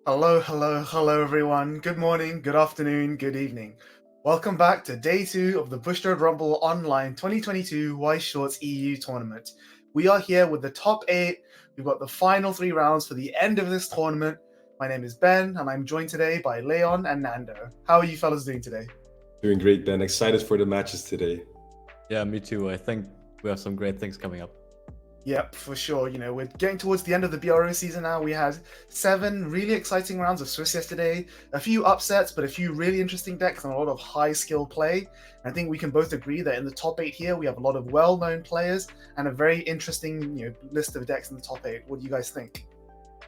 Hello everyone. Good morning, good afternoon, good evening. Welcome back to day 2 of the Bushiroad Rumble Online 2022 Weiss Schwarz EU tournament. We are here with the top 8. We've got the final 3 rounds for the end of this tournament. My name is Ben, and I'm joined today by Leon and Nando. How are you fellas doing today? Doing great, Ben. Excited for the matches today. Yeah, me too. I think we have some great things coming up. Yep, for sure. We're getting towards the end of the BRO season now. We had 7 really exciting rounds of Swiss yesterday, a few upsets, but a few really interesting decks and a lot of high skill play. I think we can both agree that in the top 8 here, we have a lot of well-known players and a very interesting list of decks in the top 8. What do you guys think?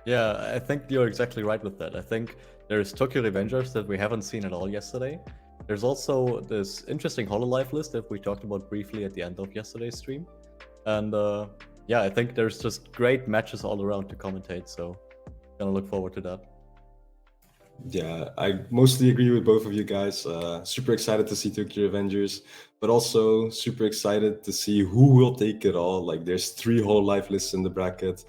Yeah, I think you're exactly right with that. I think there's Tokyo Revengers that we haven't seen at all yesterday. There's also this interesting Hololive list that we talked about briefly at the end of yesterday's stream. And yeah, I think there's just great matches all around to commentate, so gonna look forward to that. Yeah, I mostly agree with both of you guys. Super excited to see Tokyo Avengers, but also super excited to see who will take it all. Like, there's 3 whole life lists in the bracket.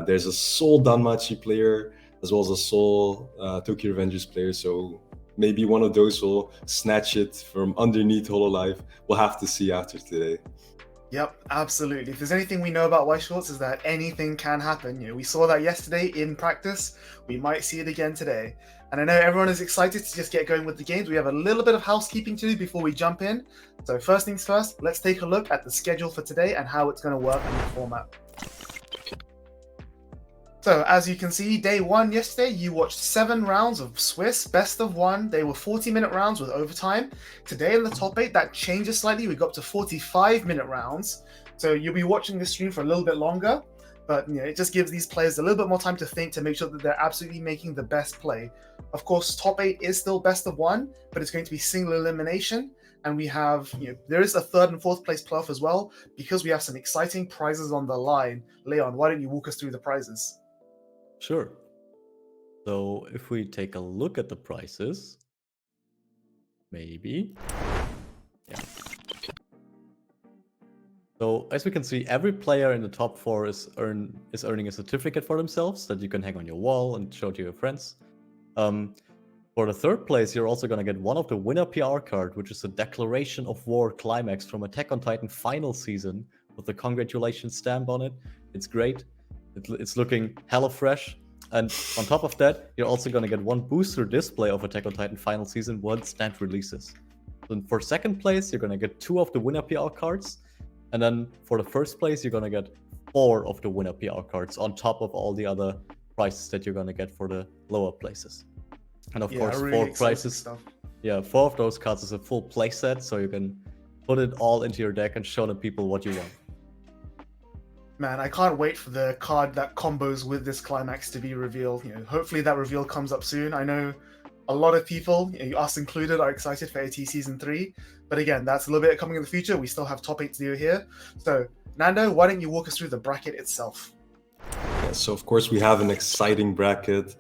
There's a Seoul Danmachi player as well as a Seoul Tokyo Avengers player. So maybe one of those will snatch it from underneath Hololive. We'll have to see after today. Yep, absolutely. If there's anything we know about Weiss Schwarz is that anything can happen. We saw that yesterday in practice. We might see it again today. And I know everyone is excited to just get going with the games. We have a little bit of housekeeping to do before we jump in. So first things first, let's take a look at the schedule for today and how it's going to work in the format. So as you can see, day 1 yesterday, you watched 7 rounds of Swiss best of 1. They were 40-minute rounds with overtime. Today in the top 8, that changes slightly. We got up to 45-minute rounds. So you'll be watching this stream for a little bit longer, but it just gives these players a little bit more time to think, to make sure that they're absolutely making the best play. Of course, top 8 is still best of 1, but it's going to be single elimination. And we have, there is a 3rd and 4th place playoff as well, because we have some exciting prizes on the line. Leon, why don't you walk us through the prizes? Sure. So if we take a look at the prices, maybe. Yeah. So as we can see, every player in the top 4 is earning a certificate for themselves that you can hang on your wall and show to your friends. For the 3rd place, you're also going to get one of the winner PR card, which is a Declaration of War climax from Attack on Titan final season with the congratulations stamp on it. It's great. It's looking hella fresh. And on top of that, you're also going to get one booster display of Attack on Titan final season once that releases. And for 2nd place, you're going to get 2 of the winner PR cards. And then for the 1st place, you're going to get 4 of the winner PR cards on top of all the other prizes that you're going to get for the lower places. And of course, really 4 prizes. Stuff. Yeah, 4 of those cards is a full playset, so you can put it all into your deck and show the people what you want. Man, I can't wait for the card that combos with this climax to be revealed. Hopefully that reveal comes up soon. I know a lot of people, us included, are excited for AT Season 3. But again, that's a little bit coming in the future. We still have top 8 to do here. So, Nando, why don't you walk us through the bracket itself? Yeah, so of course we have an exciting bracket.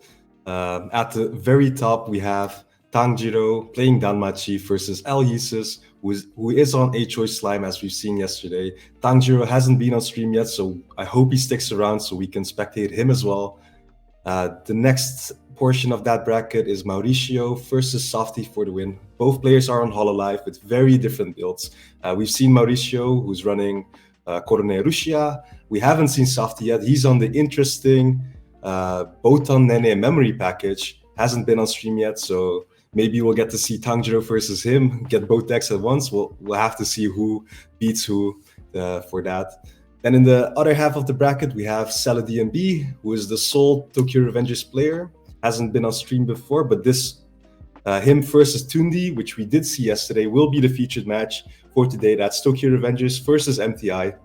At the very top, we have Tanjiro playing Danmachi versus Elyisus, who is on A-Choice Slime, as we've seen yesterday. Tanjiro hasn't been on stream yet, so I hope he sticks around so we can spectate him as well. The next portion of that bracket is Mauricio versus Softy for the win. Both players are on Hololive with very different builds. We've seen Mauricio, who's running Korone Rusia. We haven't seen Softy yet. He's on the interesting Botan Nene memory package. Hasn't been on stream yet, so maybe we'll get to see Tanjiro versus him, get both decks at once. We'll have to see who beats who for that. Then in the other half of the bracket, we have Saladin B, who is the sole Tokyo Revengers player. Hasn't been on stream before, but this him versus Tundi, which we did see yesterday, will be the featured match for today. That's Tokyo Revengers versus MTI.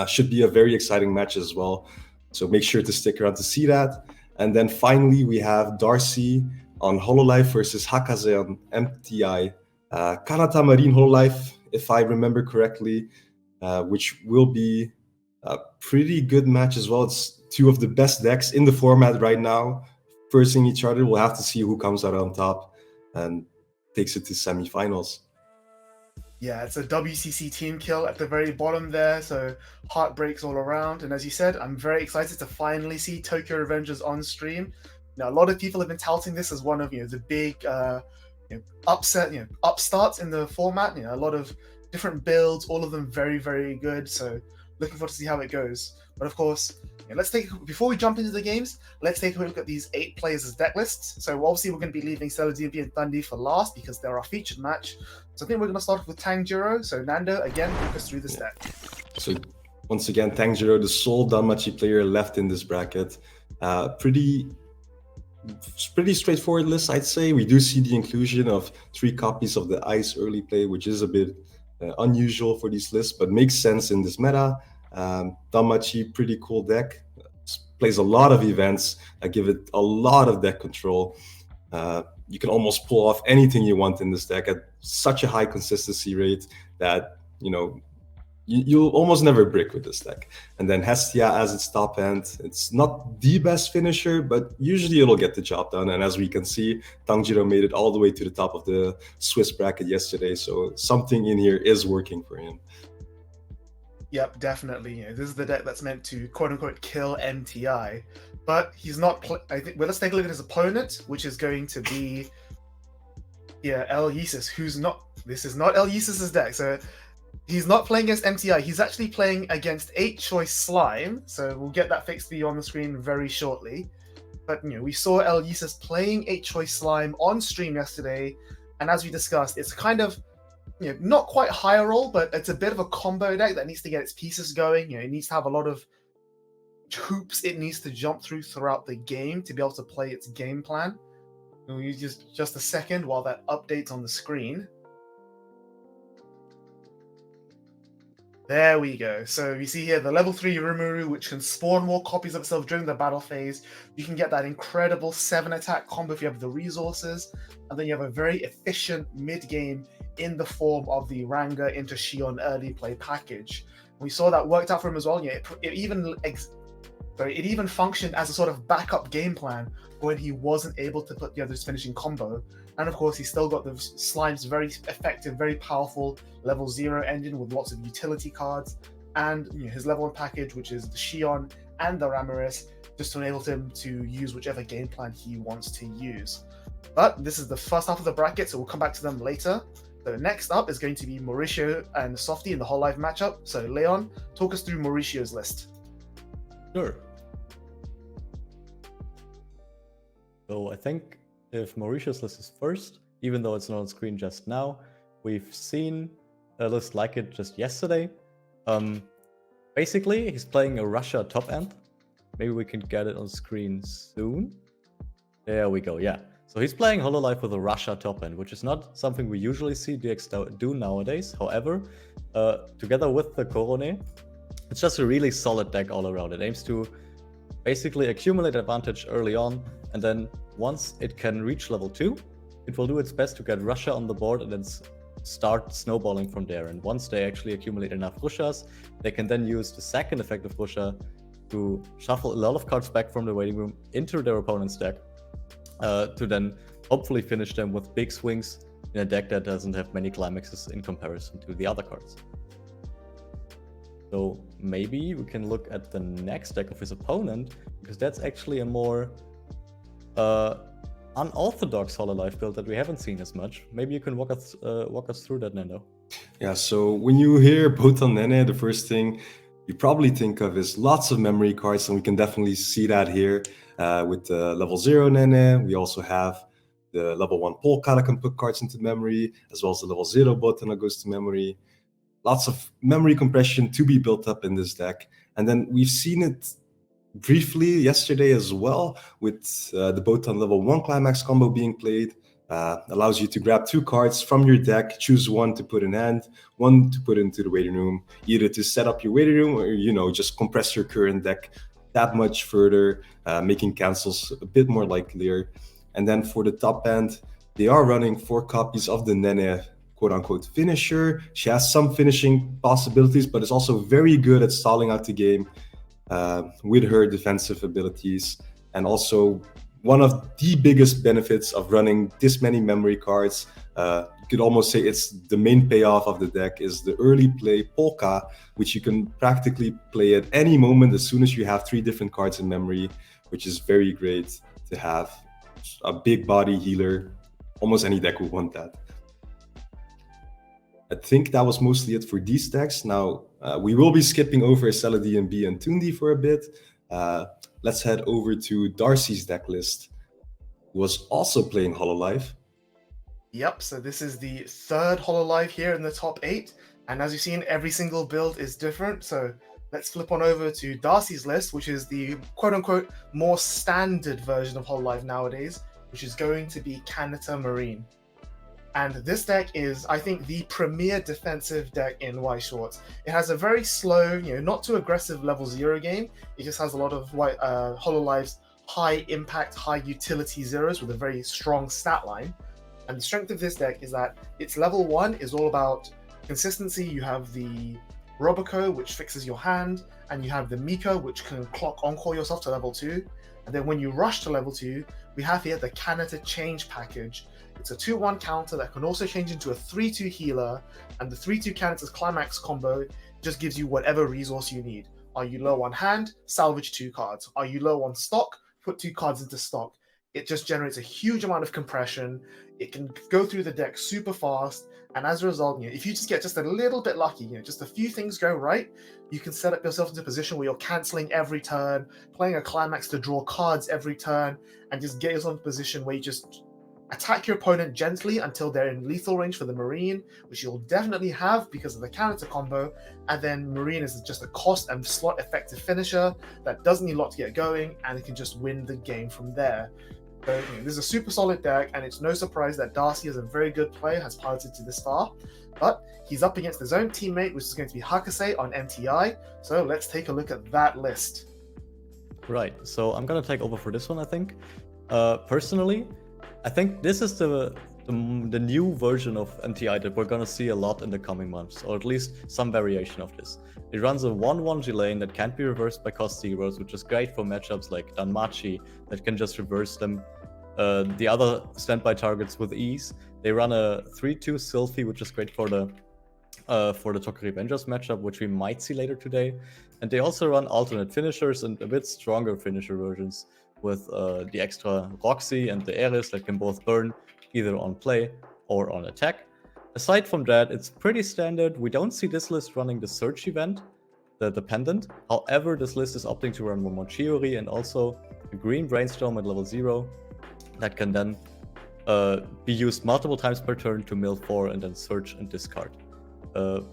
Should be a very exciting match as well. So make sure to stick around to see that. And then finally, we have Darcy on Hololive versus Hakaze on MTI. Kanata Marine Hololive, if I remember correctly, which will be a pretty good match as well. It's 2 of the best decks in the format right now, versing each other. We'll have to see who comes out on top and takes it to semifinals. Yeah, it's a WCC team kill at the very bottom there, so heartbreaks all around. And as you said, I'm very excited to finally see Tokyo Revengers on stream. Now, a lot of people have been touting this as one of the big upstarts in the format. A lot of different builds, all of them very, very good. So looking forward to see how it goes. But of course, before we jump into the games, let's take a look at these 8 players' deck lists. So obviously we're going to be leaving Stellar DMP and Dundee for last because they're our featured match. So I think we're going to start off with Tanjiro. So Nando, again, walk us through this deck. So once again, Tanjiro, the sole Danmachi player left in this bracket. Pretty straightforward list, I'd say. We do see the inclusion of 3 copies of the Ice early play, which is a bit unusual for these lists, but makes sense in this meta. Danmachi, pretty cool deck. Plays a lot of events that give it a lot of deck control. You can almost pull off anything you want in this deck at such a high consistency rate that, you'll almost never brick with this deck. And then Hestia as its top end. It's not the best finisher, but usually it'll get the job done. And as we can see, Tanjiro made it all the way to the top of the Swiss bracket yesterday. So something in here is working for him. Yep, definitely. This is the deck that's meant to quote-unquote kill MTI. But he's not... let's take a look at his opponent, which is going to be... El Yeesus, who's not... This is not El Yeesus' deck, so... He's not playing against MTI. He's actually playing against 8-choice Slime. So we'll get that fixed for you on the screen very shortly. But, we saw El Yeesus playing 8-choice Slime on stream yesterday. And as we discussed, it's kind of, not quite higher roll, but it's a bit of a combo deck that needs to get its pieces going. It needs to have a lot of hoops it needs to jump throughout the game to be able to play its game plan. We'll use just a second while that updates on the screen. There we go. So you see here the level 3 Rimuru, which can spawn more copies of itself during the battle phase. You can get that incredible 7 attack combo if you have the resources. And then you have a very efficient mid-game in the form of the Ranga into Shion early play package. We saw that worked out for him as well. It even functioned as a sort of backup game plan when he wasn't able to put together his finishing combo. And of course, he still got the Slime's very effective, very powerful level 0 engine with lots of utility cards, and his level 1 package, which is the Shion and the Ramirez, just to enable him to use whichever game plan he wants to use. But this is the first half of the bracket, so we'll come back to them later. So next up is going to be Mauricio and Softy in the whole live matchup. So Leon, talk us through Mauricio's list. Sure. So I think if Mauricio's list is first, even though it's not on screen just now, we've seen a list like it just yesterday. Basically, he's playing a Russia top end. Maybe we can get it on screen soon. There we go, yeah. So he's playing Hololive with a Russia top end, which is not something we usually see DX do nowadays. However, together with the Korone, it's just a really solid deck all around. It aims to basically accumulate advantage early on, and then once it can reach level 2, it will do its best to get Russia on the board and then start snowballing from there. And once they actually accumulate enough Russias, they can then use the second effect of Russia to shuffle a lot of cards back from the waiting room into their opponent's deck, to then hopefully finish them with big swings in a deck that doesn't have many climaxes in comparison to the other cards. So maybe we can look at the next deck of his opponent, because that's actually a more unorthodox Hololive build that we haven't seen as much. Maybe you can walk us through that, Nando. Yeah, so when you hear Botan Nene, the first thing you probably think of is lots of memory cards, and we can definitely see that here with the level 0 Nene. We also have the level 1 Polka that can put cards into memory, as well as the level 0 Botan that goes to memory. Lots of memory compression to be built up in this deck. And then we've seen it briefly yesterday as well with the Botan level 1 Climax combo being played. Allows you to grab 2 cards from your deck, choose one to put in hand, one to put into the waiting room, either to set up your waiting room or, just compress your current deck that much further, making cancels a bit more likelier. And then for the top end, they are running 4 copies of the Nene quote-unquote finisher. She has some finishing possibilities, but is also very good at stalling out the game with her defensive abilities. And also one of the biggest benefits of running this many memory cards, you could almost say it's the main payoff of the deck, is the early play Polka, which you can practically play at any moment as soon as you have 3 different cards in memory, which is very great to have a big body healer. Almost any deck would want that. I think that was mostly it for these decks. Now, we will be skipping over Saladin B and Tundi for a bit. Let's head over to Darcy's deck list, who was also playing Hololive. Yep, so this is the third Hololive here in the top 8. And as you've seen, every single build is different. So let's flip on over to Darcy's list, which is the quote-unquote more standard version of Hololive nowadays, which is going to be Kanata Marine. And this deck is, I think, the premier defensive deck in Weiss Schwarz. It has a very slow, not too aggressive level 0 game. It just has a lot of Hololive's high impact, high utility zeros with a very strong stat line. And the strength of this deck is that its level 1 is all about consistency. You have the Roboco, which fixes your hand, and you have the Miko, which can clock encore yourself to level 2. And then when you rush to level 2, we have here the Kanata Change package. It's a 2-1 counter that can also change into a 3-2 healer, and the 3-2 Kanata's climax combo just gives you whatever resource you need. Are you low on hand? Salvage 2 cards. Are you low on stock? Put 2 cards into stock. It just generates a huge amount of compression. It can go through the deck super fast, and as a result, if you just get just a little bit lucky, just a few things go right, you can set up yourself into a position where you're canceling every turn, playing a climax to draw cards every turn, and just get yourself in a position where you just attack your opponent gently until they're in lethal range for the Marine, which you'll definitely have because of the Kanata combo, and then Marine is just a cost and slot effective finisher that doesn't need a lot to get going, and it can just win the game from there. So this is a super solid deck, and it's no surprise that Darcy is a very good player, has piloted to this far, but he's up against his own teammate, which is going to be Hakase on MTI, so let's take a look at that list. Right, so I'm gonna take over for this one, I think. Personally, I think this is the new version of MTI that we're gonna see a lot in the coming months, or at least some variation of this. It runs a 1-1 G-Lane that can't be reversed by cost zeros, which is great for matchups like Danmachi that can just reverse them. The other standby targets with ease. They run a 3-2 Sylphie, which is great for the Tokyo Revengers matchup, which we might see later today. And they also run alternate finishers and a bit stronger finisher versions with the extra Roxy and the Ares that can both burn either on play or on attack. Aside from that, it's pretty standard. We don't see this list running the Search event, the Pendant. However, this list is opting to run Momochiori and also a green Brainstorm at level 0 that can then be used multiple times per turn to mill 4 and then search and discard.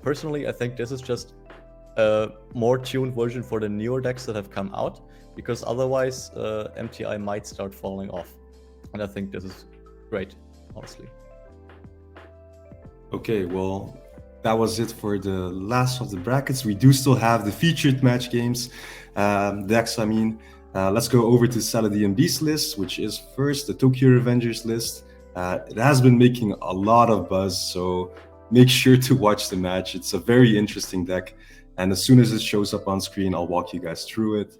Personally, I think this is just a more tuned version for the newer decks that have come out, because otherwise MTI might start falling off. And I think this is great, honestly. Okay, well, that was it for the last of the brackets. We do still have the featured match games, decks, I mean. Let's go over to Saladin B's list, which is first the Tokyo Revengers list. It has been making a lot of buzz, so make sure to watch the match. It's a very interesting deck, and as soon as it shows up on screen, I'll walk you guys through it.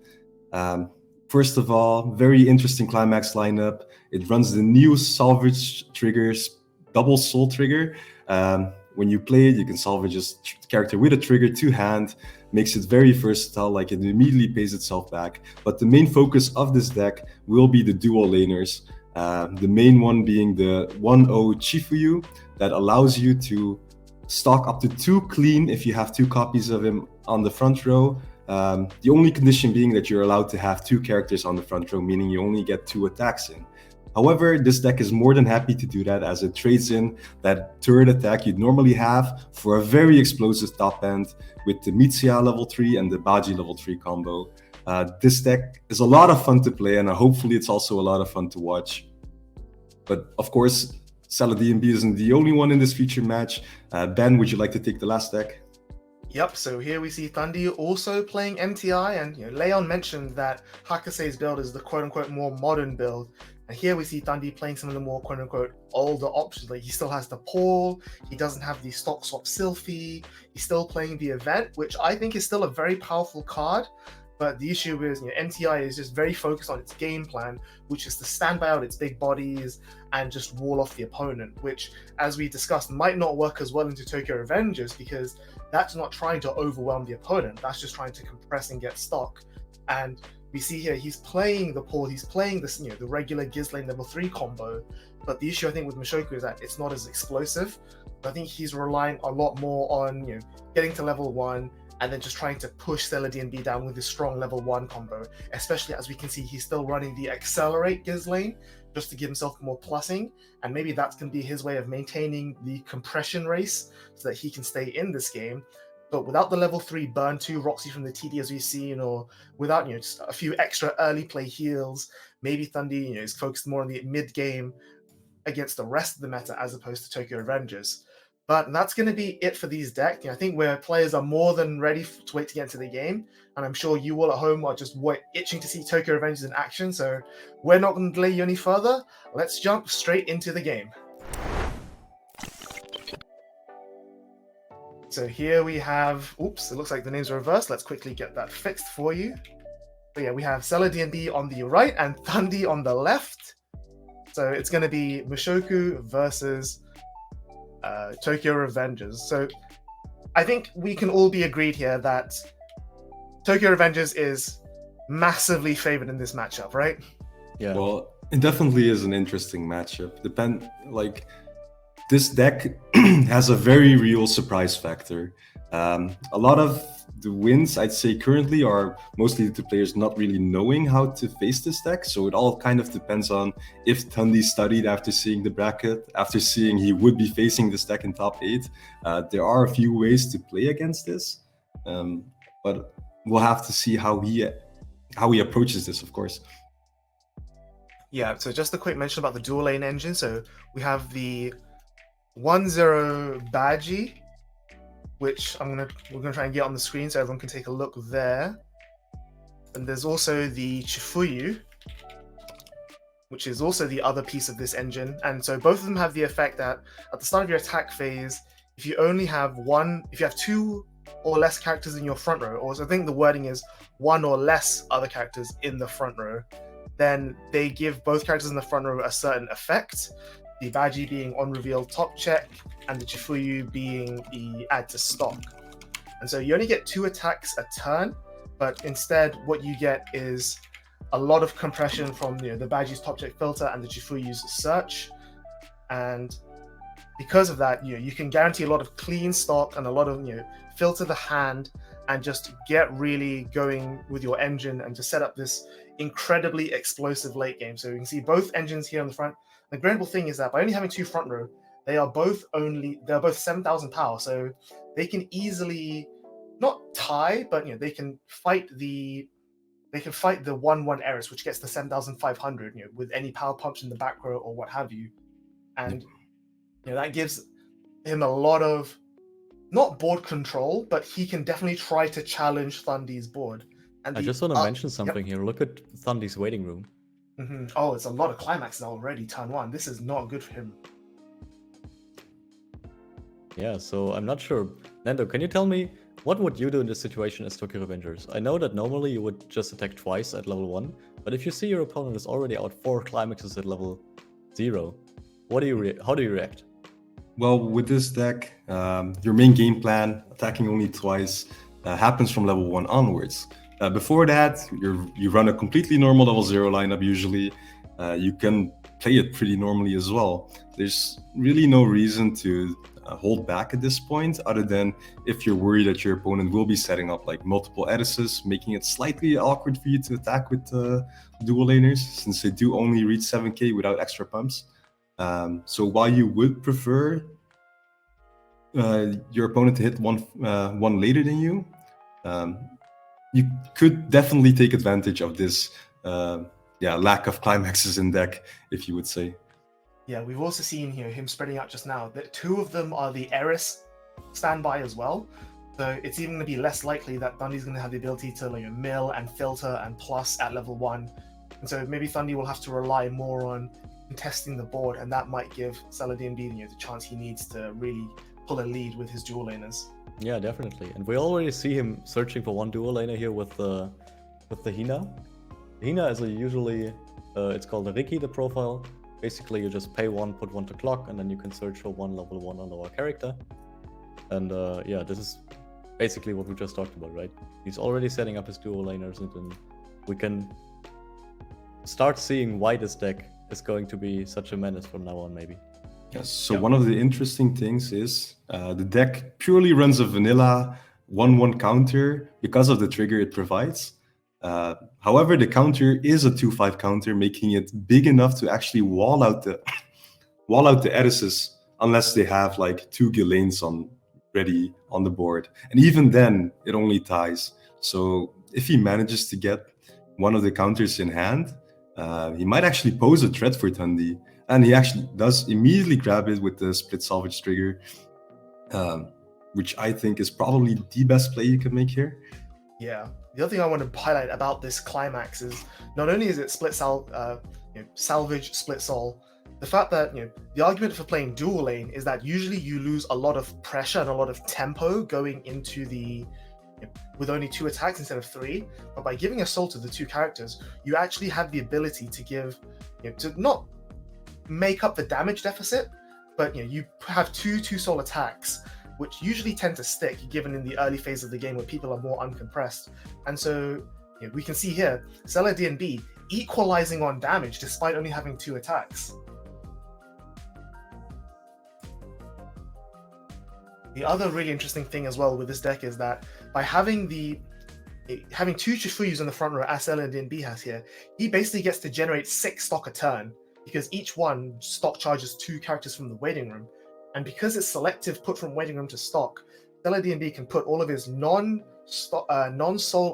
First of all, very interesting climax lineup. It runs the new salvage triggers, double soul trigger. When you play it, you can salvage a character with a trigger to hand, makes it very versatile, like it immediately pays itself back. But the main focus of this deck will be the dual laners. The main one being the 1-0 Chifuyu that allows you to stock up to 2 clean if you have 2 copies of him on the front row. The only condition being that you're allowed to have 2 characters on the front row, meaning you only get 2 attacks in. However, this deck is more than happy to do that, as it trades in that turret attack you'd normally have for a very explosive top end with the Mitsuya level 3 and the Baji level 3 combo. This deck is a lot of fun to play, and hopefully it's also a lot of fun to watch. But of course, Saladin B isn't the only one in this featured match. Ben, would you like to take the last deck? Yep, so here we see Thundi also playing MTI, and Leon mentioned that Hakase's build is the quote-unquote more modern build. And here we see Thundi playing some of the more quote-unquote older options. Like he still has the Paul, he doesn't have the stock swap Sylphie, he's still playing the event, which I think is still a very powerful card. But the issue is, MTI is just very focused on its game plan, which is to stand by out its big bodies and just wall off the opponent, which, as we discussed, might not work as well into Tokyo Revengers, because that's not trying to overwhelm the opponent. That's just trying to compress and get stock. And we see here he's playing the Paul, he's playing this, the regular Gizlane level 3 combo, but the issue I think with Mushoku is that it's not as explosive. I think he's relying a lot more on getting to level 1 and then just trying to push Stella D&B down with his strong level 1 combo, especially as we can see he's still running the Accelerate Gizlane just to give himself more plussing, and maybe that's going to be his way of maintaining the compression race so that he can stay in this game. But without the level 3 burn 2 Roxy from the TD as we've seen, or without just a few extra early play heals, maybe Thundy is focused more on the mid game against the rest of the meta as opposed to Tokyo Revengers. But that's going to be it for these decks. I think where players are more than ready to wait to get into the game, and I'm sure you all at home are just itching to see Tokyo Revengers in action. So we're not going to delay you any further. Let's jump straight into the game. So here we have, oops, it looks like the names are reversed. Let's quickly get that fixed for you. So yeah, we have Stella D&B on the right and Thundy on the left. So it's going to be Mushoku versus Tokyo Revengers. So I think we can all be agreed here that Tokyo Revengers is massively favored in this matchup, right? Yeah. Well, it definitely is an interesting matchup. This deck has a very real surprise factor. A lot of the wins, I'd say, currently are mostly the players not really knowing how to face this deck. So it all kind of depends on if Thundy studied after seeing the bracket, after seeing he would be facing this deck in top 8. There are a few ways to play against this, but we'll have to see how he approaches this, of course. Yeah, so just a quick mention about the dual lane engine. So we have the 1-0 Baji, which we're gonna try and get on the screen so everyone can take a look there. And there's also the Chifuyu, which is also the other piece of this engine. And so both of them have the effect that at the start of your attack phase, if you have 2 or less characters in your front row, or so I think the wording is 1 or less other characters in the front row, then they give both characters in the front row a certain effect. The Baji being on reveal top check, and the Chifuyu being the add to stock. And so you only get 2 attacks a turn, but instead what you get is a lot of compression from the Baji's top check filter and the Chifuyu's search. And because of that, you can guarantee a lot of clean stock and a lot of filter the hand and just get really going with your engine and just set up this incredibly explosive late game. So you can see both engines here on the front. The incredible thing is that by only having 2 front row, they're both 7,000 power, so they can easily not tie, but they can fight the 1-1 Eris, which gets the 7,500, with any power pumps in the back row or what have you, and that gives him a lot of not board control, but he can definitely try to challenge Thundy's board. And I just want to mention something here. Look at Thundy's waiting room. Mm-hmm. Oh, it's a lot of climaxes already, turn 1. This is not good for him. Yeah, so I'm not sure. Nando, can you tell me, what would you do in this situation as Tokyo Revengers? I know that normally you would just attack twice at level 1, but if you see your opponent is already out 4 climaxes at level 0, how do you react? Well, with this deck, your main game plan, attacking only twice, happens from level 1 onwards. Before that, you run a completely normal level 0 lineup usually. You can play it pretty normally as well. There's really no reason to hold back at this point, other than if you're worried that your opponent will be setting up like multiple Edises, making it slightly awkward for you to attack with dual laners, since they do only reach 7k without extra pumps. So while you would prefer your opponent to hit one later than you, you could definitely take advantage of this lack of climaxes in deck, if you would say. Yeah, we've also seen here him spreading out just now. That 2 of them are the Eris standby as well. So it's even going to be less likely that Thundy's going to have the ability to mill and filter and plus at level 1. And so maybe Thundy will have to rely more on contesting the board, and that might give Stella D&B the chance he needs to really pull a lead with his dual laners. Yeah, definitely. And we already see him searching for one dual laner here with the Hina. Hina is usually, it's called a Riki, the profile. Basically, you just pay 1, put 1 to clock, and then you can search for 1 level 1 on our character. And this is basically what we just talked about, right? He's already setting up his dual laners, and then we can start seeing why this deck is going to be such a menace from now on, maybe. Yes, so one of the interesting things is the deck purely runs a vanilla 1/1 counter because of the trigger it provides. However, the counter is a 2/5 counter, making it big enough to actually wall out the Erises unless they have like 2 Ghislaines ready on the board. And even then, it only ties. So if he manages to get one of the counters in hand, he might actually pose a threat for Tundi. And he actually does immediately grab it with the split salvage trigger, which I think is probably the best play you can make here. Yeah. The other thing I want to highlight about this climax is not only is it salvage, split soul, the fact that the argument for playing dual lane is that usually you lose a lot of pressure and a lot of tempo going into the with only 2 attacks instead of 3. But by giving a soul to the 2 characters, you actually have the ability to give to not make up the damage deficit, but you have 2 soul attacks, which usually tend to stick given in the early phase of the game where people are more uncompressed. And so we can see here Sela DNB equalizing on damage despite only having 2 attacks. The other really interesting thing as well with this deck is that by having 2 Chifuyus in the front row as Sela DNB has here, he basically gets to generate 6 stock a turn, because each one stock charges 2 characters from the waiting room. And because it's selective put from waiting room to stock, Sela DNB can put all of his non-soul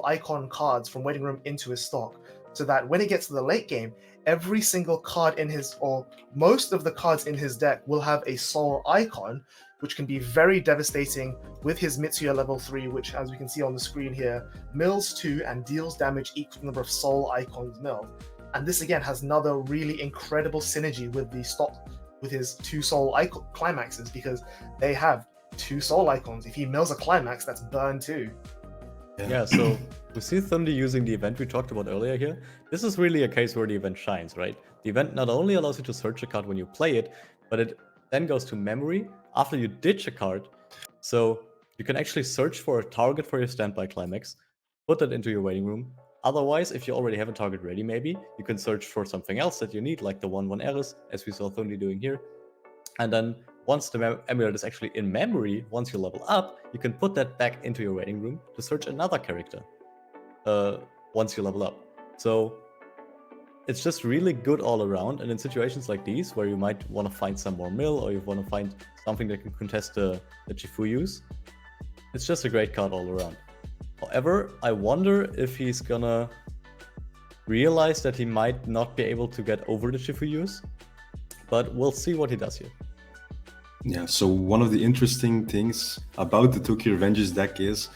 icon cards from waiting room into his stock, so that when it gets to the late game, every single card in his, or most of the cards in his deck will have a soul icon, which can be very devastating with his Mitsuya level 3, which, as we can see on the screen here, mills 2 and deals damage equal to the number of soul icons milled. And this again has another really incredible synergy with the stock, with his 2 soul icon climaxes, because they have 2 soul icons. If he mills a climax, that's burn 2. Yeah, so we see Thundi using the event we talked about earlier here. This is really a case where the event shines, right? The event not only allows you to search a card when you play it, but it then goes to memory after you ditch a card. So you can actually search for a target for your standby climax, put that into your waiting room. Otherwise, if you already have a target ready, maybe, you can search for something else that you need, like the 1/1 Eris, as we saw Thundi doing here. And then once the amulet is actually in memory, once you level up, you can put that back into your waiting room to search another character once you level up. So it's just really good all around. And in situations like these, where you might want to find some more mill, or you want to find something that can contest the Chifuyus, it's just a great card all around. However, I wonder if he's gonna realize that he might not be able to get over the Chifuyus, but we'll see what he does here. Yeah, so one of the interesting things about the Tokyo Revengers deck is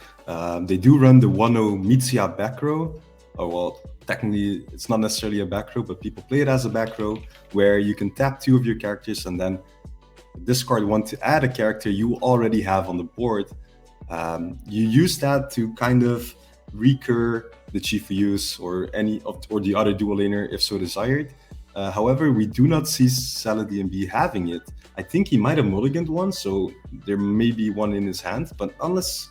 they do run the 1/0 Mitsuya back row. Well, technically it's not necessarily a back row, but people play it as a back row, where you can tap 2 of your characters and then discard 1 to add a character you already have on the board. You use that to kind of recur the Chifuyus or the other dual laner if so desired. However, we do not see Sela DNB having it. I think he might have mulliganed 1, so there may be 1 in his hand, but unless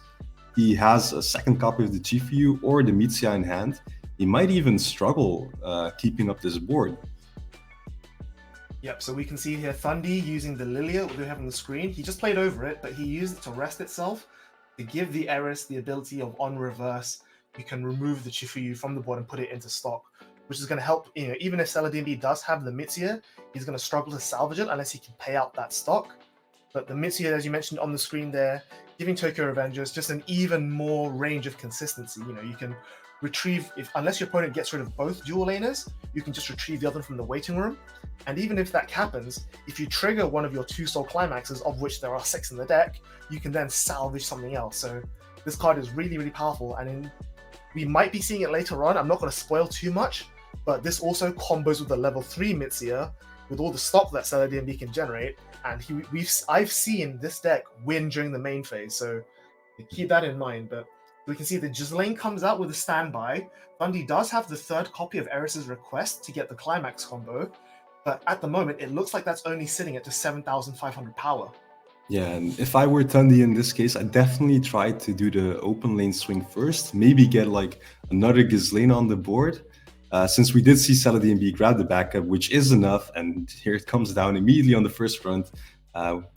he has a second copy of the Chifuyu or the Mitsuya in hand, he might even struggle keeping up this board. Yep, so we can see here Thundi using the Lilia, what we have on the screen. He just played over it, but he used it to rest itself, to give the Eris the ability of on reverse, you can remove the Chifuyu from the board and put it into stock, which is going to help, even if Sela DNB does have the Mitsuya, he's going to struggle to salvage it unless he can pay out that stock. But the Mitsuya, as you mentioned on the screen there, giving Tokyo Revengers just an even more range of consistency. You can retrieve, unless your opponent gets rid of both dual laners, you can just retrieve the other from the waiting room. And even if that happens, if you trigger one of your 2 soul climaxes, of which there are 6 in the deck, you can then salvage something else. So this card is really, really powerful. And we might be seeing it later on. I'm not going to spoil too much, but this also combos with the level 3 Mitsuya, with all the stock that Sela DNB can generate. And I've seen this deck win during the main phase, so keep that in mind. But we can see that Ghislaine comes out with a standby. Thundi does have the 3rd copy of Eris's Request to get the climax combo, but at the moment it looks like that's only sitting at just 7,500 power. Yeah, and if I were Tundi in this case, I'd definitely try to do the open lane swing first. Maybe get like another Ghislaine on the board. Since we did see Saladin B grab the backup, which is enough, and here it comes down immediately on the first front.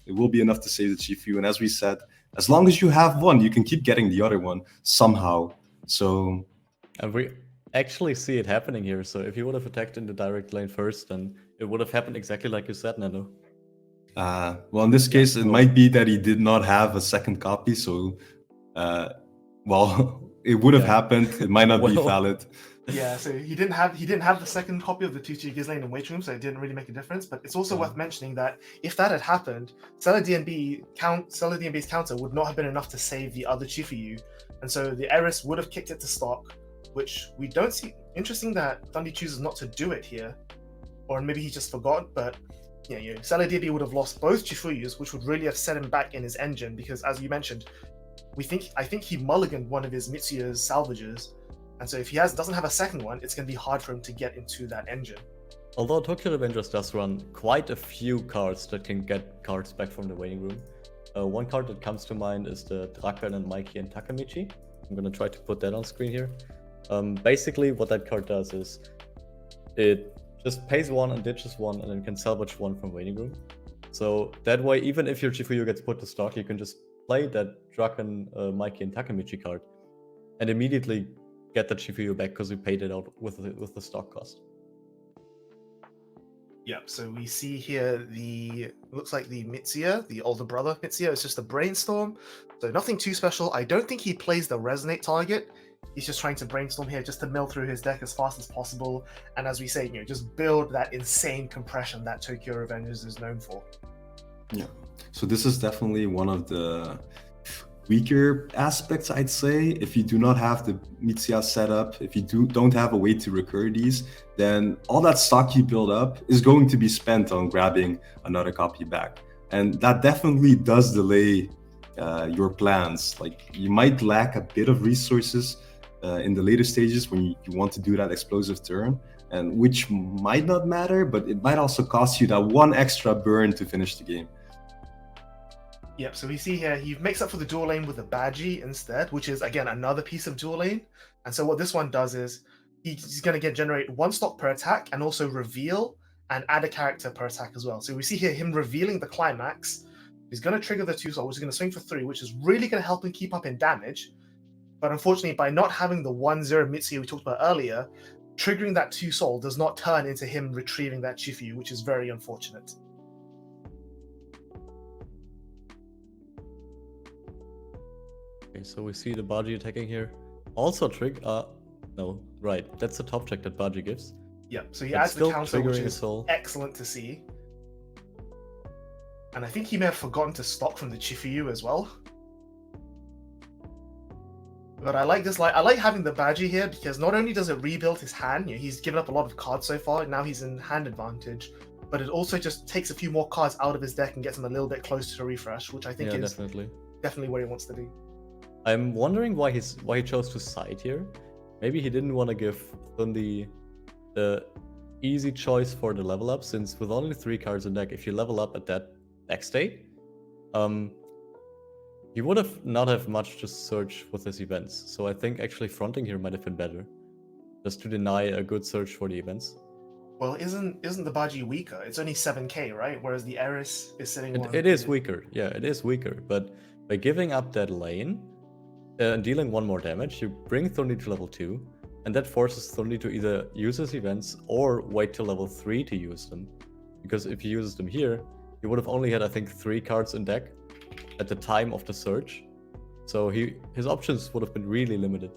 It will be enough to save the Chifu. And as we said, as long as you have one, you can keep getting the other one somehow. So And we actually see it happening here. So if you would have attacked in the direct lane first, then it would have happened exactly like you said, Nano. well, in this case, it might be that he did not have a second copy. So, well, it would have happened. It might not be valid. Yeah, so he didn't have the second copy of the 2-2 Ghislaine in waiting room, so it didn't really make a difference. But it's also worth mentioning that if that had happened, Stella DNB's counter would not have been enough to save the other Chifuyu, and so the Eris would have kicked it to stock, which we don't see. Interesting that Thundi chooses not to do it here, or maybe he just forgot. But yeah, Stella DNB would have lost both Chifuyus, which would really have set him back in his engine because, as you mentioned, I think he mulliganed one of his Mitsuya's salvages. And so if he doesn't have a second one, it's going to be hard for him to get into that engine. Although Tokyo Revengers does run quite a few cards that can get cards back from the waiting room. One card that comes to mind is the Draken and Mikey and Takamichi. I'm going to try to put that on screen here. Basically, what that card does is it just pays one and ditches one, and then can salvage one from waiting room. So that way, even if your Chifuyu gets put to stock, you can just play that Draken, Mikey and Takamichi card and immediately get the Chifuyu back because we paid it out with the stock cost. Yep, so we see here looks like the Mitsuya, the older brother Mitsuya, is just a brainstorm. So nothing too special. I don't think he plays the resonate target. He's just trying to brainstorm here just to mill through his deck as fast as possible. And as we say, just build that insane compression that Tokyo Revengers is known for. Yeah. So this is definitely one of the weaker aspects, I'd say. If you do not have the Mitsuya set up, if you don't have a way to recur these, then all that stock you build up is going to be spent on grabbing another copy back. And that definitely does delay your plans. Like, you might lack a bit of resources in the later stages when you want to do that explosive turn, and which might not matter, but it might also cost you that one extra burn to finish the game. Yep, so we see here he makes up for the dual lane with the Badgie instead, which is again another piece of dual lane. And so what this one does is he's going to generate one stock per attack and also reveal and add a character per attack as well. So we see here him revealing the climax. He's going to trigger the 2 stock, which is going to swing for 3, which is really going to help him keep up in damage. But unfortunately, by not having the 1-0 Mitsuya we talked about earlier, triggering that 2 soul does not turn into him retrieving that Chifuyu, which is very unfortunate. Okay, so we see the Baji attacking here. Also no, right. That's the top check that Baji gives. Yep, so he But adds the still counter, which triggering a is soul. excellent to see. And I think he may have forgotten to stock from the Chifuyu as well. But I like this. I like having the Badgie here because not only does it rebuild his hand, he's given up a lot of cards so far, and now he's in hand advantage, but it also just takes a few more cards out of his deck and gets him a little bit closer to refresh, which I think is definitely what he wants to do. I'm wondering why he chose to side here. Maybe he didn't want to give Thundi the easy choice for the level up, since with only 3 cards in deck, if you level up at that deck state, he would have not have much to search with his events. So I think actually fronting here might have been better, just to deny a good search for the events. Well, isn't the Baji weaker? It's only 7k, right? Whereas the Eris is sitting. It is weaker. Yeah, it is weaker. But by giving up that lane and dealing 1 more damage, you bring Thundi to level 2, and that forces Thundi to either use his events or wait till level 3 to use them. Because if he uses them here, he would have only had, I think, 3 cards in deck at the time of the search. So his options would have been really limited.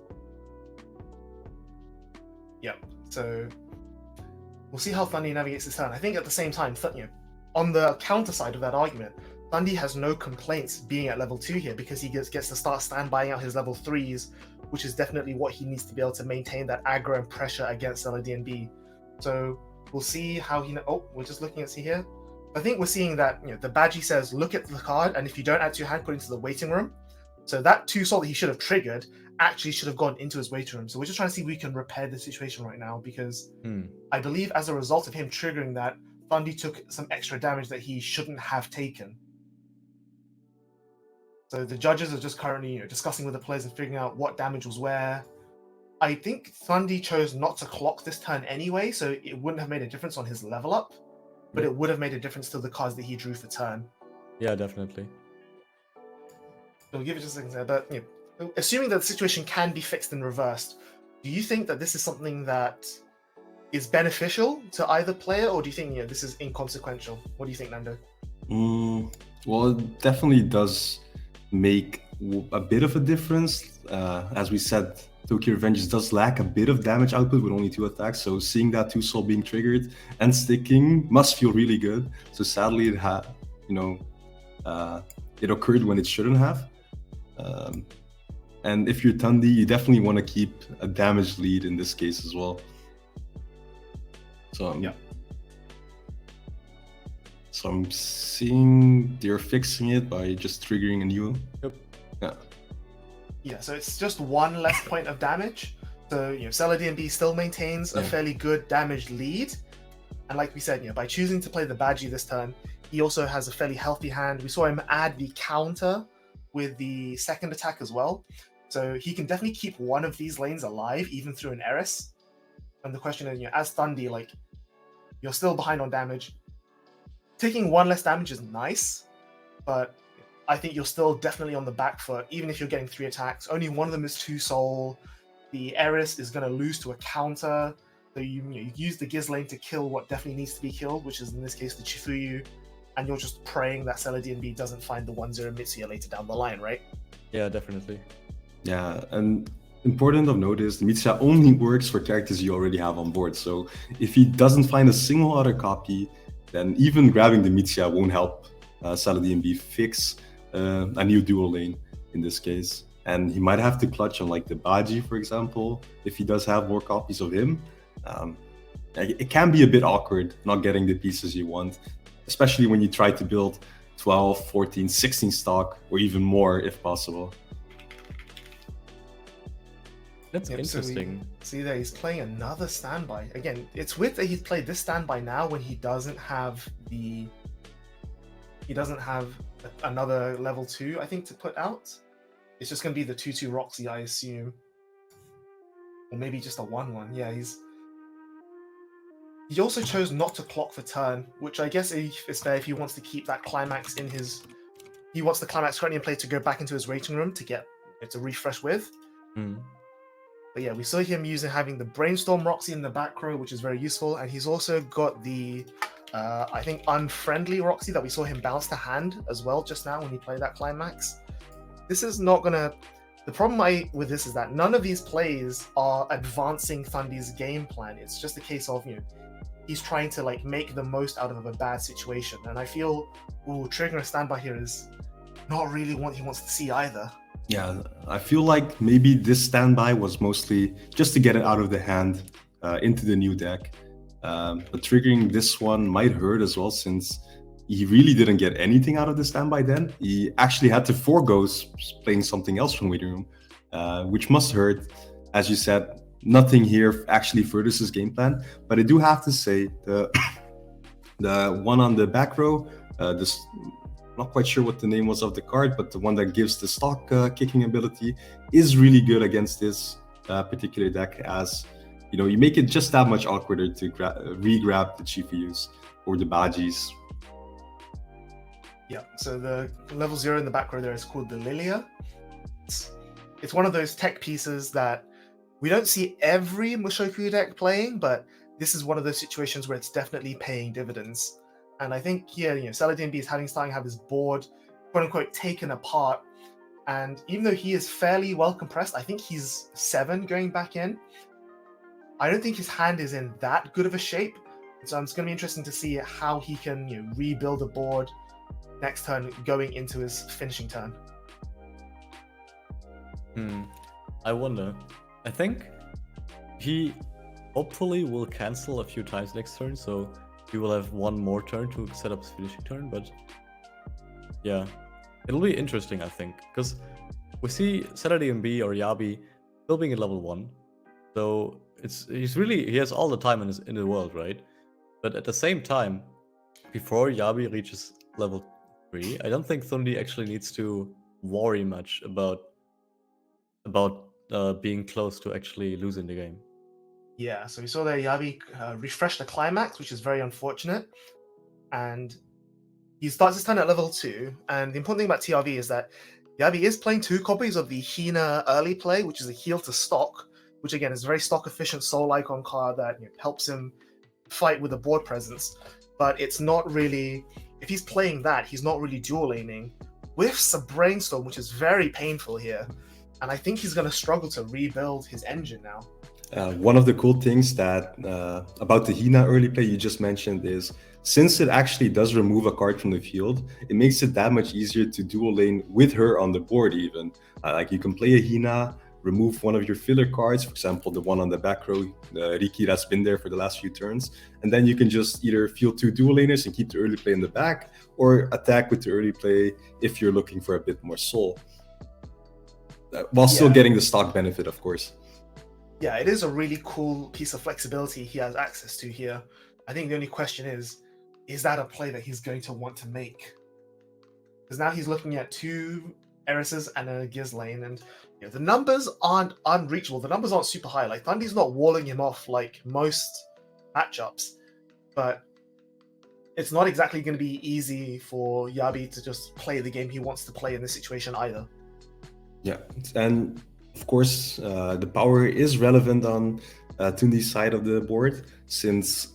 Yep. So we'll see how Thundi navigates this turn. I think at the same time, on the counter side of that argument, Thundi has no complaints being at level 2 here because he gets to start standbying out his level 3s, which is definitely what he needs to be able to maintain that aggro and pressure against LODNB. So we'll see how he... Oh, we're just looking at see here. I think we're seeing that the Badgie says, look at the card, and if you don't add to your hand, put it into the waiting room. So that 2 soul that he should have triggered actually should have gone into his waiting room. So we're just trying to see if we can repair the situation right now, because I believe as a result of him triggering that, Thundi took some extra damage that he shouldn't have taken. So the judges are just currently discussing with the players and figuring out what damage was where. I think Thundy chose not to clock this turn anyway, so it wouldn't have made a difference on his level up, but it would have made a difference to the cards that he drew for turn. Yeah, definitely. So we'll give it just a second there, but assuming that the situation can be fixed and reversed, do you think that this is something that is beneficial to either player, or do you think this is inconsequential? What do you think, Nando? Well, it definitely does make a bit of a difference. As we said, Tokyo Revengers does lack a bit of damage output with only 2 attacks, so seeing that 2-soul being triggered and sticking must feel really good. So sadly, it had, it occurred when it shouldn't have. And if you're Thundy, you definitely want to keep a damage lead in this case as well. So yeah. So I'm seeing they're fixing it by just triggering a new. Yep. Yeah. Yeah, so it's just 1 less point of damage. So Celadon B still maintains a fairly good damage lead. And like we said, by choosing to play the Badgie this turn, he also has a fairly healthy hand. We saw him add the counter with the second attack as well. So he can definitely keep one of these lanes alive, even through an Eris. And the question is, as Thundy, you're still behind on damage. Taking 1 less damage is nice, but I think you're still definitely on the back foot, even if you're getting 3 attacks. Only one of them is 2-soul. The Eris is going to lose to a counter. So you use the Giz lane to kill what definitely needs to be killed, which is in this case the Chifuyu. And you're just praying that Celadon B doesn't find the 1-0 Mitsuya later down the line, right? Yeah, definitely. Yeah, and important of note is the Mitsuya only works for characters you already have on board. So if he doesn't find a single other copy, then even grabbing the Mitsuya won't help Celadon B fix a new dual lane in this case. And he might have to clutch on the Baji, for example, if he does have more copies of him. It can be a bit awkward not getting the pieces you want, especially when you try to build 12, 14, 16 stock, or even more if possible. That's interesting. See there, he's playing another standby. Again, it's weird that he's played this standby now when he doesn't have another level 2, I think, to put out. It's just going to be the 2-2 Roxy, I assume. Or maybe just a 1-1. Yeah, he also chose not to clock for turn, which I guess is fair if he wants to keep that climax in his... He wants the climax currently in play to go back into his rating room to get to refresh with. But yeah, we saw him having the Brainstorm Roxy in the back row, which is very useful. And he's also got the, I think, Unfriendly Roxy that we saw him bounce to hand as well just now when he played that climax. This is not going to... The problem with this is that none of these plays are advancing Thundy's game plan. It's just a case of, he's trying to make the most out of a bad situation. And I feel, triggering a standby here is not really what he wants to see either. Yeah, I feel like maybe this standby was mostly just to get it out of the hand into the new deck. But triggering this one might hurt as well, since he really didn't get anything out of the standby then. He actually had to forego playing something else from waiting room, which must hurt. As you said, nothing here actually furthers his game plan. But I do have to say, the one on the back row, not quite sure what the name was of the card, but the one that gives the stock kicking ability is really good against this particular deck, as you make it just that much awkwarder to re-grab the Chifuyus or the Bajis. Yeah, so the level 0 in the back row there is called the Lilia. It's one of those tech pieces that we don't see every Mushoku deck playing, but this is one of those situations where it's definitely paying dividends. And I think here, Celadon B is starting to have his board, quote unquote, taken apart. And even though he is fairly well compressed, I think he's 7 going back in. I don't think his hand is in that good of a shape. So it's going to be interesting to see how he can rebuild a board next turn going into his finishing turn. I wonder. I think he hopefully will cancel a few times next turn, so he will have one more turn to set up his finishing turn. But yeah, it'll be interesting, I think, because we see Celadon B or Yabi still being at level 1, so he has all the time in the world, right? But at the same time, before Yabi reaches level 3, I don't think Thundy actually needs to worry much about being close to actually losing the game. Yeah, so we saw that Yabi refreshed the climax, which is very unfortunate. And he starts his turn at level 2. And the important thing about TRV is that Yabi is playing 2 copies of the Hina early play, which is a heal to stock, which again is a very stock efficient soul icon card that helps him fight with a board presence. But it's not really, if he's playing that, he's not really dual laning. Whiffs a brainstorm, which is very painful here. And I think he's going to struggle to rebuild his engine now. One of the cool things that about the Hina early play you just mentioned is, since it actually does remove a card from the field, it makes it that much easier to dual lane with her on the board even. Like you can play a Hina, remove one of your filler cards, for example, the one on the back row, Riki that's been there for the last few turns, and then you can just either field 2 dual laners and keep the early play in the back, or attack with the early play if you're looking for a bit more soul. While still getting the stock benefit, of course. Yeah, it is a really cool piece of flexibility he has access to here. I think the only question is that a play that he's going to want to make? Because now he's looking at 2 Eris's and a Giz lane, and the numbers aren't unreachable. The numbers aren't super high. Like, Thundy's not walling him off like most matchups, but it's not exactly going to be easy for Yabi to just play the game he wants to play in this situation either. Yeah, and of course, the power is relevant on Tundi's side of the board, since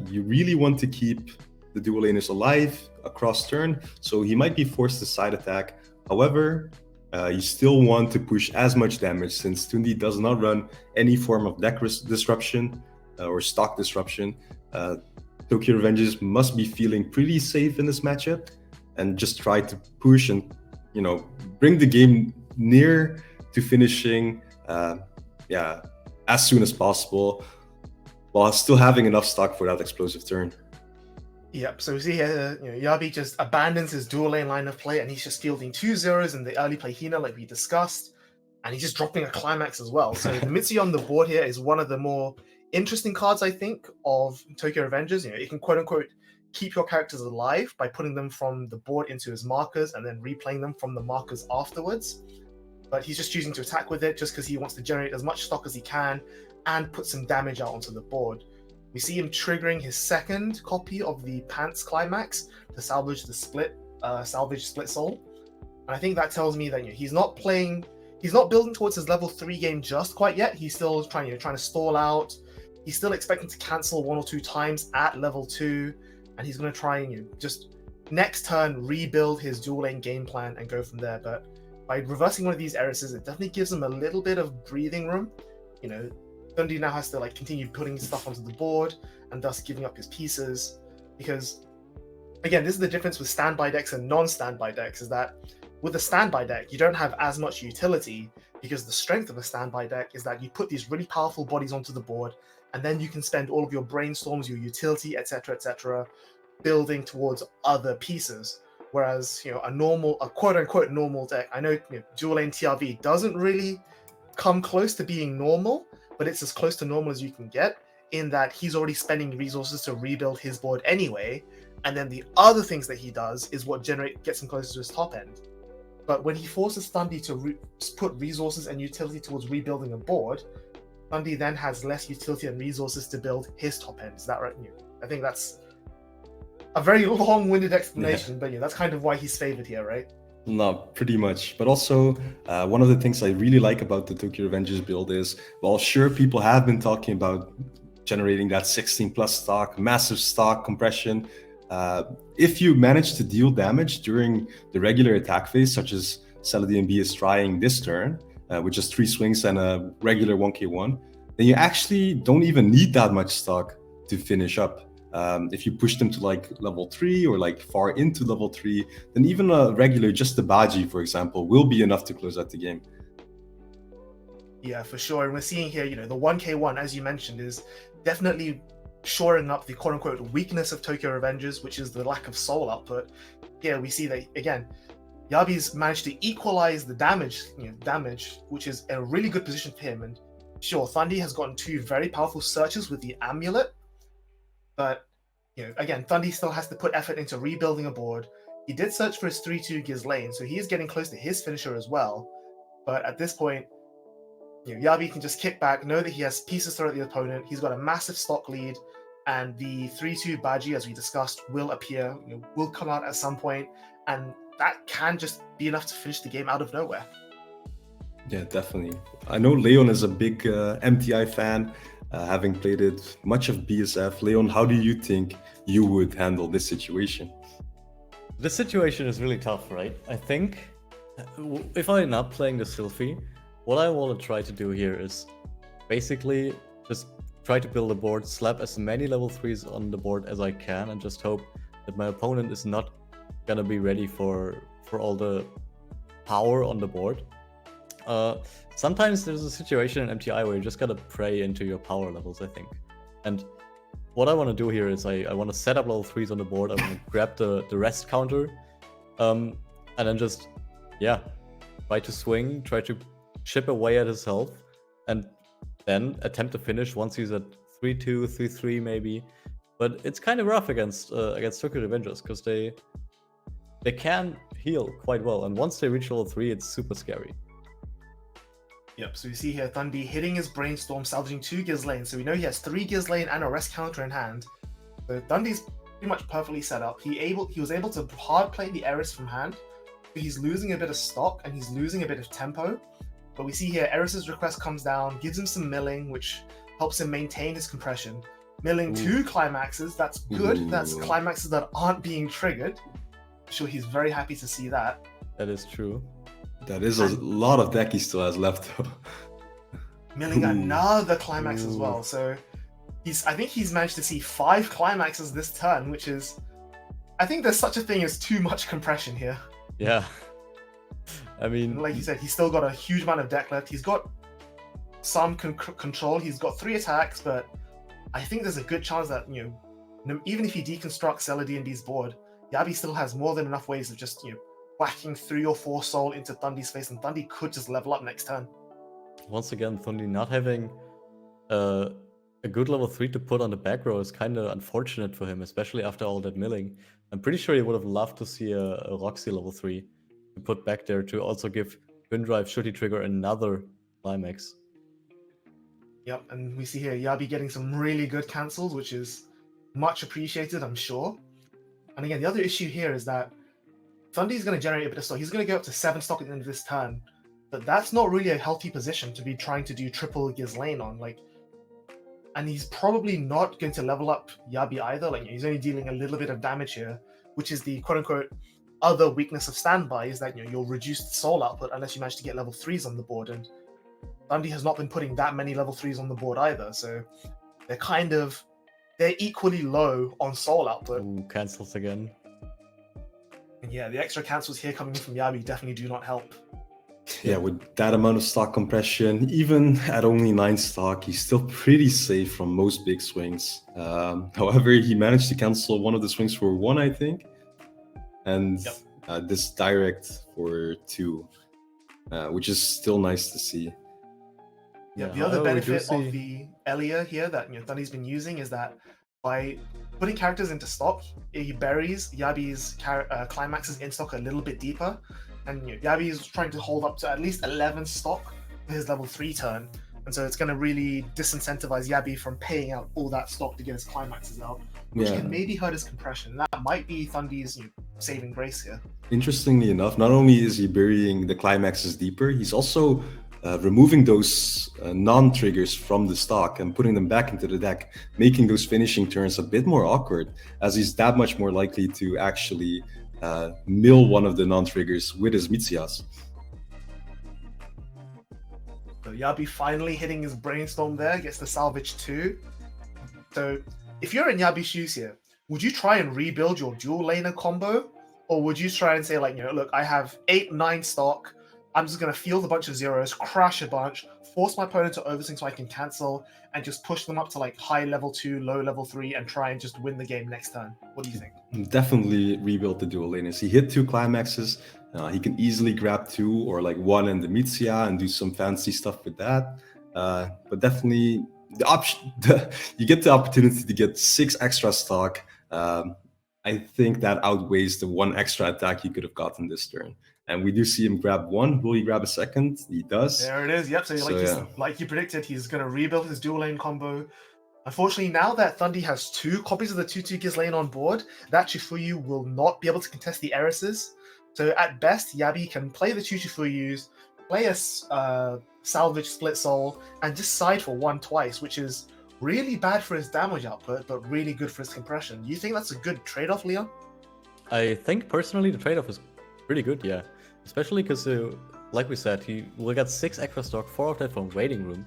you really want to keep the dual laners alive across turn, so he might be forced to side attack. However, you still want to push as much damage, since Tundi does not run any form of deck disruption or stock disruption. Tokyo Revengers must be feeling pretty safe in this matchup and just try to push and bring the game near to finishing as soon as possible, while still having enough stock for that explosive turn. Yep, so we see here, Yabi just abandons his dual lane line of play, and he's just fielding 2 zeros in the early play Hina, like we discussed, and he's just dropping a climax as well. So the Mitsuya on the board here is one of the more interesting cards, I think, of Tokyo Revengers. It can quote-unquote keep your characters alive by putting them from the board into his markers and then replaying them from the markers afterwards. But he's just choosing to attack with it just because he wants to generate as much stock as he can and put some damage out onto the board. We see him triggering his second copy of the Pants Climax to salvage the split soul. And I think that tells me that he's not building towards his level 3 game just quite yet. He's still trying to stall out. He's still expecting to cancel 1 or 2 times at level 2, and he's going to try and just next turn rebuild his dual lane game plan and go from there. But by reversing one of these Eris's, it definitely gives him a little bit of breathing room. Dundee now has to continue putting stuff onto the board and thus giving up his pieces, because again, this is the difference with standby decks and non-standby decks, is that with a standby deck you don't have as much utility, because the strength of a standby deck is that you put these really powerful bodies onto the board, and then you can spend all of your brainstorms, your utility, etc., building towards other pieces. Whereas a quote-unquote normal deck, I know dual lane TRV doesn't really come close to being normal, but it's as close to normal as you can get, in that he's already spending resources to rebuild his board anyway, and then the other things that he does is what gets him closer to his top end. But when he forces Thundy to put resources and utility towards rebuilding a board, Thundy then has less utility and resources to build his top end. Is that right? I think that's a very long-winded explanation, but that's kind of why he's favored here, right? No, pretty much. But also, one of the things I really like about the Tokyo Revengers build is, well, sure, people have been talking about generating that 16 plus stock, massive stock compression. If you manage to deal damage during the regular attack phase, such as Saladin B is trying this turn, with just 3 swings and a regular 1k1, then you actually don't even need that much stock to finish up. If you push them to level 3 or far into level 3, then even a regular, just the Baji, for example, will be enough to close out the game. Yeah, for sure. And we're seeing here, the 1k1, as you mentioned, is definitely shoring up the quote-unquote weakness of Tokyo Revengers, which is the lack of soul output. Here we see that, again, Yabi's managed to equalize the damage, which is a really good position for him. And sure, Thundy has gotten 2 very powerful searches with the amulet, but again, Thundy still has to put effort into rebuilding a board. He did search for his 3-2 Giz lane, so he is getting close to his finisher as well. But at this point, Yabi can just kick back, know that he has pieces thrown at the opponent. He's got a massive stock lead, and the 3-2 Baji, as we discussed, will appear, will come out at some point, and that can just be enough to finish the game out of nowhere. Yeah, definitely. I know Leon is a big MTI fan, having played it much of BSF. Leon, how do you think you would handle this situation? This situation is really tough, right? I think if I'm not playing the Sylphie, what I want to try to do here is basically just try to build a board, slap as many level 3s on the board as I can, and just hope that my opponent is not gonna be ready for all the power on the board. Sometimes there's a situation in MTI where you just gotta pray into your power levels, I think. And what I want to do here is I want to set up level 3s on the board. I want to grab the rest counter, and then just, yeah, try to swing, try to chip away at his health, and then attempt to finish once he's at 3-2, 3-3 maybe. But it's kind of rough against Circuit Avengers, because they can heal quite well, and once they reach level 3, it's super scary. Yep, so you see here Thundy hitting his Brainstorm, salvaging 2 Giz lanes. So we know he has 3 Giz lane and a rest counter in hand. So Thundy's pretty much perfectly set up. He was able to hard play the Eris from hand. So he's losing a bit of stock and he's losing a bit of tempo. But we see here Eris's request comes down, gives him some milling, which helps him maintain his compression. Milling 2 climaxes, that's good. That's climaxes that aren't being triggered. I'm sure he's very happy to see that. That is true. That is a lot of deck he still has left, though. Milling another climax as well. So I think he's managed to see 5 climaxes this turn, which is, I think there's such a thing as too much compression here. Yeah. I mean, like you said, he's still got a huge amount of deck left. He's got some control. He's got 3 attacks, but I think there's a good chance that, even if he deconstructs Zelda D&D's board, Yabi still has more than enough ways of just, whacking 3 or 4 soul into Thundy's face, and Thundy could just level up next turn. Once again, Thundy not having a good level 3 to put on the back row is kind of unfortunate for him, especially after all that milling. I'm pretty sure he would have loved to see a Roxy level 3 to put back there to also give Windrive should he trigger another climax. Yep, and we see here Yabi getting some really good cancels, which is much appreciated, I'm sure. And again, the other issue here is that Thundy's going to generate a bit of stock. He's going to go up to 7 stock at the end of this turn. But that's not really a healthy position to be trying to do triple Giz lane on. And he's probably not going to level up Yabi either. He's only dealing a little bit of damage here, which is the quote-unquote other weakness of standby, is that you'll reduce soul output unless you manage to get level 3s on the board. And Thundy has not been putting that many level 3s on the board either. So they're equally low on soul output. Ooh, cancels again. And yeah, the extra cancels here coming in from Yabi definitely do not help. Yeah, with that amount of stock compression, even at only 9 stock, he's still pretty safe from most big swings. However, he managed to cancel one of the swings for 1, I think. And this direct for 2, which is still nice to see. Yeah, the other benefit of the Elia here that Thundy's been using is that by putting characters into stock, he buries Yabi's climaxes in stock a little bit deeper, and Yabi is trying to hold up to at least 11 stock for his level 3 turn, and so it's going to really disincentivize Yabi from paying out all that stock to get his climaxes out, which can maybe hurt his compression. That might be Thundy's saving grace here. Interestingly enough, not only is he burying the climaxes deeper, he's also removing those non-triggers from the stock and putting them back into the deck, making those finishing turns a bit more awkward, as he's that much more likely to actually mill one of the non-triggers with his Mitsuas. So Yabi finally hitting his Brainstorm there, gets the salvage 2. So if you're in Yabi's shoes here, would you try and rebuild your dual laner combo? Or would you try and say look, I have 8, 9 stock, I'm just going to field a bunch of zeros, crash a bunch, force my opponent to overswing so I can cancel, and just push them up to high level 2, low level 3, and try and just win the game next turn? What do you think? Definitely rebuild the dual laners. He hit 2 climaxes. He can easily grab 2 or 1 in the Mitsuya and do some fancy stuff with that. But definitely you get the opportunity to get 6 extra stock I think that outweighs the one extra attack he could have gotten this turn. And we do see him grab one. Will he grab a second? He does. There it is. Yep. So, like you predicted, he's going to rebuild his dual lane combo. Unfortunately, now that Thundi has 2 copies of the 2/2 Giz lane on board, that Chifuyu will not be able to contest the Erises. So at best, Yabi can play the 2 Chifuyus, play a salvage split soul, and just side for 1 twice, which is really bad for his damage output, but really good for his compression. You think that's a good trade-off, Leon? I think personally the trade-off is pretty good, yeah. Especially because, like we said, he will get 6 extra stock, 4 of that from Waiting Room.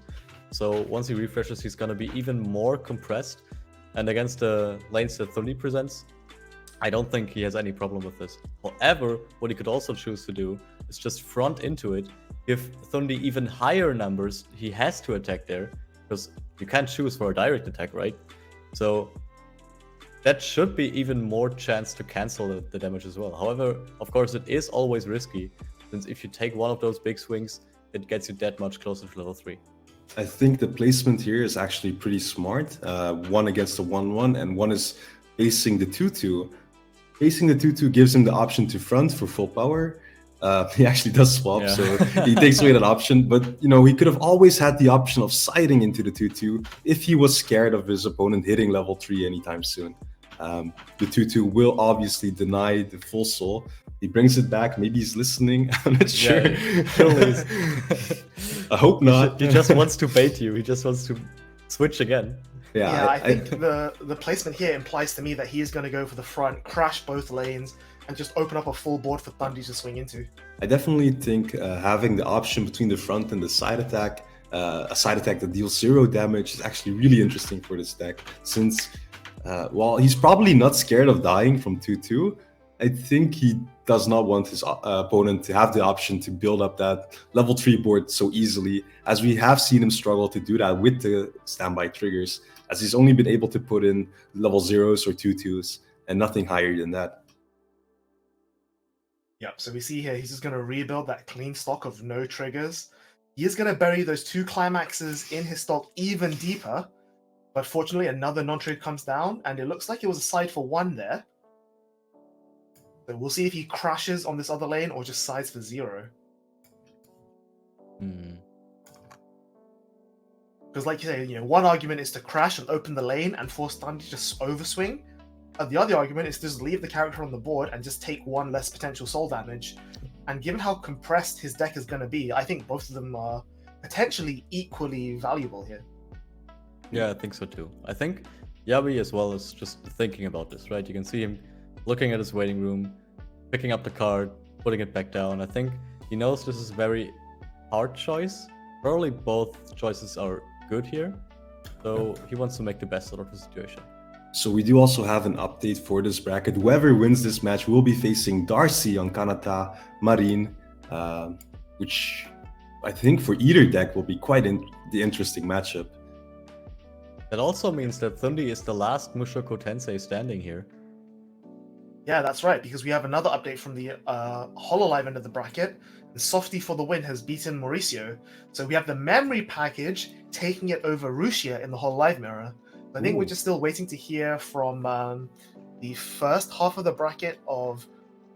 So once he refreshes, he's gonna be even more compressed. And against the lanes that Thundi presents, I don't think he has any problem with this. However, what he could also choose to do is just front into it. If Thundi even higher numbers, he has to attack there, because you can't choose for a direct attack, right? So that should be even more chance to cancel the damage as well. However, of course, it is always risky, since if you take one of those big swings, it gets you that much closer to level 3. I think the placement here is actually pretty smart. One against the 1/1, and one is facing the 2/2. Facing the 2/2 gives him the option to front for full power. He actually does swap, Yeah. so he takes away that option. But he could have always had the option of siding into the 2/2 if he was scared of his opponent hitting level 3 anytime soon. The 2/2 will obviously deny the full soul. He brings it back. Maybe he's listening. I'm not sure. Yeah, I hope not. He just wants to bait you. He just wants to switch again. Yeah, I think the placement here implies to me that he is going to go for the front, crash both lanes, and just open up a full board for Thundi to swing into. I definitely think having the option between the front and the side attack, a side attack that deals 0 damage, is actually really interesting for this deck. Since, while he's probably not scared of dying from 2/2, I think he does not want his opponent to have the option to build up that level 3 board so easily, as we have seen him struggle to do that with the standby triggers, as he's only been able to put in level 0s or 2/2s and nothing higher than that. Yep, so we see here he's just going to rebuild that clean stock of no triggers. He is going to bury those 2 climaxes in his stock even deeper, but fortunately another non-trigger comes down, and it looks like it was a side for 1 there. So we'll see if he crashes on this other lane or just sides for 0. Because like you say, one argument is to crash and open the lane and force Thundi to just overswing. The other argument is to just leave the character on the board and just take 1 less potential soul damage. And given how compressed his deck is going to be, I think both of them are potentially equally valuable here. Yeah, I think so too. I think Yabi as well is just thinking about this, right? You can see him looking at his Waiting Room, picking up the card, putting it back down. I think he knows this is a very hard choice. Probably both choices are good here, so he wants to make the best out of the situation. So we do also have an update for this bracket. Whoever wins this match will be facing Darcy on Kanata Marine, which I think for either deck will be quite the interesting matchup. That also means that Thundi is the last Mushoku Tensei standing here. Yeah, that's right, because we have another update from the Hololive end of the bracket. The Softy for the win has beaten Mauricio. So we have the memory package taking it over Rushia in the Hololive mirror. I think we're just still waiting to hear from the first half of the bracket of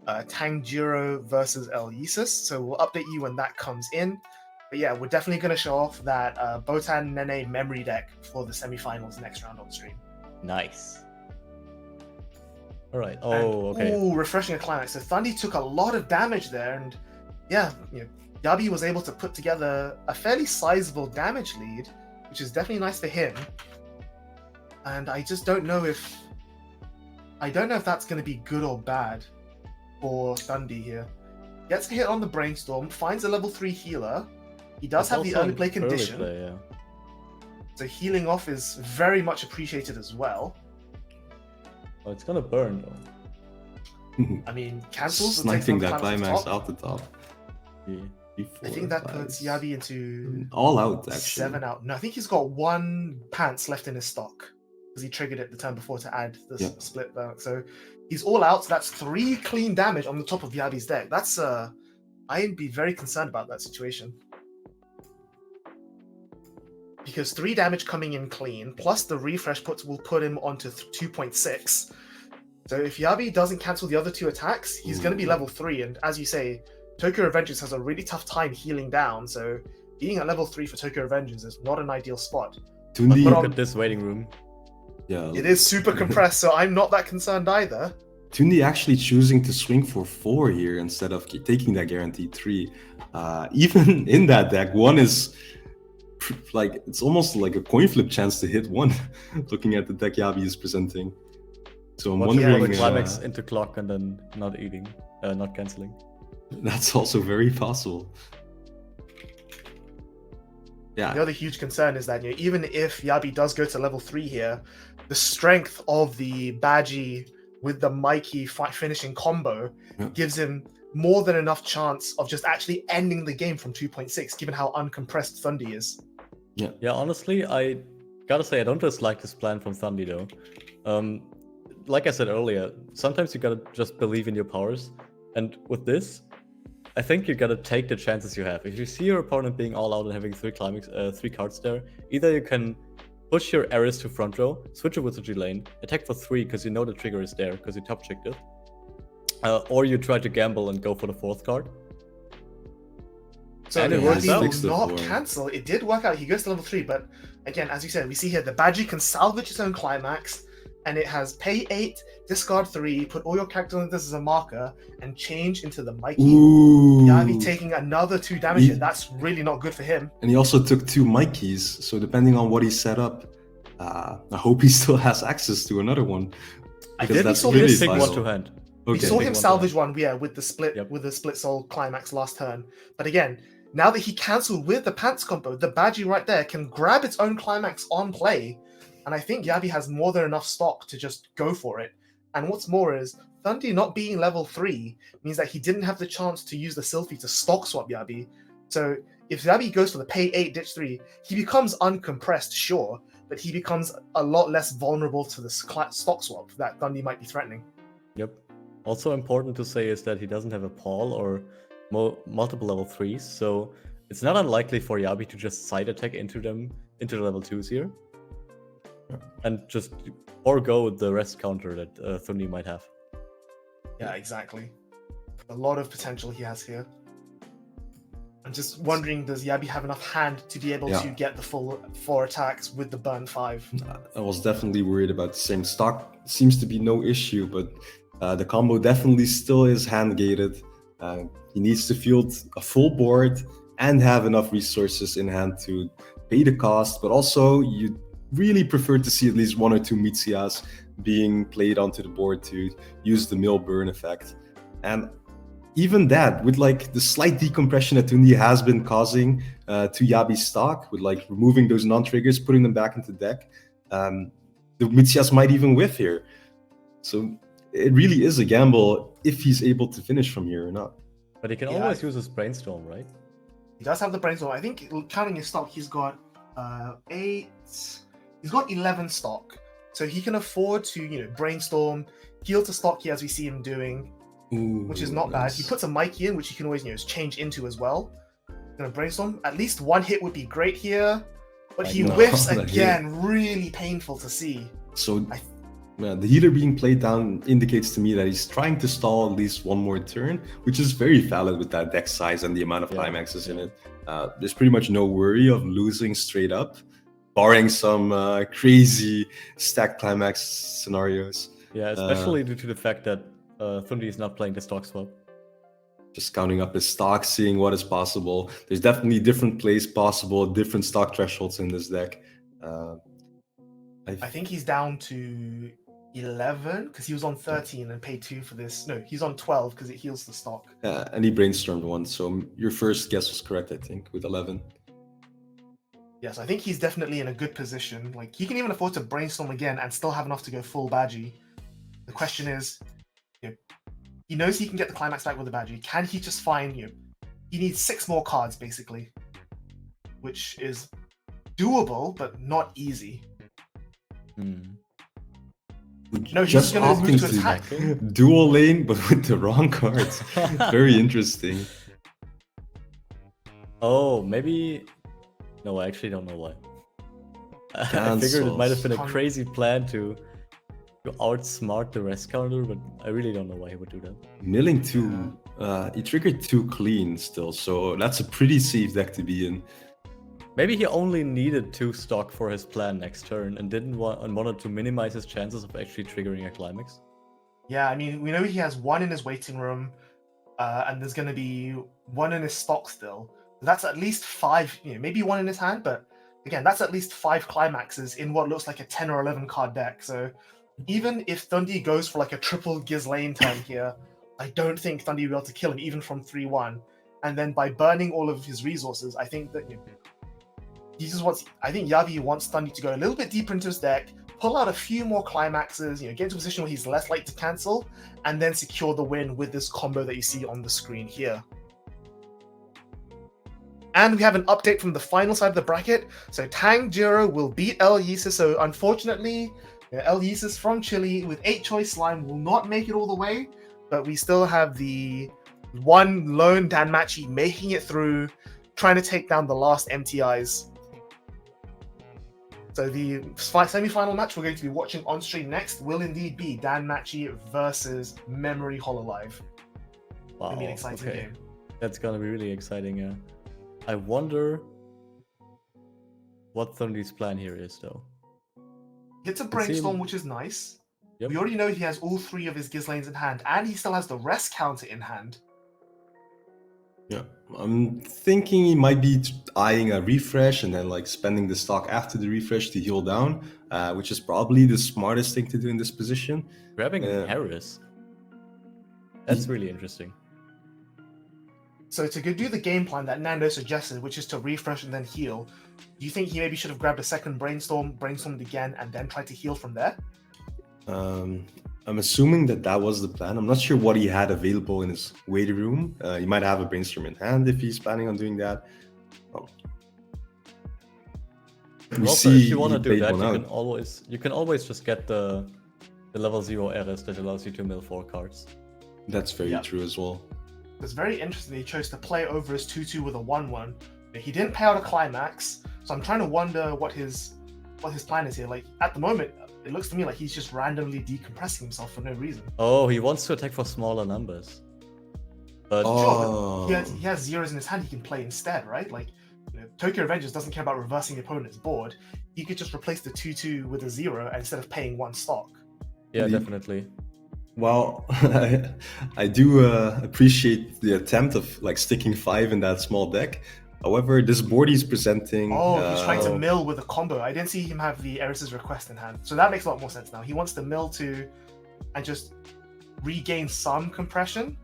Tanjiro versus El Yesus. So we'll update you when that comes in. But yeah, we're definitely going to show off that Botan Nene memory deck for the semifinals next round on stream. Nice. All right. Okay. Ooh, refreshing a climax. So Thundi took a lot of damage there, and yeah, Yabi was able to put together a fairly sizable damage lead, which is definitely nice for him. And I just don't know if that's going to be good or bad for Thundi here. Gets a hit on the Brainstorm, finds a level 3 healer. He does have the early play condition. So healing off is very much appreciated as well. Oh, it's gonna burn though. I mean, cancels. Sniping that climax out the top. Yeah. I think that puts Yabi into all out, actually. 7 out. No, I think he's got 1 pants left in his stock because he triggered it the turn before to add the split back. So he's all out. So that's 3 clean damage on the top of Yabi's deck. That's I'd be very concerned about that situation. Because 3 damage coming in clean, plus the refresh will put him onto 2.6. So if Yabi doesn't cancel the other 2 attacks, he's going to be level 3. And as you say, Tokyo Revengers has a really tough time healing down. So being at level 3 for Tokyo Revengers is not an ideal spot. Tundi, Look at this waiting room. yeah, It is super compressed, so I'm not that concerned either. Tundi actually choosing to swing for 4 here instead of taking that guaranteed 3. Even in that deck, 1 is like, it's almost like a coin flip chance to hit 1, looking at the deck Yabi is presenting. So I'm Well, wondering, Or the climax into clock and then not eating, not canceling. that's also very possible. Yeah, The other huge concern is that even if Yabi does go to level 3 here, the strength of the Badgie with the Mikey finishing combo gives him more than enough chance of just actually ending the game from 2.6, given how uncompressed Thundi is. Yeah, honestly, I gotta say I don't dislike this plan from Thundi though. Like I said earlier, sometimes you gotta just believe in your powers, and with this, I think you gotta take the chances you have. If you see your opponent being all out and having 3 cards there, either you can push your Ares to front row, switch it with the G lane, attack for 3 because you know the trigger is there because you top checked it, or you try to gamble and go for the 4th card. So And it it works out. did not cancel. It did work out. He goes to level 3, but again, as you said, we see here the Badgie can salvage its own climax, and it has pay 8, discard 3, put all your characters on this as a marker, and change into the Mikey. ooh. Yabi taking another 2 damage here. That's really not good for him. And he also took 2 Mikeys, so depending on what he set up, I hope he still has access to another one. I Because did. We that's saw really him Pick vital. 1 to hand. We Okay. saw Pick him one salvage to one, with the split Yep. with the split soul climax last turn. But again, now that he cancelled with the pants combo, the Badgie right there can grab its own climax on play, and I think Yabi has more than enough stock to just go for it. And what's more is Thundi not being level 3 means that he didn't have the chance to use the Sylphie to stock swap Yabi. So if Yabi goes for the pay 8 ditch 3, he becomes uncompressed, sure, but he becomes a lot less vulnerable to the stock swap that Thundi might be threatening. Yep. Also important to say is that he doesn't have a Paul or multiple level 3s, so it's not unlikely for Yabi to just side attack into the level 2s here. And just forego the rest counter that Thundi might have. Yeah, exactly. A lot of potential he has here. I'm just wondering, does Yabi have enough hand to be able to get the full 4 attacks with the burn 5? I was definitely worried about the same stock. Seems to be no issue, but the combo definitely still is hand gated. He needs to field a full board and have enough resources in hand to pay the cost, but also you really prefer to see at least 1 or 2 Mitsuya's being played onto the board to use the mill burn effect. And even that, with like the slight decompression that Tundi has been causing to Yabi's stock, with like removing those non-triggers, putting them back into deck, the Mitsuya's might even whiff here. So it really is a gamble if he's able to finish from here or not. But he can Yeah. always use his brainstorm, right? He does have the brainstorm. I think, counting his stock, he's got 8. He's got 11 stock, so he can afford to, brainstorm, heal to stock here as we see him doing, Ooh, which is not bad. He puts a Mikey in, which he can always, change into as well. Gonna brainstorm. At least 1 hit would be great here, but he know, whiffs that again. Really painful to see. So the healer being played down indicates to me that he's trying to stall at least 1 more turn, which is very valid with that deck size and the amount of climaxes in it. There's pretty much no worry of losing straight up, barring some crazy stacked climax scenarios. Yeah, especially due to the fact that Thundi is not playing the stock swap. Just counting up his stock, seeing what is possible. There's definitely different plays possible, different stock thresholds in this deck. I think he's down to 11 because he was on 13 and paid 2 for this. No, he's on 12 because it heals the stock. And he brainstormed 1, so your first guess was correct, I think, with 11. Yes, I think he's definitely in a good position. Like, he can even afford to brainstorm again and still have enough to go full Badgie. The question is, he knows he can get the climax back with the Badgie. Can he just find, he needs 6 more cards, basically. Which is doable, but not easy. No, he's just gonna move opting to attack. to dual lane, but with the wrong cards. Very interesting. Oh, maybe... No, I actually don't know why. I figured it might have been a Cancels. crazy plan to to outsmart the rest counter, but I really don't know why he would do that. Milling 2, he triggered 2 clean still, so that's a pretty safe deck to be in. Maybe he only needed 2 stock for his plan next turn and wanted to minimize his chances of actually triggering a climax. Yeah, I mean, we know he has 1 in his waiting room, and there's going to be 1 in his stock still. That's at least 5, maybe 1 in his hand, but again, that's at least 5 climaxes in what looks like a 10 or 11 card deck. So even if Thundy goes for like a triple Ghislaine turn here, I don't think Thundy will be able to kill him even from 3-1. And then by burning all of his resources, I think that I think Yavi wants Thundy to go a little bit deeper into his deck, pull out a few more climaxes, get into a position where he's less likely to cancel, and then secure the win with this combo that you see on the screen here. And we have an update from the final side of the bracket. So Tanjiro will beat El Yeezus. So unfortunately, El Yeezus from Chile with 8 choice slime will not make it all the way, but we still have the one lone Danmachi making it through, trying to take down the last MTIs. So the semi-final match we're going to be watching on stream next will indeed be Danmachi versus Memory Hololive. Wow, It'll be an exciting game. That's gonna be really exciting, yeah. I wonder what Thundy's plan here is, though. Gets a Brainstorm, which is nice. Yep. We already know he has all 3 of his Ghislaines in hand, and he still has the rest counter in hand. Yeah, I'm thinking he might be eyeing a refresh and then like spending the stock after the refresh to heal down, which is probably the smartest thing to do in this position. Grabbing Harris. That's really interesting. So to do the game plan that Nando suggested, which is to refresh and then heal, do you think he maybe should have grabbed a second brainstormed again, and then tried to heal from there? I'm assuming that was the plan. I'm not sure what he had available in his waiting room. He might have a brainstorm in hand if he's planning on doing that. Also, if you want to do that, you can always just get the level 0 Eris that allows you to mill 4 cards. That's very true as well. It's very interesting he chose to play over his 2-2 with a 1-1. He didn't pay out a climax, so I'm trying to wonder what his plan is here. Like, at the moment, it looks to me like he's just randomly decompressing himself for no reason. Oh, he wants to attack for smaller numbers. But sure, but he has zeros in his hand he can play instead, right? Like, Tokyo Revengers doesn't care about reversing the opponent's board. He could just replace the 2-2 with a 0 instead of paying 1 stock. Yeah, definitely. Well, I do appreciate the attempt of like sticking 5 in that small deck. However, this board he's presenting... he's trying to mill with a combo. I didn't see him have the Eris's request in hand. So that makes a lot more sense now. He wants to mill 2 and just regain some compression.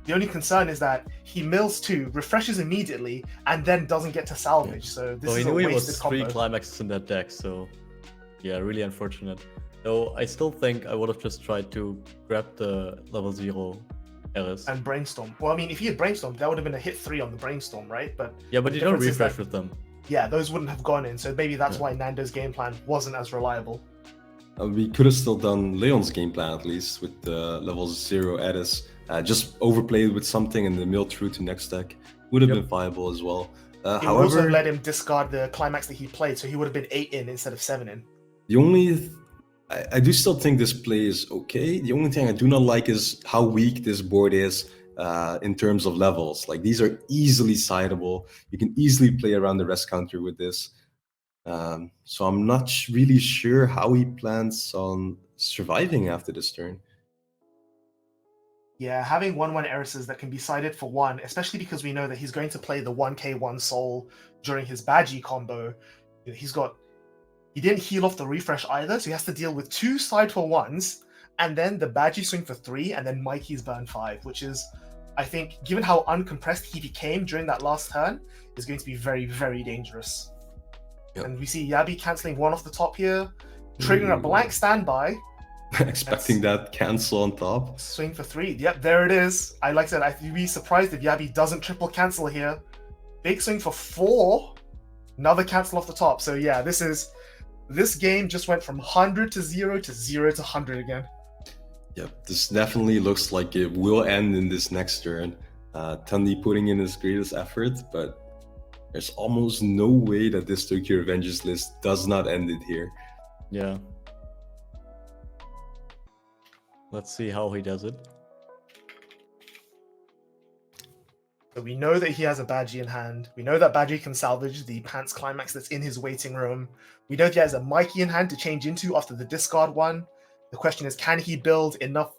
The only concern is that he mills 2, refreshes immediately, and then doesn't get to salvage. So this is a wasted combo. He knew he was 3 climaxes in that deck, so yeah, really unfortunate. Though I still think I would have just tried to grab the level 0 Eris. And Brainstorm. Well, I mean, if he had Brainstorm, that would have been a hit 3 on the Brainstorm, right? But yeah, but you don't refresh with them. Yeah, those wouldn't have gone in, so maybe that's why Nando's game plan wasn't as reliable. We could have still done Leon's game plan at least with the level 0 Eris. Just overplayed with something and then mill through to next deck. Would have been viable as well. However, also let him discard the climax that he played, so he would have been 8 in instead of 7 in. The only... I do still think this play is okay. The only thing I do not like is how weak this board is in terms of levels. Like, these are easily sidable. You can easily play around the rest counter with this. So I'm not really sure how he plans on surviving after this turn. Yeah, having 1-1 Erises that can be sided for 1, especially because we know that he's going to play the 1k 1 soul during his Badgie combo. He didn't heal off the refresh either, so he has to deal with 2 side for 1s, and then the Badgie swing for 3, and then Mikey's burn 5, which is, I think, given how uncompressed he became during that last turn, is going to be very, very dangerous. Yep. And we see Yabi cancelling 1 off the top here, triggering a blank standby. Expecting that cancel on top. Swing for 3. Yep, there it is. Like I said, I'd be surprised if Yabi doesn't triple cancel here. Big swing for 4. Another cancel off the top. So yeah, this game just went from 100 to 0 to 0 to 100 again. Yep, this definitely looks like it will end in this next turn. Thundy putting in his greatest effort, but there's almost no way that this Tokyo Revengers list does not end it here. Yeah. Let's see how he does it. So we know that he has a Badgie in hand. We know that Badgie can salvage the Pants Climax that's in his waiting room. We know he has a Mikey in hand to change into after the discard one. The question is, can he build enough?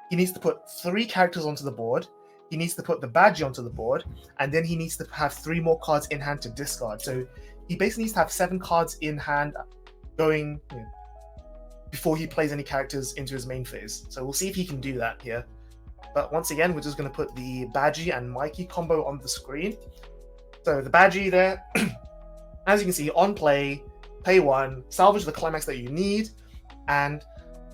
He needs to put 3 characters onto the board. He needs to put the Badgie onto the board. And then he needs to have 3 more cards in hand to discard. So he basically needs to have 7 cards in hand going before he plays any characters into his main phase. So we'll see if he can do that here. But once again, we're just going to put the Badgie and Mikey combo on the screen. So the Badgie there, as you can see, on play, pay 1, salvage the climax that you need, and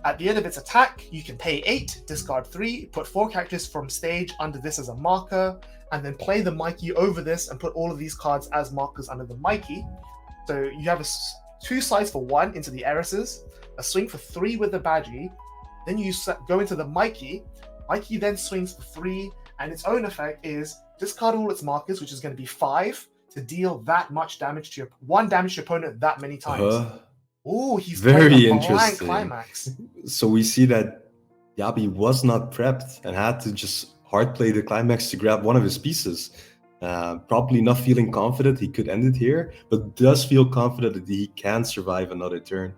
at the end of its attack, you can pay 8, discard 3, put 4 characters from stage under this as a marker, and then play the Mikey over this and put all of these cards as markers under the Mikey. So you have 2 slides for 1 into the Heiresses, a swing for 3 with the Badgie, then you go into the Mikey. Mikey then swings for 3, and its own effect is discard all its markers, which is going to be 5, to deal that much damage to your 1 damage to your opponent that many times. Oh, he's very playing a blank interesting. climax. So we see that Yabi was not prepped and had to just hard play the climax to grab one of his pieces. Probably not feeling confident he could end it here, but does feel confident that he can survive another turn.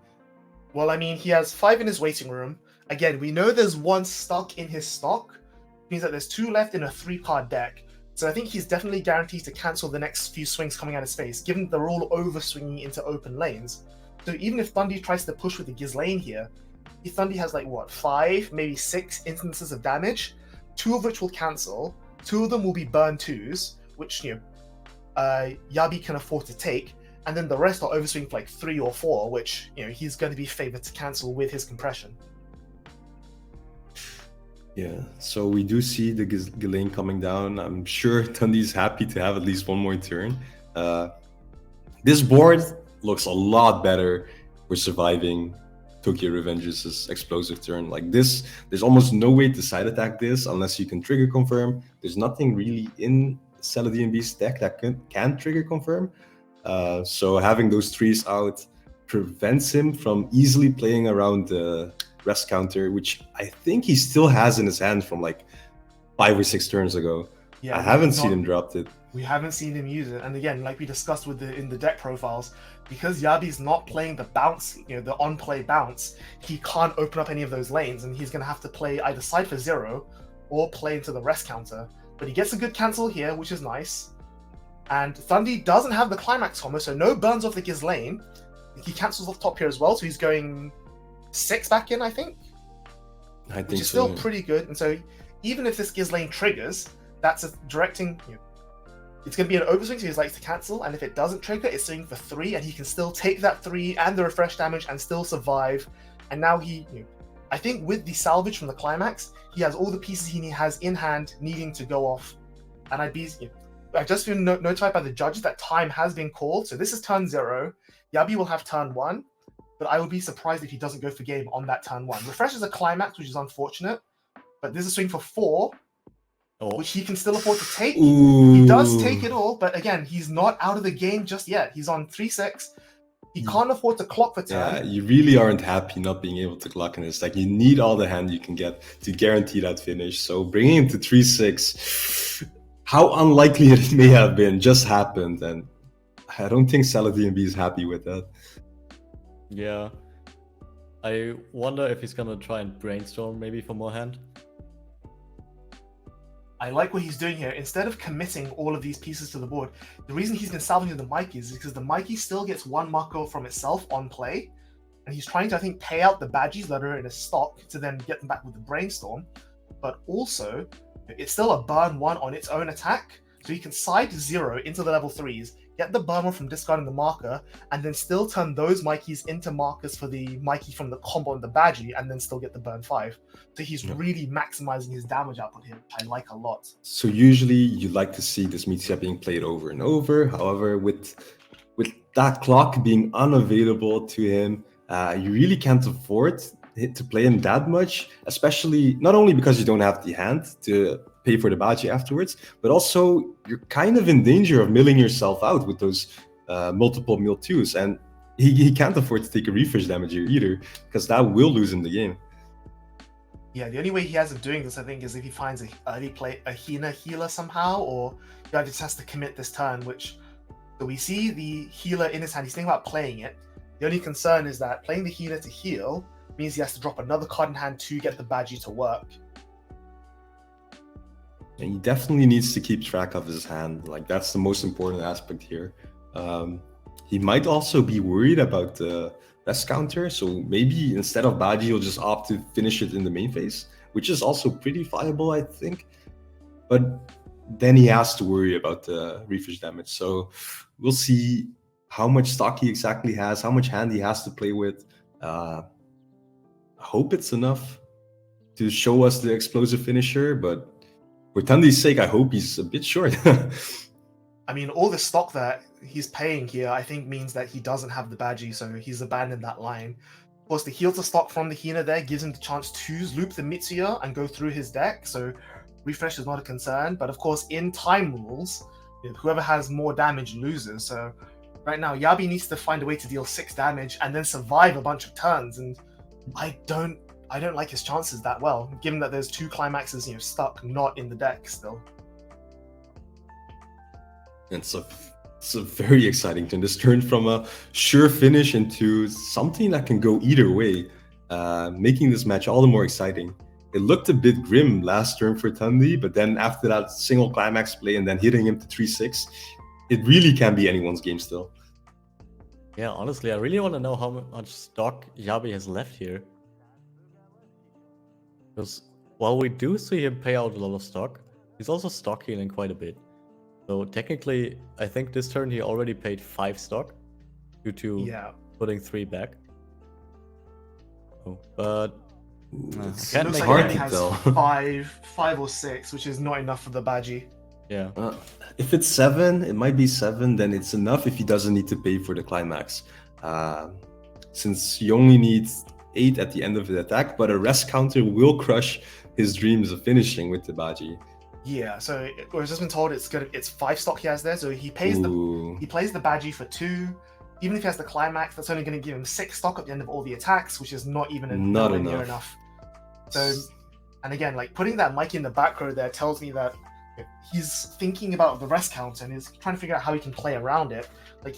Well, I mean, he has 5 in his waiting room. Again, we know there's 1 stuck in his stock. It means that there's 2 left in a 3-card deck. So I think he's definitely guaranteed to cancel the next few swings coming out of his face, given they're all over swinging into open lanes. So even if Thundy tries to push with the Ghislaine here, Thundy has like, what, 5, maybe 6 instances of damage, 2 of which will cancel, 2 of them will be burn 2s, which, Yabi can afford to take, and then the rest are overswing for like 3 or 4, which, he's going to be favored to cancel with his compression. Yeah, so we do see the Ghislaine coming down. I'm sure Thundy's happy to have at least 1 more turn. This board looks a lot better for surviving Tokyo Revenge's explosive turn. Like this, there's almost no way to side attack this unless you can trigger confirm. There's nothing really in Saladin's deck that can trigger confirm. So having those 3s out prevents him from easily playing around the rest counter, which I think he still has in his hand from like 5 or 6 turns ago. Yeah, I haven't seen him drop it. We haven't seen him use it. And again, like we discussed in the deck profiles, because Yabi's not playing the bounce, the on-play bounce, he can't open up any of those lanes, and he's going to have to play either side for 0 or play into the rest counter. But he gets a good cancel here, which is nice. And Thundy doesn't have the climax combo, so no burns off the Ghislaine. He cancels off top here as well, so he's going 6 back in, I think. I think which is still pretty good. And so even if this Ghislaine triggers, that's a directing. It's going to be an overswing, so he likes to cancel. And if it doesn't trigger, it's swinging for 3, and he can still take that 3 and the refresh damage and still survive. And now I think with the salvage from the climax, he has all the pieces he has in hand needing to go off. And I've just been notified by the judges that time has been called. So this is turn 0. Yabi will have turn 1. But I would be surprised if he doesn't go for game on that turn 1. Refresh is a climax, which is unfortunate. But this is a swing for 4, which he can still afford to take. Ooh. He does take it all, but again, he's not out of the game just yet. He's on 3-6. He can't afford to clock for turn. Yeah, you really aren't happy not being able to clock in this. Like, you need all the hand you can get to guarantee that finish. So bringing him to 3-6, how unlikely it may have been, just happened. And I don't think Saladin is happy with that. Yeah. I wonder if he's gonna try and brainstorm maybe for more hand. I like what he's doing here. Instead of committing all of these pieces to the board, the reason he's been salvaging the Mikey is because the Mikey still gets 1 marker from itself on play, and he's trying to, I think, pay out the Badgies that are in his stock to then get them back with the Brainstorm, but also, it's still a burn 1 on its own attack, so he can side 0 into the level 3s, get the burn 1 from discarding the marker, and then still turn those Mikeys into markers for the Mikey from the combo and the Badgie, and then still get the burn 5. So he's really maximizing his damage output here, which I like a lot. So usually you like to see this Meteor being played over and over. However, with that clock being unavailable to him, you really can't afford to play him that much, especially not only because you don't have the hand to pay for the Badgie afterwards, but also you're kind of in danger of milling yourself out with those multiple mill 2s, and he can't afford to take a refresh damage here either, because that will lose him the game. Yeah, the only way he has of doing this, I think, is if he finds a early play a Hina healer somehow, or Yabi just has to commit this turn, which so we see the healer in his hand. He's thinking about playing it. The only concern is that playing the healer to heal means he has to drop another card in hand to get the Badgie to work. And he definitely needs to keep track of his hand. Like, that's the most important aspect here. He might also be worried about the rest counter, so maybe instead of Badgie, he'll just opt to finish it in the main phase, which is also pretty viable, I think. But then he has to worry about the refresh damage. So we'll see how much stock he exactly has, how much hand he has to play with. I hope it's enough to show us the explosive finisher, but for Tandy's sake, I hope he's a bit short. I mean, all the stock that he's paying here, I think, means that he doesn't have the Badgie, so he's abandoned that line. Of course, the heal to stock from the Hina there gives him the chance to loop the Mitsuya and go through his deck, so refresh is not a concern. But of course, in time rules, whoever has more damage loses. So right now, Yabi needs to find a way to deal 6 damage and then survive a bunch of turns, and I don't like his chances that well, given that there's 2 climaxes, stuck not in the deck still. It's a very exciting turn. This turned from a sure finish into something that can go either way, making this match all the more exciting. It looked a bit grim last turn for Tandy, but then after that single climax play and then hitting him to 3-6, it really can be anyone's game still. Yeah, honestly, I really want to know how much stock Yabi has left here. Because while we do see him pay out a lot of stock, he's also stock healing quite a bit. So technically, I think this turn he already paid 5 stock due to putting 3 back. Oh, but I can't looks make like it he has tell. 5 or 6, which is not enough for the Badgie. Yeah. If it's 7, it might be 7, then it's enough if he doesn't need to pay for the climax. Since he only needs 8 at the end of the attack, but a rest counter will crush his dreams of finishing with the Badgie. Yeah, so we've just been told it's 5 stock he has there, so he plays the Badgie for 2. Even if he has the climax, that's only going to give him 6 stock at the end of all the attacks, which is not even nowhere near enough. So, and again, like putting that Mikey in the back row there tells me that he's thinking about the rest counter and he's trying to figure out how he can play around it. Like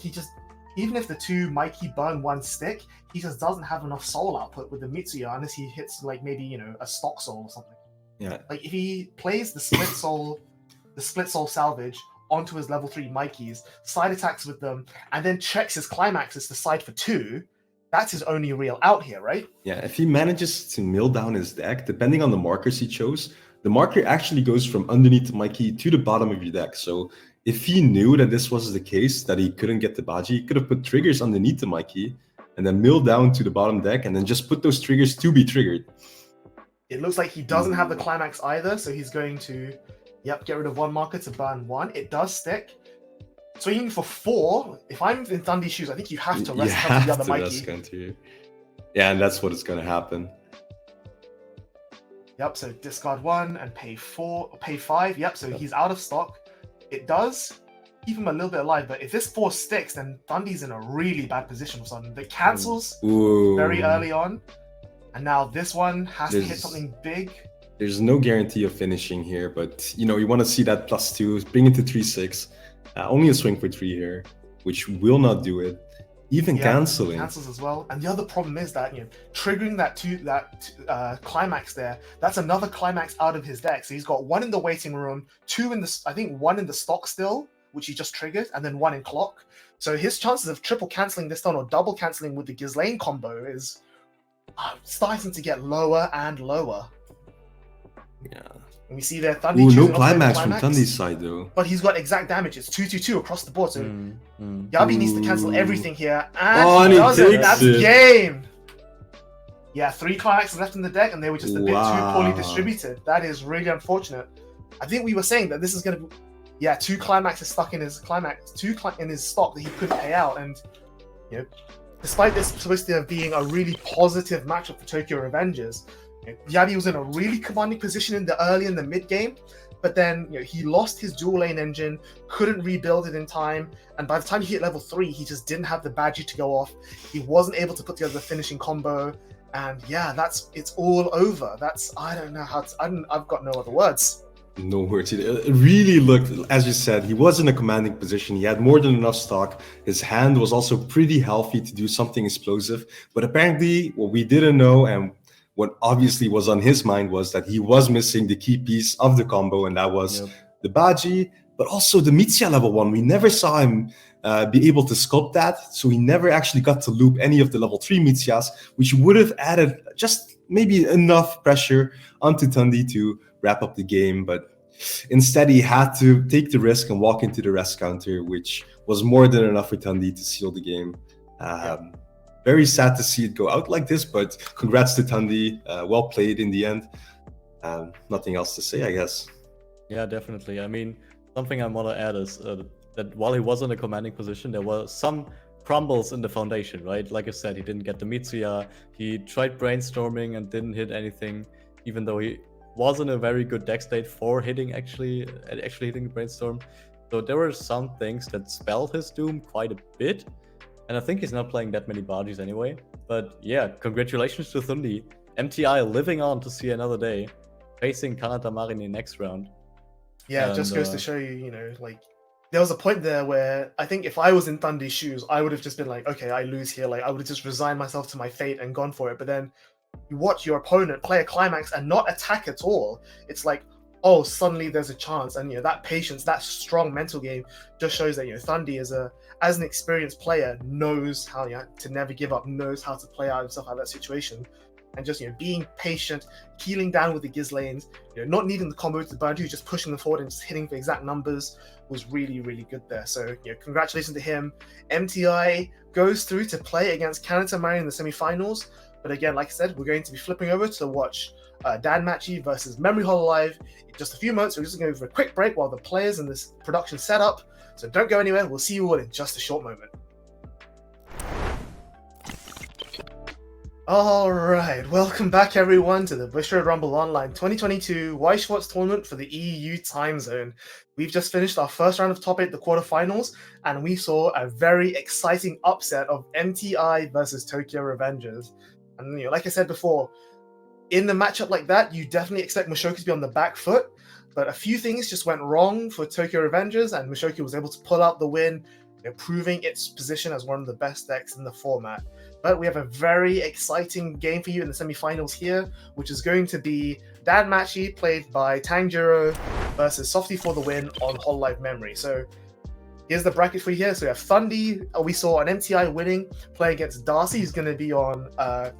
even if the 2 Mikey burn 1 stick, he just doesn't have enough soul output with the Mitsuya unless he hits like maybe a stock soul or something. Yeah. Like if he plays the split soul salvage onto his level 3 Mikeys, side attacks with them, and then checks his climaxes to side for 2, that's his only real out here, right? Yeah, if he manages to mill down his deck, depending on the markers he chose, the marker actually goes from underneath the Mikey to the bottom of your deck. So if he knew that this was the case, that he couldn't get the Badgie, he could have put triggers underneath the Mikey and then mill down to the bottom deck and then just put those triggers to be triggered. It looks like he doesn't have the climax either, so he's going to, get rid of 1 marker to burn 1. It does stick. Swinging for 4, if I'm in Thundy's shoes, I think you have to rest counter the other Mikey. Yeah, and that's what is going to happen. Yep, so discard 1 and pay 5. Yep, so he's out of stock. It does keep him a little bit alive, but if this 4 sticks, then Thundy's in a really bad position for something. The cancels very early on. And now this one has to hit something big. There's no guarantee of finishing here, but you want to see that +2, bring it to 3-6. Only a swing for 3 here, which will not do it. Even canceling. Cancels as well. And the other problem is that triggering that climax there, that's another climax out of his deck. So he's got 1 in the waiting room, 2 in the, I think 1 in the stock still, which he just triggered, and then 1 in clock. So his chances of triple canceling this turn or double canceling with the Ghislaine combo is starting to get lower and lower. Yeah. And we see there Thundy choosing no climax from Thundy's side though. But he's got exact damage. It's 2-2-2 across the board. So Yabi needs to cancel everything here. And he does it. That's game. Yeah, 3 climaxes left in the deck, and they were just a bit too poorly distributed. That is really unfortunate. I think we were saying that this is going to 2 climaxes stuck in his climax, 2 in his stock that he couldn't pay out. And despite this supposed to being a really positive matchup for Tokyo Revengers, Yabi was in a really commanding position in the mid game, but then he lost his dual lane engine, couldn't rebuild it in time, and by the time he hit level 3, he just didn't have the Badgie to go off. He wasn't able to put together the finishing combo, And yeah, it's all over. I don't know how to, I've got no other words. No words. It really looked, as you said, he was in a commanding position. He had more than enough stock. His hand was also pretty healthy to do something explosive. But apparently, what we didn't know and what obviously was on his mind was that he was missing the key piece of the combo, and that was the Baji, but also the Mitsuya level 1. We never saw him be able to sculpt that, so he never actually got to loop any of the level 3 Mitsuyas, which would have added just maybe enough pressure onto Tundi to wrap up the game. But instead, he had to take the risk and walk into the rest counter, which was more than enough for Tundi to seal the game. Very sad to see it go out like this, but congrats to Tundi. Well played in the end. Nothing else to say, I guess. Yeah, definitely. I mean, something I want to add is that while he was in a commanding position, there were some crumbles in the foundation, right? Like I said, he didn't get the Mitsuya. He tried brainstorming and didn't hit anything, even though he was in a very good deck state for actually hitting the brainstorm. So there were some things that spelled his doom quite a bit. And I think he's not playing that many Bajis anyway. But yeah, congratulations to Thundi. MTI living on to see another day, facing Kanata Marini next round. Yeah, it just goes to show you, like, there was a point there where I think if I was in Thundy's shoes, I would have just been like, okay, I lose here. Like, I would have just resigned myself to my fate and gone for it. But then you watch your opponent play a climax and not attack at all. It's like, oh, suddenly there's a chance. And, that patience, that strong mental game just shows that, Thundy as an experienced player knows how to never give up, knows how to play out himself out of that situation. And just, being patient, healing down with the Giz lanes, not needing the combo to burn you, just pushing them forward and just hitting for exact numbers was really, really good there. So, congratulations to him. MTI goes through to play against Kanata Marini in the semifinals. But again, like I said, we're going to be flipping over to watch Dan Machi versus Memory Hololive in just a few moments. We're just going to go for a quick break while the players in this production set up. So don't go anywhere. We'll see you all in just a short moment. All right, welcome back everyone to the Bushiroad Rumble Online 2022 Weiss Schwarz tournament for the EU time zone. We've just finished our first round of top 8, the quarterfinals, and we saw a very exciting upset of MTI versus Tokyo Revengers. And like I said before, in the matchup like that, you definitely expect Mushoku to be on the back foot, but a few things just went wrong for Tokyo Revengers, and Mushoku was able to pull out the win, proving its position as one of the best decks in the format. But we have a very exciting game for you in the semifinals here, which is going to be Dan Machi, played by Tanjiro, versus Softy for the win on Hololive Memory. So here's the bracket for you here. So we have Thundi, we saw an MTI winning, playing against Darcy, who's going to be on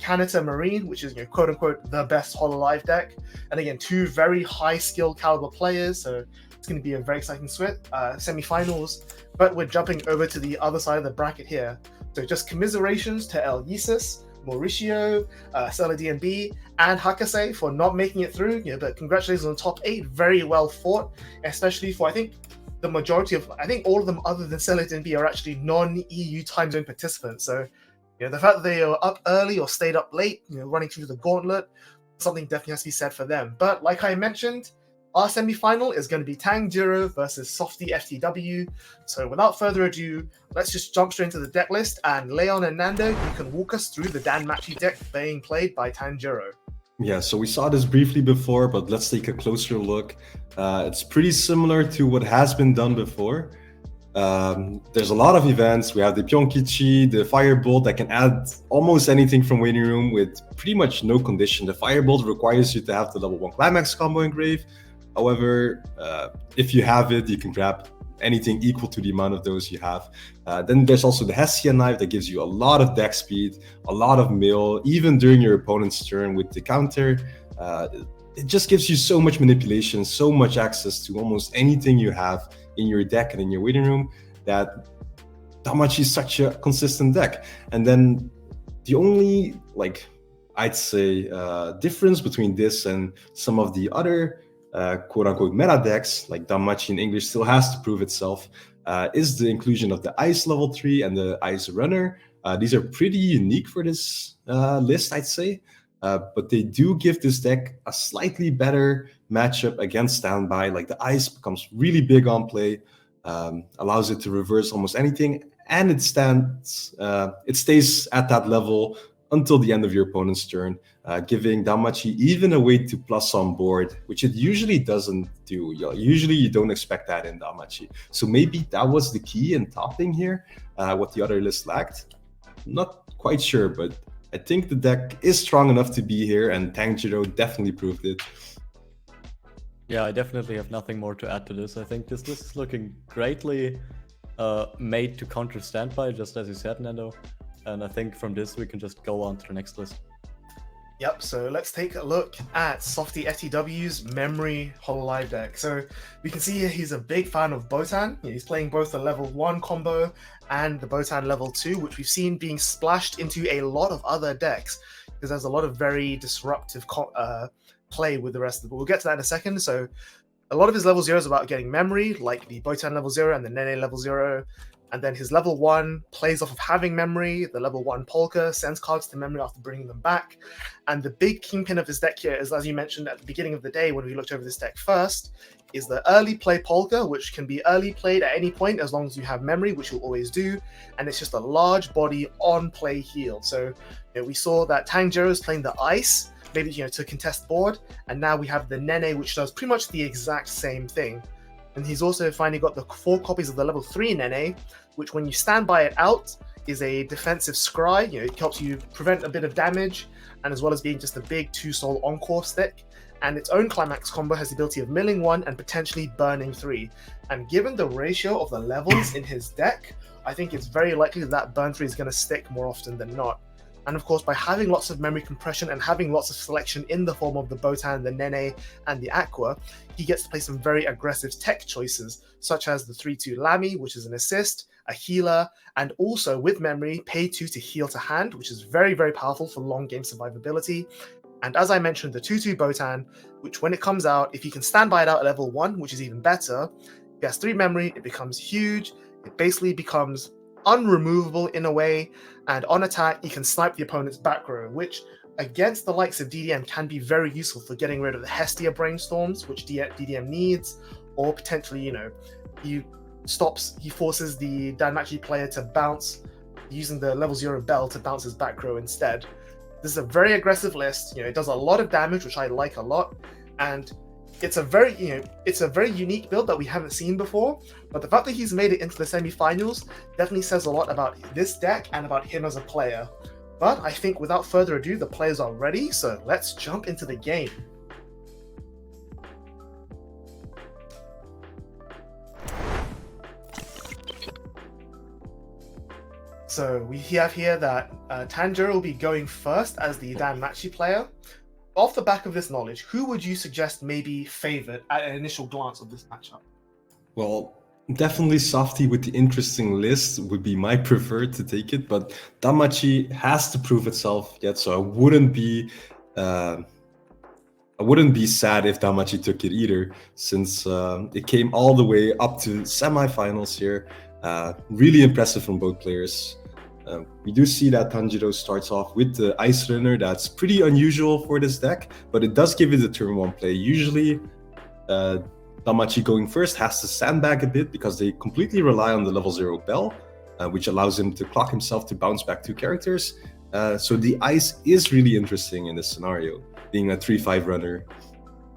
Kanata Marine, which is quote-unquote the best Hololive deck. And again, two very high-skill caliber players, so it's going to be a very exciting semifinals. But we're jumping over to the other side of the bracket here. So just commiserations to El Yesus, Mauricio, Stella DNB, and Hakase for not making it through. But congratulations on the top 8. Very well fought, especially for, I think, the majority of, all of them other than Stella DNB are actually non-EU time zone participants. So, the fact that they are up early or stayed up late, running through the gauntlet, something definitely has to be said for them. But like I mentioned, our semi-final is going to be Tanjiro versus Softy FTW. So without further ado, let's just jump straight into the deck list. And Leon and Nando, you can walk us through the Dan Machi deck being played by Tanjiro. Yeah, so we saw this briefly before, but let's take a closer look. It's pretty similar to what has been done before. There's a lot of events. We have the Pyonkichi, the Firebolt that can add almost anything from waiting room with pretty much no condition. The Firebolt requires you to have the level 1 Climax combo engraved. However, if you have it, you can grab anything equal to the amount of those you have. Then there's also the Hessian knife that gives you a lot of deck speed, a lot of mill, even during your opponent's turn with the counter. It just gives you so much manipulation, so much access to almost anything you have in your deck and in your waiting room that Damachi is such a consistent deck. And then the only, I'd say, difference between this and some of the other quote-unquote meta decks, like Damachi in English still has to prove itself, is the inclusion of the Ice level 3 and the Ice Runner. These are pretty unique for this list, I'd say, but they do give this deck a slightly better matchup against standby. Like the Ice becomes really big on play, allows it to reverse almost anything, and it stays at that level until the end of your opponent's turn, giving Danmachi even a way to plus on board, which it usually doesn't do. Usually you don't expect that in Danmachi. So maybe that was the key in topping here, what the other list lacked. Not quite sure, but I think the deck is strong enough to be here, and Tanjiro definitely proved it. Yeah, I definitely have nothing more to add to this. I think this list is looking greatly made to counter standby, just as you said, Nando. And I think from this we can just go on to the next list. Yep, so let's take a look at Softy FTW's Memory Hololive deck. So we can see here he's a big fan of Botan. He's playing both the level 1 combo and the Botan level 2, which we've seen being splashed into a lot of other decks, because there's a lot of very disruptive play with the rest of it. We'll get to that in a second. So a lot of his level 0 is about getting memory, like the Botan level 0 and the Nene level 0. And then his level 1 plays off of having memory. The level 1 Polka sends cards to memory after bringing them back. And the big kingpin of his deck here is, as you mentioned at the beginning of the day when we looked over this deck first, is the early play Polka, which can be early played at any point as long as you have memory, which you'll always do. And it's just a large body on play heal. So we saw that Tanjiro is playing the Ice, maybe to contest board. And now we have the Nene, which does pretty much the exact same thing. And he's also finally got the 4 copies of the level 3 Nene, which when you stand by it out is a defensive scry. It helps you prevent a bit of damage, and as well as being just a big 2-soul encore stick. And its own climax combo has the ability of milling 1 and potentially burning 3. And given the ratio of the levels in his deck, I think it's very likely that burn 3 is going to stick more often than not. And of course, by having lots of memory compression and having lots of selection in the form of the Botan, the Nene, and the Aqua, he gets to play some very aggressive tech choices, such as the 3-2 Lamy, which is an assist, a healer, and also with memory, pay 2 to heal to hand, which is very, very powerful for long game survivability. And as I mentioned, the 2-2 Botan, which when it comes out, if you can stand by it out at level 1, which is even better, it has 3 memory, it becomes huge, it basically becomes unremovable in a way, and on attack you can snipe the opponent's back row, which against the likes of DDM can be very useful for getting rid of the Hestia brainstorms, which DDM needs, or potentially he forces the Danmachi player to bounce using the level 0 bell to bounce his back row instead. This is a very aggressive list. It does a lot of damage, which I like a lot, and it's a very unique build that we haven't seen before. But the fact that he's made it into the semifinals definitely says a lot about this deck and about him as a player. But I think without further ado, the players are ready, so let's jump into the game. So we have here that Tanjiro will be going first as the Danmachi player. Off the back of this knowledge, who would you suggest maybe favored at an initial glance of this matchup? Well, definitely Softy with the interesting list would be my preferred to take it, but Danmachi has to prove itself yet, so I wouldn't be sad if Danmachi took it either, since it came all the way up to semifinals here. Really impressive from both players. We do see that Tanjiro starts off with the Ice Runner. That's pretty unusual for this deck, but it does give it a turn 1 play. Usually, Danmachi going first has to sandbag a bit because they completely rely on the level 0 bell, which allows him to clock himself to bounce back 2 characters. So the Ice is really interesting in this scenario, being a 3-5 runner.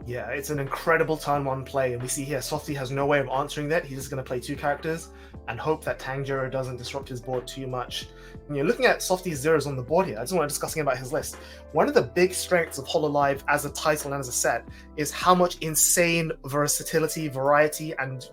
Yeah, it's an incredible turn 1 play, and we see here Softy has no way of answering that. He's just going to play 2 characters and hope that Tanjiro doesn't disrupt his board too much. When you're looking at Softy's zeros on the board here, I just want to discuss about his list. One of the big strengths of Hololive as a title and as a set is how much insane versatility, variety, and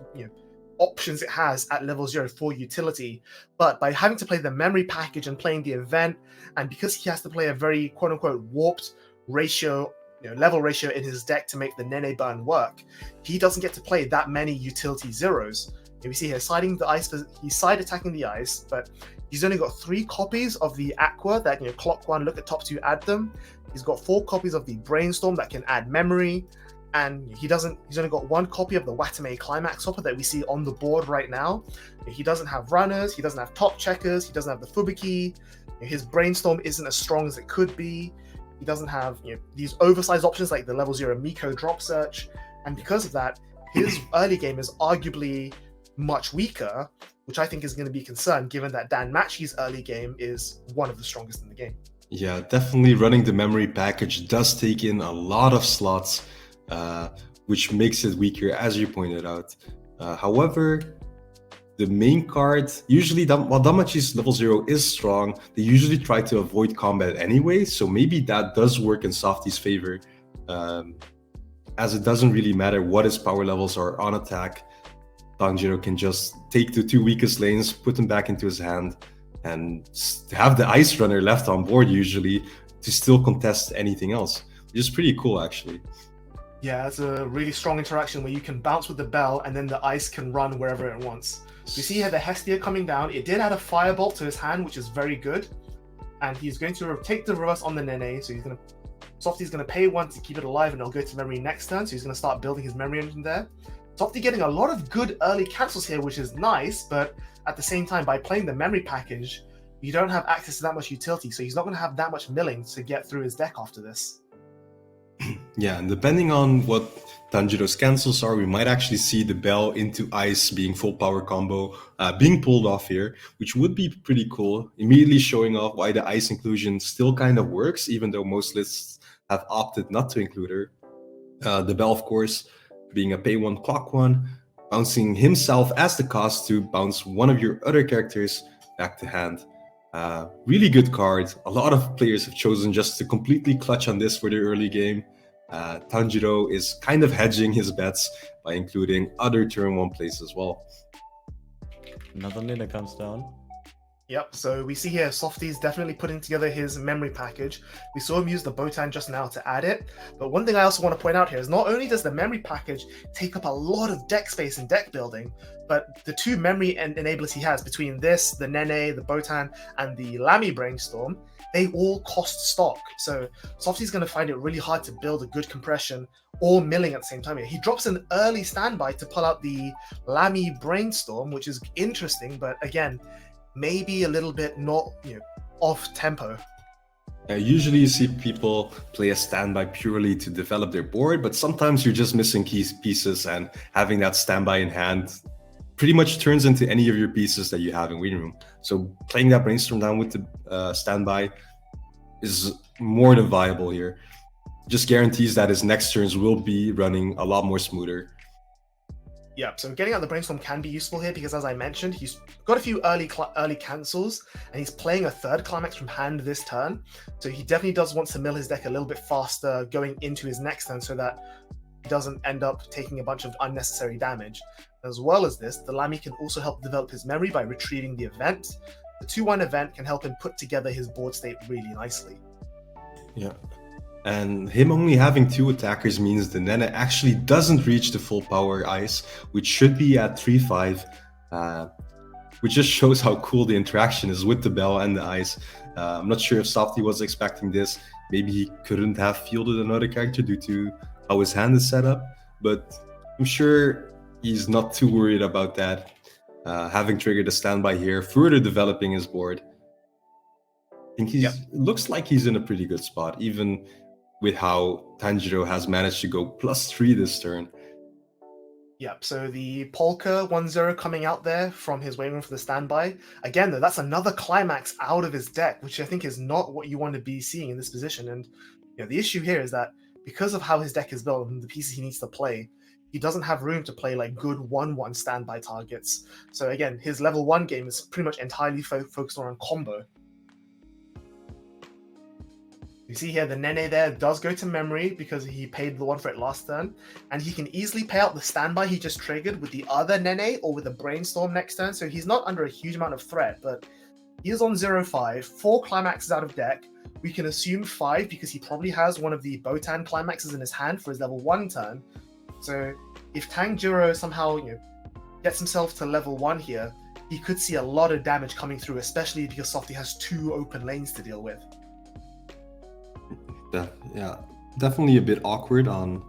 options it has at level 0 for utility. But by having to play the memory package and playing the event, and because he has to play a very quote-unquote warped ratio, level ratio in his deck to make the Nene burn work, he doesn't get to play that many utility zeros. We see here siding the Ice, he's side attacking the Ice, but he's only got 3 copies of the Aqua that clock 1, look at top 2, add them. He's got 4 copies of the Brainstorm that can add memory, and he's only got 1 copy of the Watame Climax Hopper that we see on the board right now. He doesn't have runners, he doesn't have top checkers, he doesn't have the Fubuki. His Brainstorm isn't as strong as it could be. He doesn't have these oversized options like the level 0 Miko drop search, and because of that, his early game is arguably much weaker, which I think is going to be a concern given that Danmachi's early game is one of the strongest in the game. Yeah, definitely running the memory package does take in a lot of slots, which makes it weaker, as you pointed out. However, the main card, usually while Damachi's level 0 is strong, they usually try to avoid combat anyway, so maybe that does work in Softy's favor, as it doesn't really matter what his power levels are on attack. Tanjiro can just take the 2 weakest lanes, put them back into his hand, and have the Ice Runner left on board usually to still contest anything else, which is pretty cool actually. Yeah, it's a really strong interaction where you can bounce with the bell and then the ice can run wherever it wants. You see here the Hestia coming down. It did add a Firebolt to his hand, which is very good. And he's going to take the reverse on the Nene, so Softy's going to pay 1 to keep it alive, and it'll go to memory next turn, so he's going to start building his memory engine there. Softy getting a lot of good early cancels here, which is nice, but at the same time, by playing the memory package, you don't have access to that much utility, so he's not going to have that much milling to get through his deck after this. Yeah, and depending on what Tanjiro's cancels are, we might actually see the Bell into Ice being full power combo being pulled off here, which would be pretty cool, immediately showing off why the Ice inclusion still kind of works, even though most lists have opted not to include her. The Bell, of course, being a pay 1 clock 1, bouncing himself as the cost to bounce one of your other characters back to hand. Really good card. A lot of players have chosen just to completely clutch on this for the early game. Tanjiro is kind of hedging his bets by including other turn 1 plays as well. Another Nina comes down. Yep, so we see here Softy's definitely putting together his memory package. We saw him use the Botan just now to add it. But one thing I also want to point out here is not only does the memory package take up a lot of deck space in deck building, but the 2 memory enablers he has between this, the Nene, the Botan, and the Lamy Brainstorm, they all cost stock. So Softy's going to find it really hard to build a good compression or milling at the same time here. He drops an early standby to pull out the Lamy Brainstorm, which is interesting, but again, maybe a little bit not off tempo. Usually you see people play a standby purely to develop their board, but sometimes you're just missing key pieces, and having that standby in hand pretty much turns into any of your pieces that you have in waiting room. So playing that Brainstorm down with the standby is more than viable here. Just guarantees that his next turns will be running a lot more smoother. Yeah, so getting out the Brainstorm can be useful here because, as I mentioned, he's got a few early cancels, and he's playing a 3rd Climax from hand this turn. So he definitely does want to mill his deck a little bit faster going into his next turn so that he doesn't end up taking a bunch of unnecessary damage. As well as this, the Lamy can also help develop his memory by retrieving the event. The 2-1 event can help him put together his board state really nicely. Yeah. And him only having 2 attackers means the Nene actually doesn't reach the full power Ice, which should be at 3-5, which just shows how cool the interaction is with the Bell and the Ice. I'm not sure if Softy was expecting this. Maybe he couldn't have fielded another character due to how his hand is set up, but I'm sure he's not too worried about that, having triggered a standby here, further developing his board. I think it looks like he's in a pretty good spot, even with how Tanjiro has managed to go +3 this turn. Yep, so the Polka 1-0 coming out there from his waiting room for the standby. Again, though, that's another Climax out of his deck, which I think is not what you want to be seeing in this position. And the issue here is that because of how his deck is built and the pieces he needs to play, he doesn't have room to play like good 1-1 standby targets. So again, his level 1 game is pretty much entirely focused on combo. You see here the Nene there does go to memory because he paid the 1 for it last turn, and he can easily pay out the standby he just triggered with the other Nene or with a Brainstorm next turn, so he's not under a huge amount of threat, but he is on 0-5, 4 Climaxes out of deck. We can assume 5 because he probably has one of the Botan Climaxes in his hand for his level 1 turn. So if Tanjiro somehow gets himself to level 1 here, he could see a lot of damage coming through, especially because Softy has 2 open lanes to deal with. Yeah, definitely a bit awkward on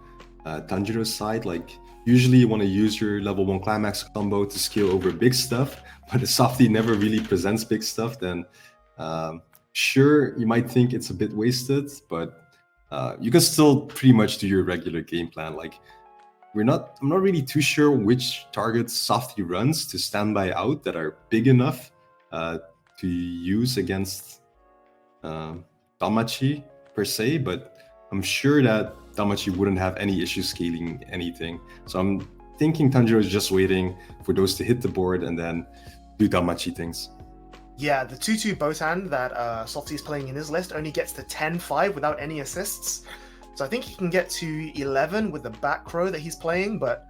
Tanjiro's side. Like, usually you want to use your level 1 Climax combo to scale over big stuff, but if Softy never really presents big stuff, then sure, you might think it's a bit wasted, but you can still pretty much do your regular game plan. Like, I'm not really too sure which targets Softy runs to standby out that are big enough to use against Damachi per se, but I'm sure that Damachi wouldn't have any issue scaling anything. So I'm thinking Tanjiro is just waiting for those to hit the board and then do Damachi things. Yeah, the 2-2 Botan that Softy's playing in his list only gets to 10-5 without any assists. So I think he can get to 11 with the back row that he's playing, but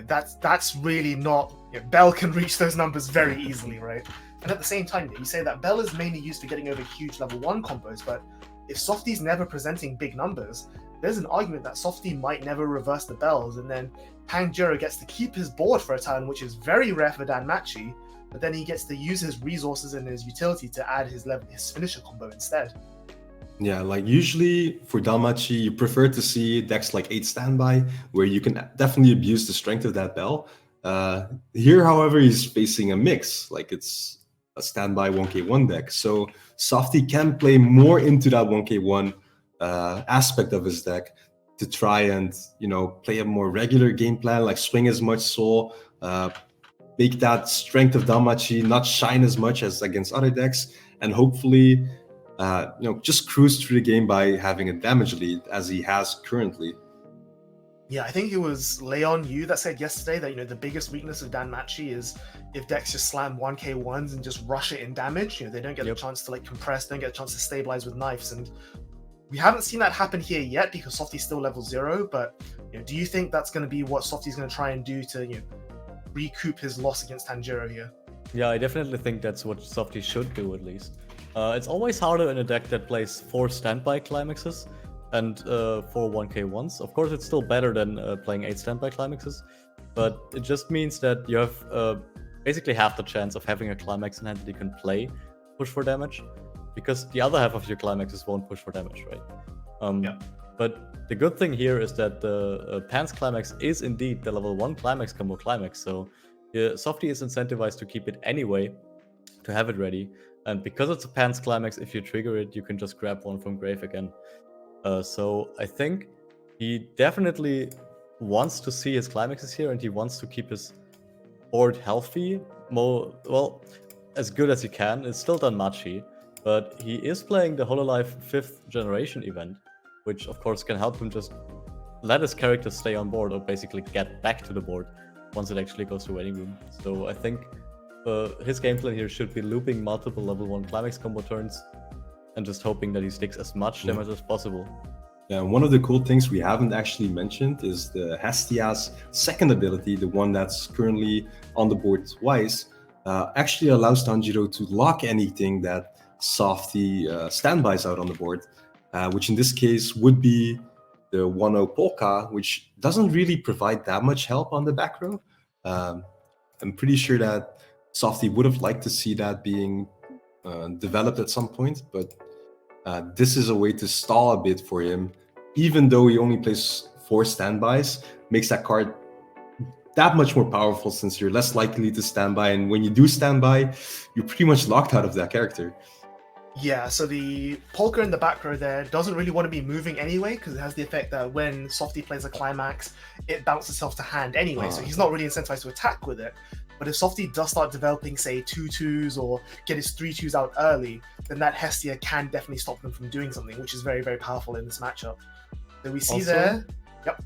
that's really not... Bell can reach those numbers very easily, right? And at the same time, you say that Bell is mainly used for getting over huge level 1 combos, but if Softy's never presenting big numbers, there's an argument that Softy might never reverse the Bells, and then Tanjiro gets to keep his board for a turn, which is very rare for Danmachi, but then he gets to use his resources and his utility to add his finisher combo instead. Yeah, like usually for Danmachi, you prefer to see decks like 8 Standby, where you can definitely abuse the strength of that Bell. Here, however, he's facing a mix, like it's a Standby 1k1 deck. So Softy can play more into that 1k1 aspect of his deck to try and, play a more regular game plan, like swing as much soul, make that strength of Danmachi not shine as much as against other decks, and hopefully, just cruise through the game by having a damage lead as he has currently. Yeah, I think it was Leon Yu that said yesterday that the biggest weakness of Danmachi is if decks just slam 1k1s and just rush it in damage. They don't get a chance to compress, don't get a chance to stabilize with knives, and we haven't seen that happen here yet because Softy's still level 0. But do you think that's going to be what Softy's going to try and do to recoup his loss against Tanjiro here? Yeah, I definitely think that's what Softy should do at least. It's always harder in a deck that plays 4 standby climaxes and 4 1k1s. Of course, it's still better than playing 8 standby climaxes, but it just means that you have basically half the chance of having a climax in hand that you can play push for damage, because the other half of your climaxes won't push for damage, right? But the good thing here is that the Pan's climax is indeed the level 1 climax combo climax, so Softy is incentivized to keep it anyway, to have it ready. And because it's a Pan's climax, if you trigger it, you can just grab one from grave again. So I think he definitely wants to see his climaxes here, and he wants to keep his board healthy, as good as he can. It's still Danmachi, but he is playing the Hololive 5th generation event, which of course can help him just let his character stay on board, or basically get back to the board once it actually goes to waiting room. So I think his game plan here should be looping multiple level 1 climax combo turns and just hoping that he sticks as much damage as possible. Yeah, one of the cool things we haven't actually mentioned is the Hestia's second ability, the one that's currently on the board twice, actually allows Tanjiro to lock anything that Softy standbys out on the board, which in this case would be the 1-0 Polka, which doesn't really provide that much help on the back row. I'm pretty sure that Softy would have liked to see that being developed at some point, but this is a way to stall a bit for him, even though he only plays 4 standbys, makes that card that much more powerful since you're less likely to standby, and when you do standby, you're pretty much locked out of that character. Yeah, so the Polka in the back row there doesn't really want to be moving anyway, because it has the effect that when Softy plays a climax, it bounces itself to hand anyway, so he's not really incentivized to attack with it. But if Softy does start developing, say, 2-2s or get his 3-2s out early, then that Hestia can definitely stop him from doing something, which is very, very powerful in this matchup. So we see also, there... Yep.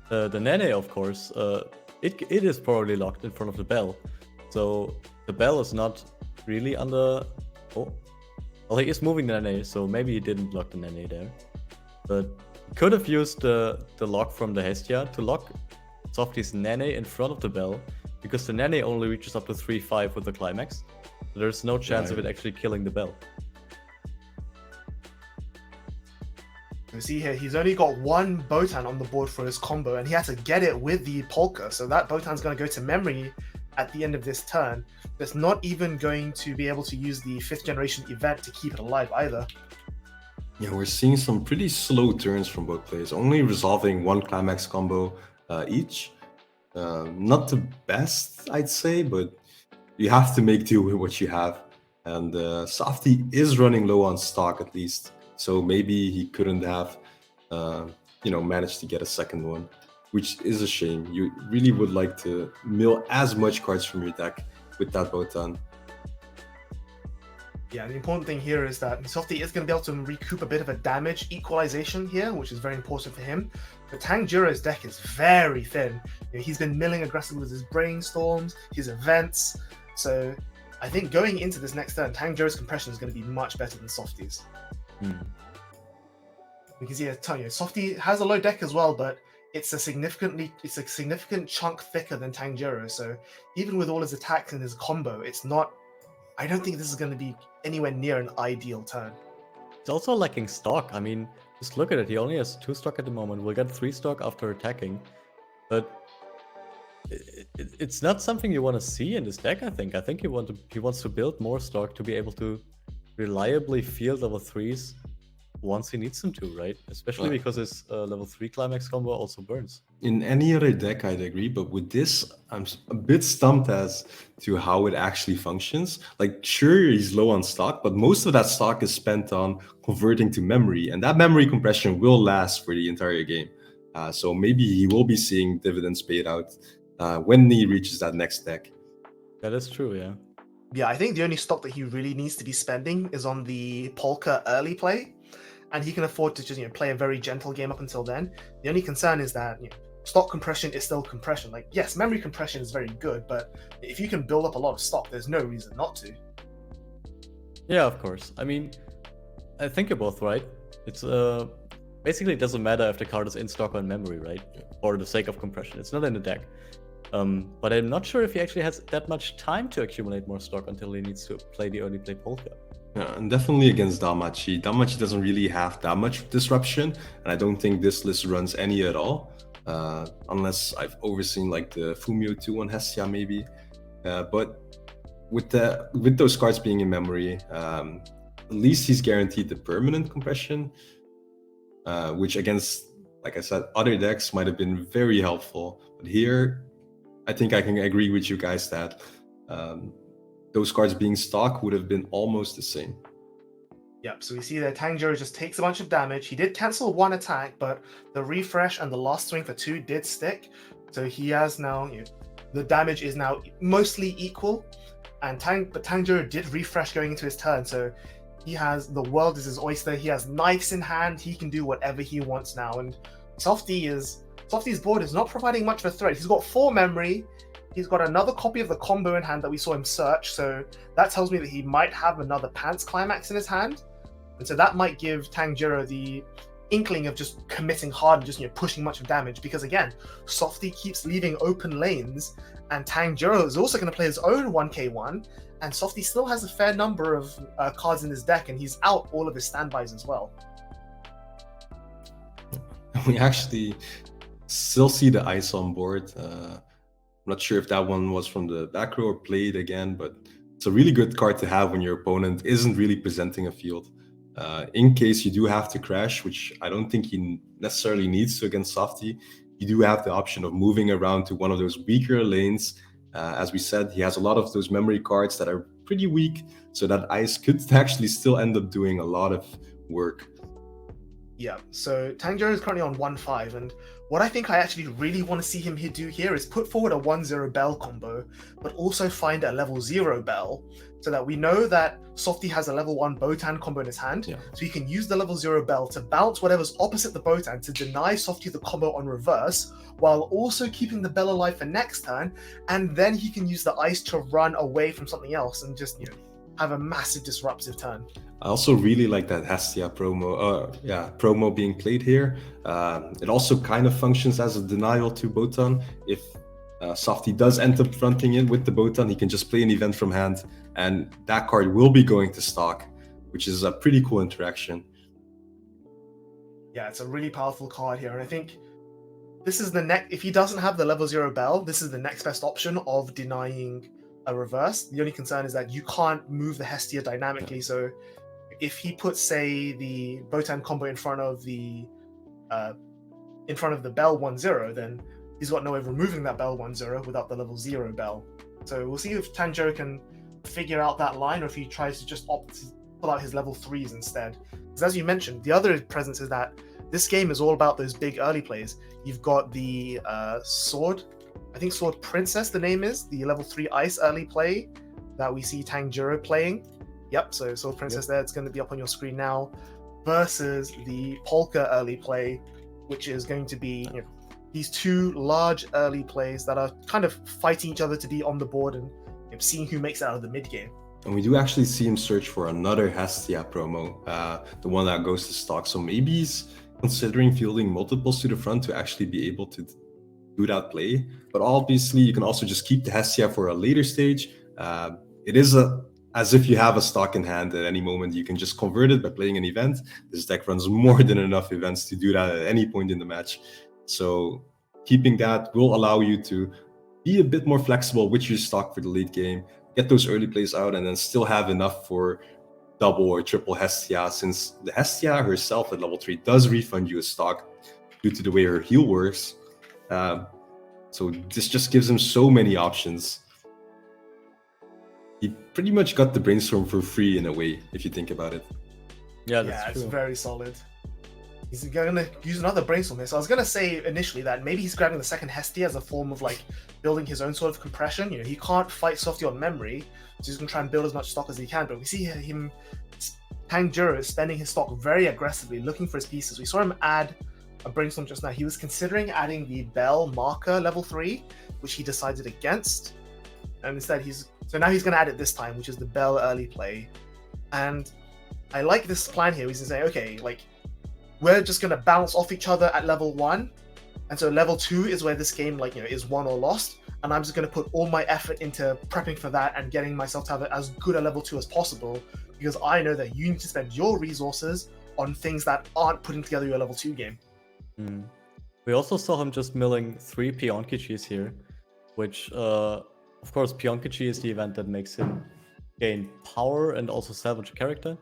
The Nene, of course, it is probably locked in front of the Bell. So the Bell is not really under... Oh, well, he is moving the Nene, so maybe he didn't lock the Nene there. But could have used the lock from the Hestia to lock Softy's Nene in front of the Bell, because the Nene only reaches up to 3-5 with the climax. So there's no chance of it actually killing the Bell. You see here, he's only got 1 Botan on the board for his combo, and he had to get it with the Polka, so that Botan's going to go to memory at the end of this turn. That's not even going to be able to use the 5th generation event to keep it alive either. Yeah, we're seeing some pretty slow turns from both players, only resolving 1 climax combo each. Not the best, I'd say, but you have to make do with what you have. And Softy is running low on stock at least, so maybe he couldn't have, managed to get a second one, which is a shame. You really would like to mill as much cards from your deck with that Botan. Yeah, the important thing here is that Softy is going to be able to recoup a bit of a damage equalization here, which is very important for him. But Tanjiro's deck is very thin. He's been milling aggressively with his brainstorms, his events. So I think going into this next turn, Tanjiro's compression is going to be much better than Softy's. Because Softy has a low deck as well, but it's a significant chunk thicker than Tanjiro. So even with all his attacks and his combo, it's not. I don't think this is going to be anywhere near an ideal turn. It's also lacking stock. I mean, just look at it. He only has 2 stock at the moment. We'll get 3 stock after attacking. But it's not something you want to see in this deck, I think. I think he wants to build more stock to be able to reliably field level 3s once he needs them to, right? Especially because his level 3 climax combo also burns. In any other deck, I'd agree, but with this, I'm a bit stumped as to how it actually functions. Like, sure, he's low on stock, but most of that stock is spent on converting to memory, and that memory compression will last for the entire game. So maybe he will be seeing dividends paid out when he reaches that next deck. That is true, yeah. Yeah, I think the only stock that he really needs to be spending is on the Polka early play, and he can afford to just play a very gentle game up until then. The only concern is that stock compression is still compression. Like, yes, memory compression is very good, but if you can build up a lot of stock, there's no reason not to. Yeah, of course. I mean, I think you're both right. It's basically it doesn't matter if the card is in stock or in memory, right? For the sake of compression, it's not in the deck. But I'm not sure if he actually has that much time to accumulate more stock until he needs to play the early play Polka. Yeah, and definitely against Damachi. Damachi doesn't really have that much disruption, and I don't think this list runs any at all, unless I've overseen like the Fumio 2 on Hestia maybe. But with those cards being in memory, at least he's guaranteed the permanent compression, which against, like I said, other decks might have been very helpful. But here, I think I can agree with you guys that those cards being stock would have been almost the same. Yep, so we see that Tanjiro just takes a bunch of damage. He did cancel 1 attack, but the refresh and the last swing for 2 did stick. So he has now, the damage is now mostly equal. But Tanjiro did refresh going into his turn, so he has the world is his oyster. He has knives in hand. He can do whatever he wants now. And Softy's board is not providing much of a threat. He's got 4 memory. He's got another copy of the combo in hand that we saw him search, so that tells me that he might have another Pants Climax in his hand. And so that might give Tanjiro the inkling of just committing hard and just pushing much of damage, because again, Softy keeps leaving open lanes, and Tanjiro is also going to play his own 1k1, and Softy still has a fair number of cards in his deck, and he's out all of his standbys as well. We actually still see the ice on board. I'm not sure if that one was from the back row or played again, but it's a really good card to have when your opponent isn't really presenting a field. In case you do have to crash, which I don't think he necessarily needs to against Softy, you do have the option of moving around to one of those weaker lanes. As we said, he has a lot of those memory cards that are pretty weak, so that ice could actually still end up doing a lot of work. Yeah, so Tanjiro is currently on 1-5, and what I think I actually really want to see him do here is put forward a 1-0 Bell combo, but also find a level 0 Bell, so that we know that Softy has a level 1 Botan combo in his hand, so he can use the level 0 Bell to bounce whatever's opposite the Botan to deny Softy the combo on reverse, while also keeping the Bell alive for next turn, and then he can use the ice to run away from something else and just, have a massive disruptive turn. I also really like that Hestia promo being played here. It also kind of functions as a denial to Botan. If Softy does end up fronting in with the Botan, he can just play an event from hand, and that card will be going to stock, which is a pretty cool interaction. Yeah, it's a really powerful card here, and I think this is the next. If he doesn't have the level 0 Bell, this is the next best option of denying a reverse. The only concern is that you can't move the Hestia dynamically, so if he puts, say, the Botan combo in front of the Bell 1-0, then he's got no way of removing that Bell 1-0 without the level 0 Bell. So we'll see if Tanjiro can figure out that line, or if he tries to just opt to pull out his level 3s instead. Because as you mentioned, the other presence is that this game is all about those big early plays. You've got the Sword Princess, the name is, the level 3 ice early play that we see Tanjiro playing. Yep, so Sword Princess there, it's going to be up on your screen now, versus the Polka early play, which is going to be these two large early plays that are kind of fighting each other to be on the board and seeing who makes it out of the mid game. And we do actually see him search for another Hestia promo, the one that goes to stock. So maybe he's considering fielding multiples to the front to actually be able to do that play. But obviously, you can also just keep the Hestia for a later stage. It is as if you have a stock in hand at any moment. You can just convert it by playing an event. This deck runs more than enough events to do that at any point in the match. So keeping that will allow you to be a bit more flexible with your stock for the late game, get those early plays out, and then still have enough for double or triple Hestia, since the Hestia herself at level 3 does refund you a stock due to the way her heal works. So this just gives him so many options. He pretty much got the Brainstorm for free in a way, if you think about it. Yeah, that's it's true. very solid. He's going to use another Brainstorm here. So I was going to say initially that maybe he's grabbing the second Hestia as a form of like building his own sort of compression. He can't fight Softy on memory, so he's going to try and build as much stock as he can. But we see him, Tanjiro is spending his stock very aggressively, looking for his pieces. We saw him add a Brainstorm just now. He was considering adding the Bell marker level 3, which he decided against. And instead now he's going to add it this time, which is the Bell early play. And I like this plan here. He's going to say, okay, like, we're just going to bounce off each other at level 1. And so level 2 is where this game is won or lost. And I'm just going to put all my effort into prepping for that and getting myself to have as good a level 2 as possible, because I know that you need to spend your resources on things that aren't putting together your level 2 game. We also saw him just milling 3 Pionkichis here, which, of course, Pionkichi is the event that makes him gain power and also salvage a character.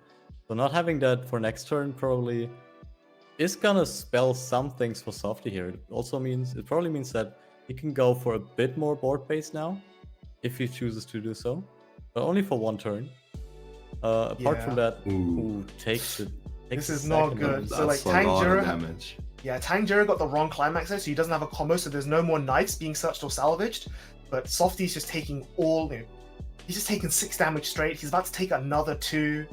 So not having that for next turn probably is gonna spell some things for Softy here. It probably means that he can go for a bit more board base now, if he chooses to do so, but only for 1 turn. Apart from that, takes it. This is not good. So like Tanjiro got the wrong climax there, so he doesn't have a combo, so there's no more knights being searched or salvaged. But Softy's just taking he's just taking 6 damage straight. He's about to take another 2.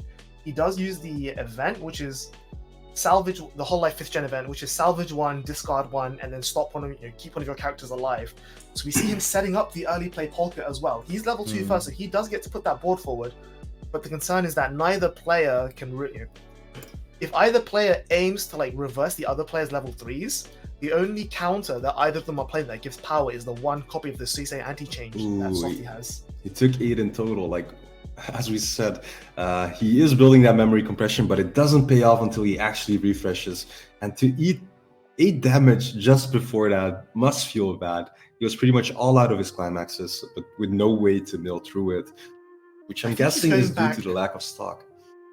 He does use the event, which is salvage, the whole life 5th gen event, which is salvage 1, discard 1, and then stop keep one of your characters alive. So we see him setting up the early play Polka as well. He's level 2 first, so he does get to put that board forward. But the concern is that neither player can if either player aims to reverse the other player's level 3s, the only counter that either of them are playing that gives power is the 1 copy of the Suisei anti-change that Softy has. He took 8 in total. As we said, he is building that memory compression, but it doesn't pay off until he actually refreshes. And to eat 8 damage just before that must feel bad. He was pretty much all out of his climaxes, but with no way to mill through it, which I'm guessing is due to the lack of stock.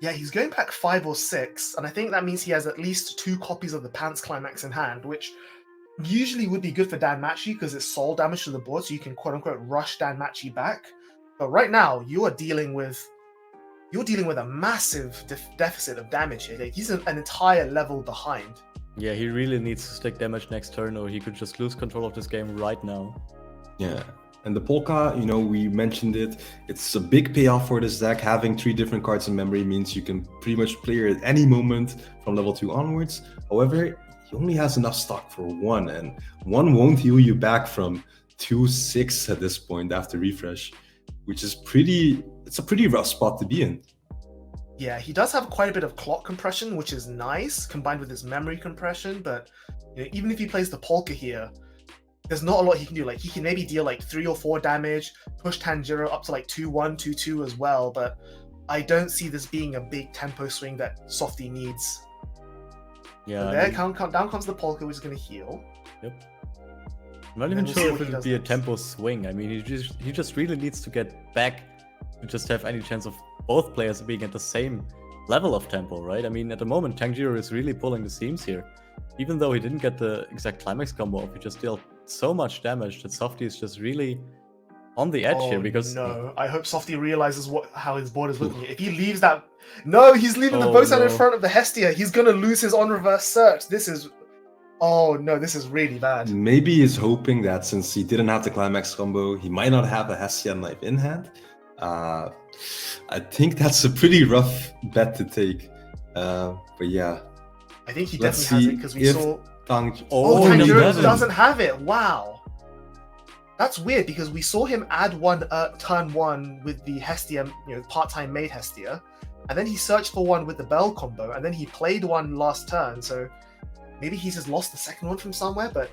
Yeah, he's going back 5 or 6, and I think that means he has at least 2 copies of the Pants climax in hand, which usually would be good for Danmachi because it's soul damage to the board, so you can quote-unquote rush Danmachi back. But right now, you're dealing with a massive deficit of damage here. He's an entire level behind. Yeah, he really needs to stick damage next turn, or he could just lose control of this game right now. Yeah, and the Polka, we mentioned it. It's a big payoff for this deck. Having 3 different cards in memory means you can pretty much play it at any moment from level 2 onwards. However, he only has enough stock for 1, and 1 won't heal you back from 2-6 at this point after refresh, which is it's a pretty rough spot to be in. Yeah, he does have quite a bit of clock compression, which is nice, combined with his memory compression, but even if he plays the Polka here, there's not a lot he can do. He can maybe deal 3 or 4 damage, push Tanjiro up to 2-1, 2-2 as well, but I don't see this being a big tempo swing that Softy needs. Yeah. So down comes the Polka, which is going to heal. Yep. I'm not even sure if it would be a tempo swing. I mean, he just really needs to get back to just have any chance of both players being at the same level of tempo, right? I mean, at the moment, Tanjiro is really pulling the seams here. Even though he didn't get the exact climax combo off, he just dealt so much damage that Softy is just really on the edge here because... no, I hope Softy realizes how his board is looking. If he leaves that... No, he's leaving the bow stand in front of the Hestia. He's going to lose his on-reverse search. This is... Oh no, this is really bad. Maybe he's hoping that since he didn't have the climax combo, he might not have a Hestia knife in hand. I think that's a pretty rough bet to take. But yeah, I think he let's definitely has see it because we if saw. Oh, Tanjiro he doesn't. doesn't have it. Wow. That's weird because we saw him add one turn 1 with the Hestia, part-time made Hestia, and then he searched for one with the Bell combo, and then he played one last turn. So maybe he's just lost the second one from somewhere. But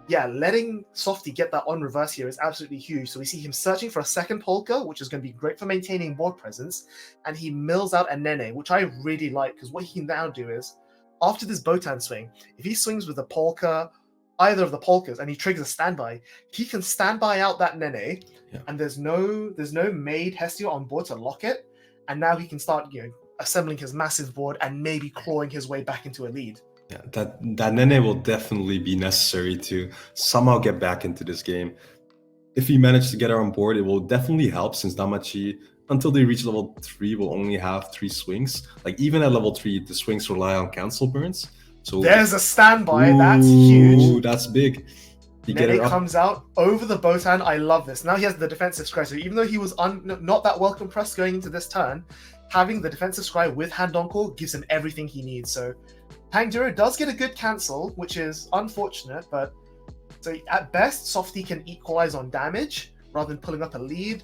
yeah, letting Softy get that on reverse here is absolutely huge. So we see him searching for a second Polka, which is going to be great for maintaining board presence, and he mills out a Nene, which I really like because what he can now do is, after this Botan swing, if he swings with a Polka, either of the Polkas, and he triggers a standby, he can standby out that Nene, and there's no made Hestia on board to lock it, and now he can start assembling his massive board and maybe clawing his way back into a lead. Yeah, that Nene will definitely be necessary to somehow get back into this game. If he managed to get her on board, it will definitely help, since Damachi, until they reach level 3, will only have 3 swings. Like, even at level 3, the swings rely on cancel burns. So there's a standby. That's huge. That's big. Nene comes out over the Botan. I love this. Now he has the defensive scry. So even though he was not that well compressed going into this turn, having the defensive scry with hand on call gives him everything he needs. So Tanjiro does get a good cancel, which is unfortunate, but so at best, Softy can equalize on damage rather than pulling up a lead.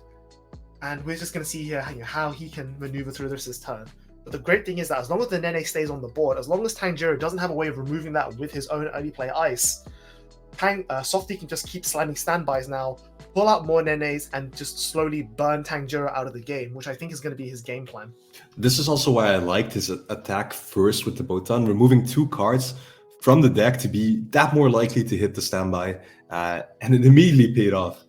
And we're just going to see here how he can maneuver through this turn. But the great thing is that as long as the Nene stays on the board, as long as Tanjiro doesn't have a way of removing that with his own early play ice, Softy can just keep slamming standbys now, pull out more Nenes, and just slowly burn Tanjiro out of the game, which I think is going to be his game plan. This is also why I liked his attack first with the Botan, removing 2 cards from the deck to be that more likely to hit the standby, and it immediately paid off.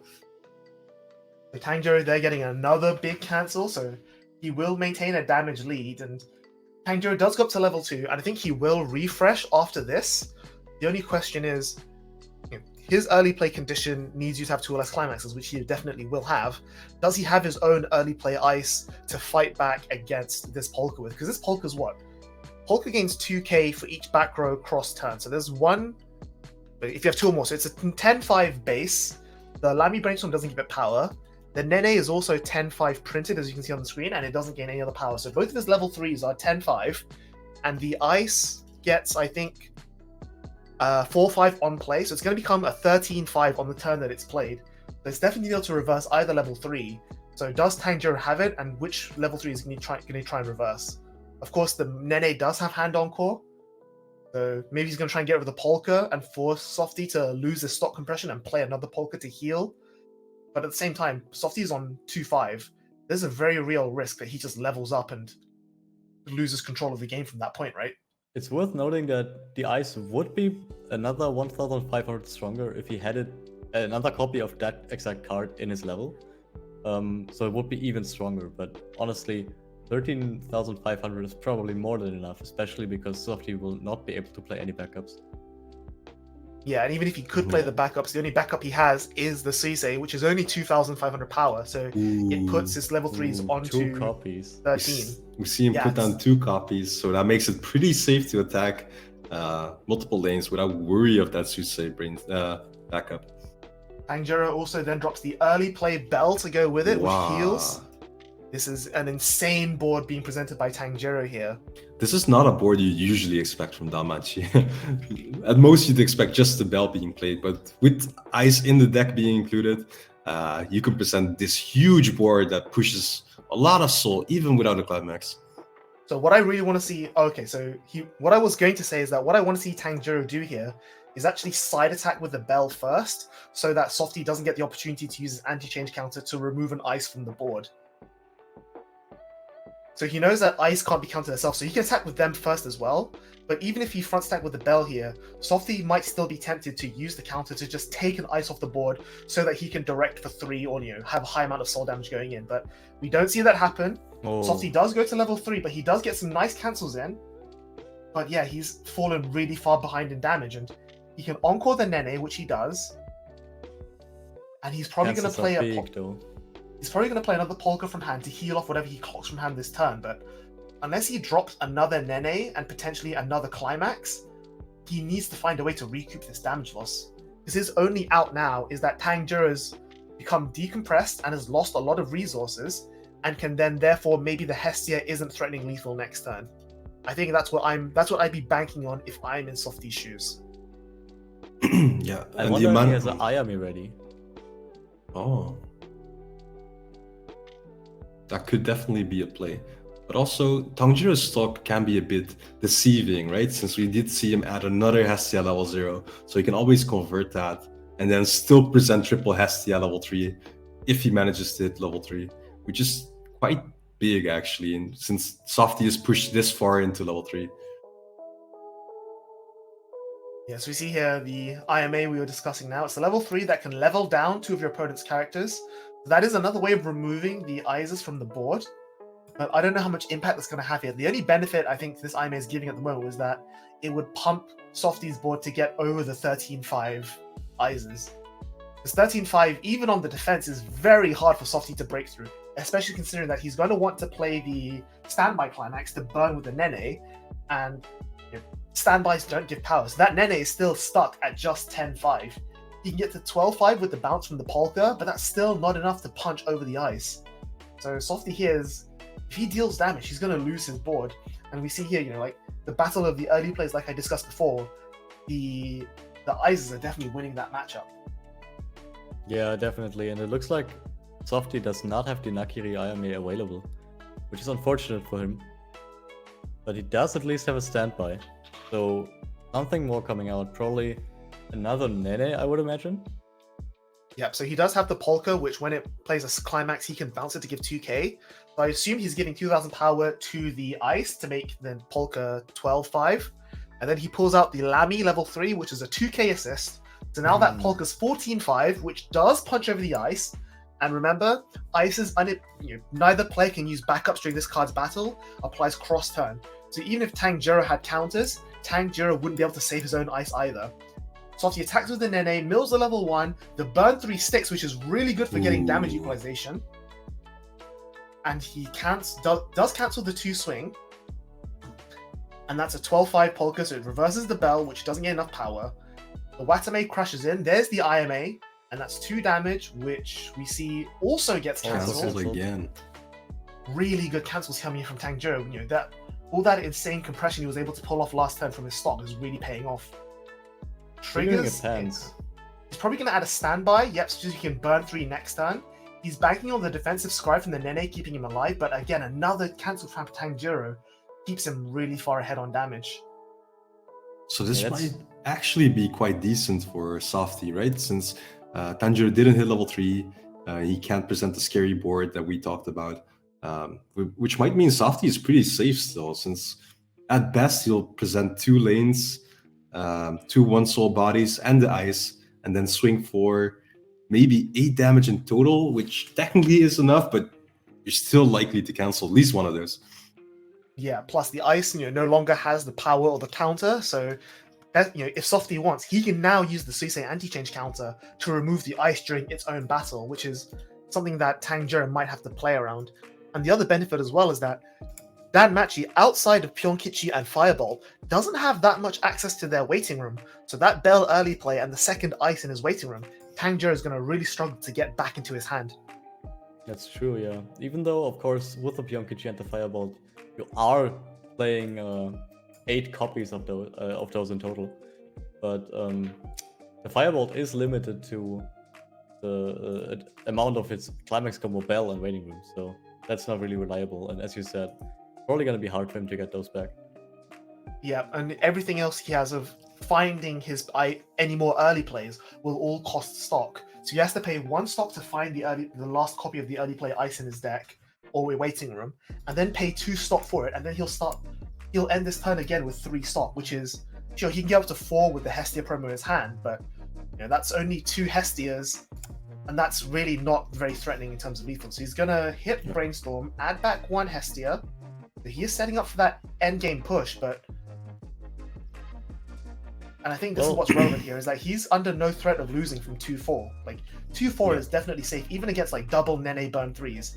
So Tanjiro, they're getting another big cancel, so he will maintain a damage lead, and Tanjiro does go up to level 2, and I think he will refresh after this. The only question is, his early play condition needs you to have 2 or less climaxes, which he definitely will have. Does he have his own early play ice to fight back against this Polka with? Because this Polka's what? Polka gains 2k for each back row cross turn. So there's one, if you have 2 or more, so it's a 10-5 base. The Lamy Brainstorm doesn't give it power. The Nene is also 10-5 printed, as you can see on the screen, and it doesn't gain any other power. So both of his level 3s are 10-5, and the ice gets, I think, 4-5 on play, so it's going to become a 13-5 on the turn that it's played. But it's definitely able to reverse either level 3. So does Tanjiro have it, and which level 3 is going to try and reverse? Of course, the Nene does have hand on core, so maybe he's going to try and get rid of the Polka and force Softy to lose his stock compression and play another Polka to heal. But at the same time, Softy's on 2-5. There's a very real risk that he just levels up and loses control of the game from that point, right? It's worth noting that the ice would be another 1,500 stronger if he had another copy of that exact card in his level. So it would be even stronger, but honestly, 13,500 is probably more than enough, especially because Softy will not be able to play any backups. Yeah, and even if he could play the backups, the only backup he has is the Suisei, which is only 2,500 power, so it puts his level 3s onto 2 copies. 13. We see him put down 2 copies, so that makes it pretty safe to attack multiple lanes without worry of that Suisei backup. Tanjiro also then drops the early play Bell to go with it, which heals. This is an insane board being presented by Tanjiro here. This is not a board you usually expect from Damachi. At most, you'd expect just the Bell being played, but with Ice in the deck being included, you can present this huge board that pushes a lot of soul, even without a climax. So what I really want to see... Okay, so what I was going to say is that what I want to see Tanjiro do here is actually side attack with the Bell first, so that Softy doesn't get the opportunity to use his anti-change counter to remove an Ice from the board. So he knows that Ice can't be countered herself, so he can attack with them first as well. But even if he front stack with the Bell here, Softy might still be tempted to use the counter to just take an Ice off the board so that he can direct for 3 or have a high amount of soul damage going in. But we don't see that happen. Softy does go to level 3, but he does get some nice cancels in. But yeah, he's fallen really far behind in damage, and he can encore the Nene, which he does. And he's probably going to play He's probably going to play another Polka from hand to heal off whatever he clocks from hand this turn, but unless he drops another Nene and potentially another Climax, he needs to find a way to recoup this damage loss. Because his only out now is that Tanjiro's become decompressed and has lost a lot of resources, and can then therefore maybe the Hestia isn't threatening lethal next turn. I think that's what I'd be banking on if I'm in Softy's shoes. Yeah, I and wonder if he has an Ayame ready. Oh, that could definitely be a play. But also, Tanjiro's stock can be a bit deceiving, right? Since we did see him add another Hestia level 0, so he can always convert that and then still present triple Hestia level 3 if he manages to hit level 3, which is quite big actually, and since Softy is pushed this far into level 3. Yes, we see here the IMA we were discussing now. It's a level 3 that can level down 2 of your opponent's characters. That is another way of removing the Ises from the board. But I don't know how much impact that's going to have here. The only benefit I think this IMA is giving at the moment was that it would pump Softy's board to get over the 13-5 Ises. This 13-5, even on the defense, is very hard for Softy to break through, especially considering that he's going to want to play the standby climax to burn with the Nene, and standbys don't give power. So that Nene is still stuck at just 10-5. He can get to 12-5 with the bounce from the Polka, but that's still not enough to punch over the ice. So Softy here is, if he deals damage, he's going to lose his board. And we see here, like the battle of the early plays, like I discussed before, the Ises are definitely winning that matchup. Yeah, definitely. And it looks like Softy does not have the Nakiri Ayame available, which is unfortunate for him. But he does at least have a standby. So something more coming out. Probably another Nene, I would imagine. Yep, so he does have the Polka, which when it plays a climax, he can bounce it to give 2k. So I assume he's giving 2000 power to the ice to make the Polka 12-5. And then he pulls out the Lamy level 3, which is a 2k assist. So now that Polka's 14-5, which does punch over the ice. And remember, ice is neither player can use backups during this card's battle, applies cross turn. So even if Tanjiro had counters, Tanjiro wouldn't be able to save his own ice either. Softy attacks with the Nene, mills the level 1, the burn 3 sticks, which is really good for getting damage equalization. And he does cancel the 2 swing. And that's a 12-5 Polka, so it reverses the bell, which doesn't get enough power. The Watame crashes in, there's the IMA, and that's 2 damage, which we see also gets cancelled. Again. Really good cancels coming in from Tanjiro. All that insane compression he was able to pull off last turn from his stock is really paying off. Triggers, he's probably going to add a standby, yep, so he can burn 3 next turn. He's banking on the defensive scribe from the Nene, keeping him alive, but again, another cancel from Tanjiro keeps him really far ahead on damage. So this might actually be quite decent for Softy, right? Since Tanjiro didn't hit level 3, he can't present the scary board that we talked about, which might mean Softy is pretty safe still, since at best he'll present 2 lanes, 2 one-soul bodies, and the ice, and then swing for maybe 8 damage in total, which technically is enough, but you're still likely to cancel at least one of those. Yeah, plus the ice, no longer has the power or the counter, so if Softy wants, he can now use the Suisei anti-change counter to remove the ice during its own battle, which is something that Tanjiro might have to play around. And the other benefit as well is that Danmachi, outside of Pionkichi and Fireball, doesn't have that much access to their waiting room. So that Bell early play and the second ice in his waiting room, Tanjiro is going to really struggle to get back into his hand. That's true, yeah. Even though, of course, with the Pionkichi and the Fireball, you are playing 8 copies of those in total. But the Firebolt is limited to the amount of its climax combo Bell and waiting room, so that's not really reliable. And as you said, probably going to be hard for him to get those back. Yeah, and everything else he has of finding his any more early plays will all cost stock. So he has to pay 1 stock to find the last copy of the early play ice in his deck or waiting room, and then pay 2 stock for it, and then he'll end this turn again with 3 stock, which is sure he can get up to 4 with the Hestia promo in his hand, but that's only 2 Hestias, and that's really not very threatening in terms of lethal. So he's gonna hit Brainstorm, add back 1 Hestia. So he is setting up for that endgame push, and I think this is what's relevant here, is that he's under no threat of losing from 2-4. Like 2-4 is definitely safe, even against like double Nene burn 3s.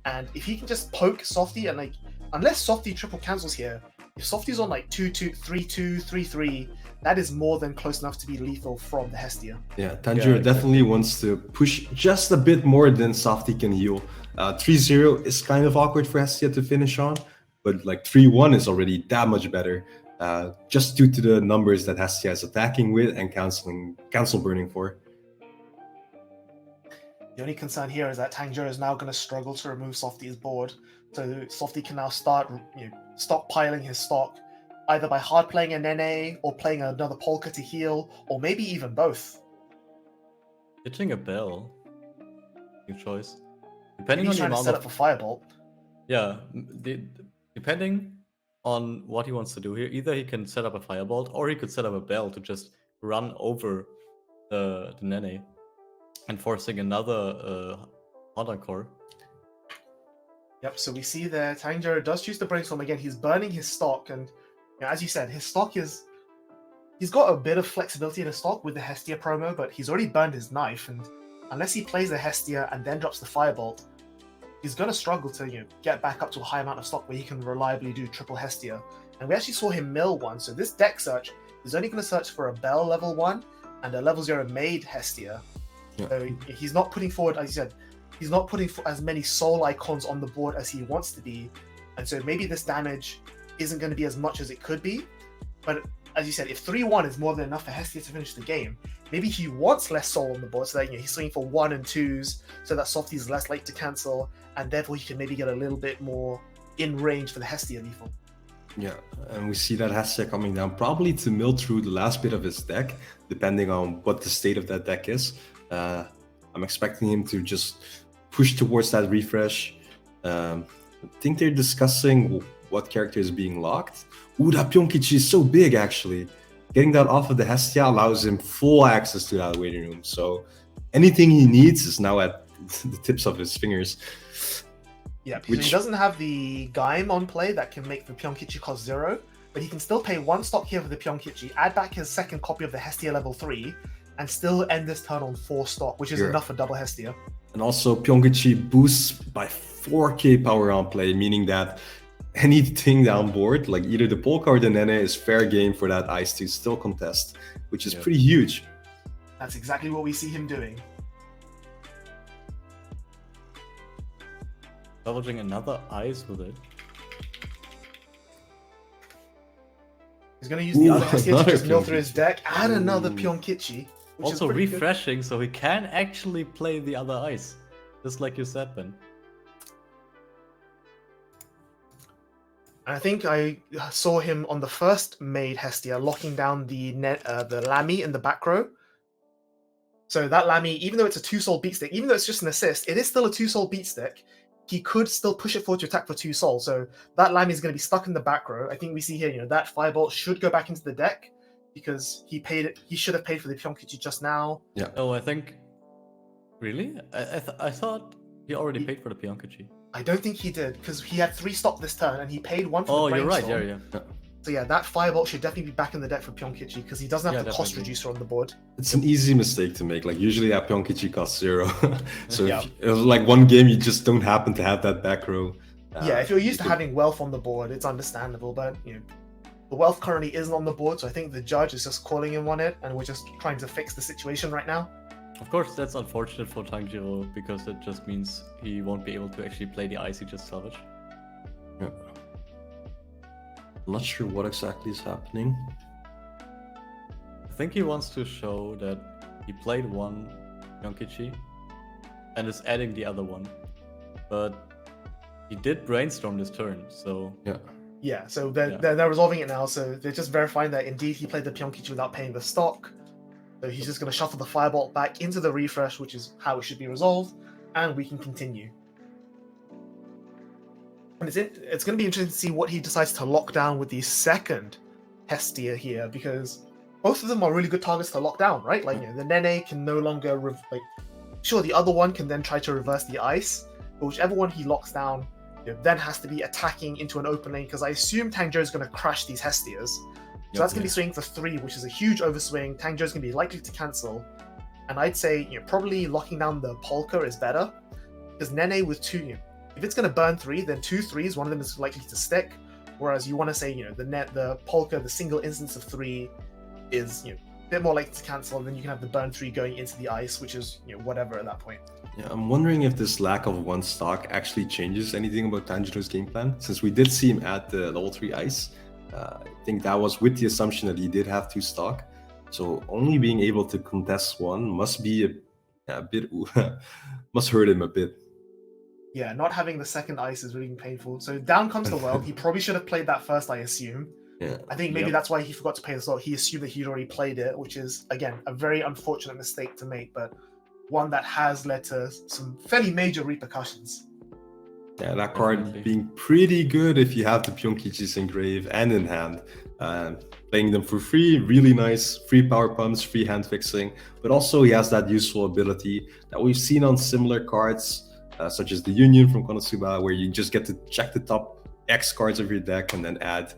And if he can just poke Softy and unless Softy triple cancels here, if Softy's on like 2-2, 3-2, 3-3, that is more than close enough to be lethal from the Hestia. Yeah, Tanjiro definitely wants to push just a bit more than Softy can heal. 3-0 is kind of awkward for Hestia to finish on, but like 3-1 is already that much better, just due to the numbers that Hestia is attacking with and cancel burning for. The only concern here is that Tanjiro is now going to struggle to remove Softy's board, so Softy can now start stockpiling his stock, either by hard playing a Nene or playing another Polka to heal, or maybe even both. Hitting a bell. Good choice. Depending Maybe he's on the trying to amount set of up for Firebolt. Yeah, depending on what he wants to do here, either he can set up a Firebolt or he could set up a bell to just run over the Nene and forcing another Honda core. Yep, so we see there Tanjiro does choose to brainstorm again. He's burning his stock, and as you said, his stock is... He's got a bit of flexibility in his stock with the Hestia promo, but he's already burned his knife, and unless he plays the Hestia and then drops the Firebolt, he's going to struggle to get back up to a high amount of stock where he can reliably do triple Hestia. And we actually saw him mill one, so this deck search is only going to search for a Bell level 1 and a level 0 made Hestia. Yeah. So he's not putting forward, as you said, he's not putting as many soul icons on the board as he wants to be. And so maybe this damage isn't going to be as much as it could be. But as you said, if 3-1 is more than enough for Hestia to finish the game, maybe he wants less soul on the board so that he's swinging for 1 and 2s so that Softy is less late to cancel, and therefore he can maybe get a little bit more in range for the Hestia lethal. Yeah, and we see that Hestia coming down probably to mill through the last bit of his deck, depending on what the state of that deck is. I'm expecting him to just push towards that refresh. I think they're discussing what character is being locked. Ooh, that Pyonkichi is so big, actually. Getting that off of the Hestia allows him full access to that waiting room. So anything he needs is now at the tips of his fingers. Yeah, because he doesn't have the Gaim on play that can make the Pyonkichi cost 0, but he can still pay 1 stock here for the Pyonkichi, add back his second copy of the Hestia level 3, and still end this turn on 4 stock, which is enough for double Hestia. And also Pyonkichi boosts by 4k power on play, meaning that anything down board, like either the Polka or the Nene, is fair game for that Ice to still contest, which is pretty huge. That's exactly what we see him doing. Salvaging another Ice with it. He's going to use the other Hestia to just mill through his deck, add another Pyonkichi. Also refreshing, so he can actually play the other Ice. Just like you said, Ben. I think I saw him on the first made Hestia locking down the Lamy in the back row. So that Lamy, even though it's a 2-soul beat stick, even though it's just an assist, it is still a 2-soul beat stick. He could still push it forward to attack for 2 soul. So that Lamy is going to be stuck in the back row. I think we see here, that Firebolt should go back into the deck because he paid it. He should have paid for the Pyonkichi just now. Yeah. Oh, I think. Really? I thought he already paid for the Pyonkichi. I don't think he did because he had 3 stock this turn and he paid 1 for the Brainstorm. Brainstorm. Oh, you're right. Yeah. So yeah, that Firebolt should definitely be back in the deck for Pyonkichi because he doesn't have the cost reducer on the board. It's an easy mistake to make. Like usually that Pyonkichi costs 0. So if like one game you just don't happen to have that back row. If you're used to having wealth on the board, it's understandable. But the wealth currently isn't on the board, so I think the judge is just calling him on it, and we're just trying to fix the situation right now. Of course, that's unfortunate for Tanjiro because it just means he won't be able to actually play the Ice he just salvaged. Yeah. I'm not sure what exactly is happening. I think he wants to show that he played one Pyonkichi and is adding the other one. But he did brainstorm this turn, so... Yeah, so they're resolving it now, so they're just verifying that indeed he played the Pyonkichi without paying the stock. So he's just going to shuffle the Firebolt back into the refresh, which is how it should be resolved, and we can continue. And it's going to be interesting to see what he decides to lock down with the second Hestia here, because both of them are really good targets to lock down, right? Like, the Nene can no longer... Sure, the other one can then try to reverse the Ice, but whichever one he locks down then has to be attacking into an open lane, because I assume Tanjiro is going to crash these Hestias. So that's going to be swinging for 3, which is a huge overswing. Tanjiro's going to be likely to cancel. And I'd say, probably locking down the Polka is better. Because Nene with 2, if it's going to burn 3, then 2 3s, one of them is likely to stick. Whereas you want to say, the Polka, the single instance of 3, is a bit more likely to cancel, and then you can have the burn 3 going into the ice, which is whatever at that point. Yeah, I'm wondering if this lack of one stock actually changes anything about Tanjiro's game plan, since we did see him at the level 3 ice. I think that was with the assumption that he did have 2 stock. So only being able to contest one must be a bit must hurt him a bit. Yeah, not having the second ice is really painful. So down comes the well. He probably should have played that first, I assume. Yeah. I think maybe that's why he forgot to play the slot. He assumed that he'd already played it, which is, again, a very unfortunate mistake to make, but one that has led to some fairly major repercussions. Yeah, that card being pretty good if you have the Pyonkichis engrave and in hand. Playing them for free, really nice. Free power pumps, free hand fixing. But also he has that useful ability that we've seen on similar cards, such as the Union from Konosuba, where you just get to check the top X cards of your deck and then add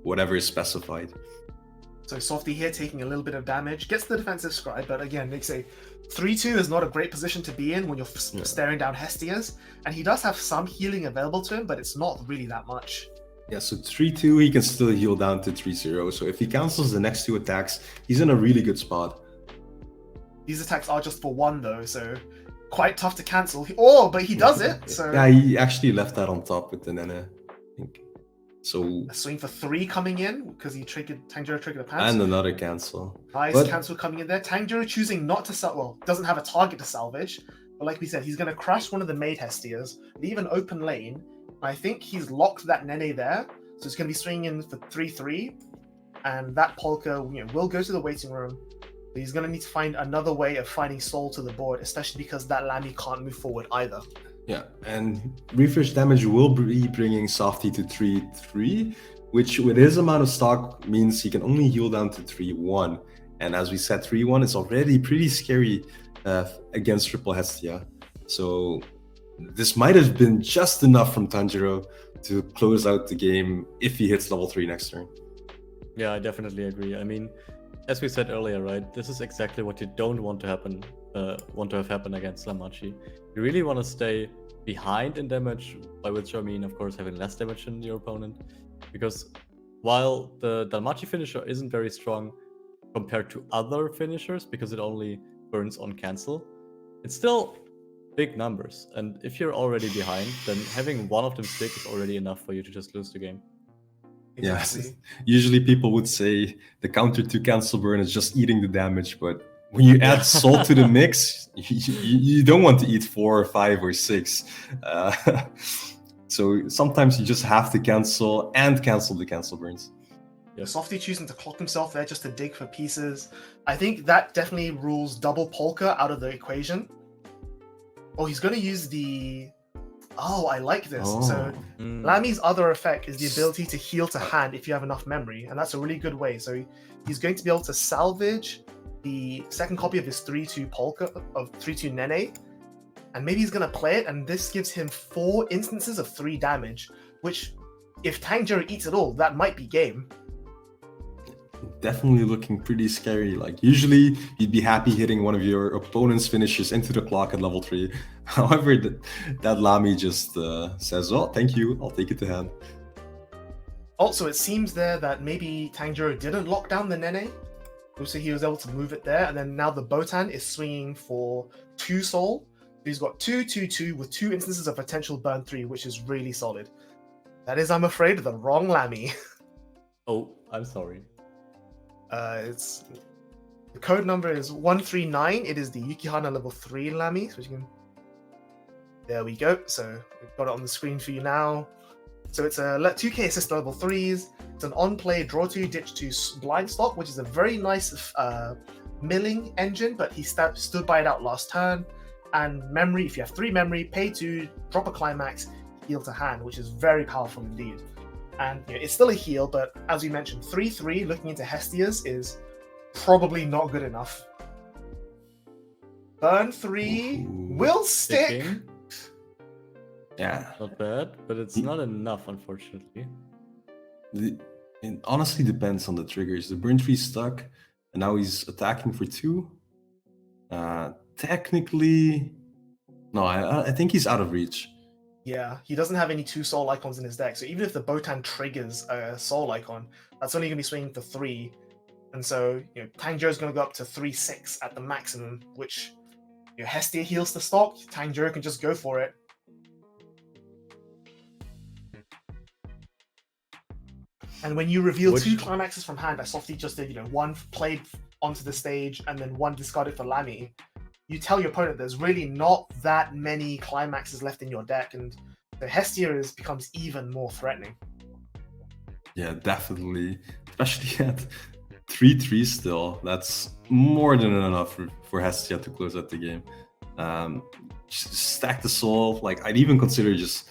whatever is specified. So Softy here taking a little bit of damage, gets the defensive scribe, but again, they say 3-2 is not a great position to be in when you're staring down Hestias, and he does have some healing available to him, but it's not really that much. Yeah, so 3-2, he can still heal down to 3-0, so if he cancels the next 2 attacks, he's in a really good spot. These attacks are just for 1 though, so quite tough to cancel. Oh, but he does it, so... Yeah, he actually left that on top with the Nene, I think. So a swing for 3 coming in because Tanjiro triggered a pants. And another cancel. Nice cancel coming in there. Tanjiro choosing not to doesn't have a target to salvage, but like we said, he's going to crash one of the made Hestias, leave an open lane. I think he's locked that Nene there, so it's going to be swinging in for 3-3, and that Polka will go to the waiting room. But he's going to need to find another way of finding soul to the board, especially because that Lamy can't move forward either. Yeah, and refresh damage will be bringing Softy to 3-3, which with his amount of stock means he can only heal down to 3-1. And as we said, 3-1 is already pretty scary against Triple Hestia. So this might have been just enough from Tanjiro to close out the game if he hits level 3 next turn. Yeah, I definitely agree. I mean, as we said earlier, right, this is exactly what you don't want to happen. Want to have happen against Lamachi. You really want to stay behind in damage, by which I mean, of course, having less damage than your opponent. Because while the Dalmachi finisher isn't very strong compared to other finishers, because it only burns on cancel, it's still big numbers. And if you're already behind, then having one of them stick is already enough for you to just lose the game. Yes, usually people would say the counter to cancel burn is just eating the damage, but when you add salt to the mix, you don't want to eat 4 or 5 or 6. So sometimes you just have to cancel the cancel burns. Yeah. Softy choosing to clock himself there just to dig for pieces. I think that definitely rules double Polka out of the equation. Oh, he's going to use the... Oh, I like this. So Lamy's other effect is the ability to heal to hand if you have enough memory, and that's a really good way. So he's going to be able to salvage the second copy of his 3-2 Polka, of 3-2 Nene, and maybe he's going to play it, and this gives him 4 instances of 3 damage, which, if Tanjiro eats it all, that might be game. Definitely looking pretty scary. Like, usually you'd be happy hitting one of your opponent's finishers into the clock at level 3. However, that Lamy just says, oh, thank you, I'll take it to hand. Also, it seems there that maybe Tanjiro didn't lock down the Nene, so he was able to move it there, and then now the Botan is swinging for 2 soul. He's got 2-2-2 with 2 instances of potential burn 3, which is really solid. That is, I'm afraid, the wrong Lamy. Oh, I'm sorry. The code number is 139. It is the Yukihana level 3 Lamy. So you can... There we go. So we've got it on the screen for you now. So it's a 2k assist level 3s. It's an on-play draw 2, ditch 2 blind stock, which is a very nice milling engine, but he stood by it out last turn. And memory, if you have 3 memory, pay 2, drop a climax, heal to hand, which is very powerful indeed. And it's still a heal, but as we mentioned, 3-3 looking into Hestias is probably not good enough. Burn 3 will stick. Sticking. Yeah. Not bad, but it's not enough, unfortunately. It honestly depends on the triggers. The burn 3 stuck, and now he's attacking for 2. Technically, no, I think he's out of reach. Yeah, he doesn't have any 2 soul icons in his deck, so even if the Botan triggers a soul icon, that's only going to be swinging for 3. And so, Tanjiro is going to go up to 3-6 at the maximum, which Hestia heals the stock, Tanjiro can just go for it. And when you reveal 2 climaxes from hand, as Softy just did, one played onto the stage and then one discarded for Lamy, you tell your opponent there's really not that many climaxes left in your deck, and the Hestia becomes even more threatening. Yeah, definitely. Especially at 3-3 still. That's more than enough for Hestia to close out the game. Just stack the soul. Like, I'd even consider just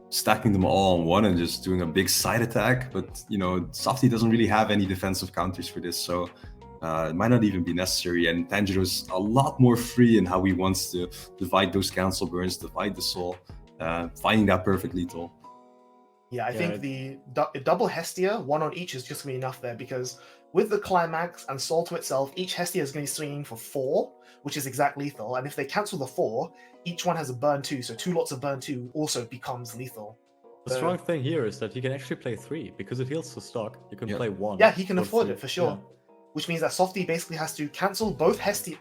stacking them all on one and just doing a big side attack. But, Softy doesn't really have any defensive counters for this, so it might not even be necessary. And Tanjiro's a lot more free in how he wants to divide those cancel burns, divide the soul, finding that perfect lethal. Yeah, I think the double Hestia, 1 on each, is just going to be enough there, because with the climax and soul to itself, each Hestia is going to be swinging for 4, which is exact lethal. And if they cancel the 4, each one has a burn 2, so 2 lots of burn 2 also becomes lethal. The strong thing here is that he can actually play 3, because it heals the stock. You can play 1. Yeah, he can afford it for sure. Yeah. Which means that Softy basically has to cancel both Hestia.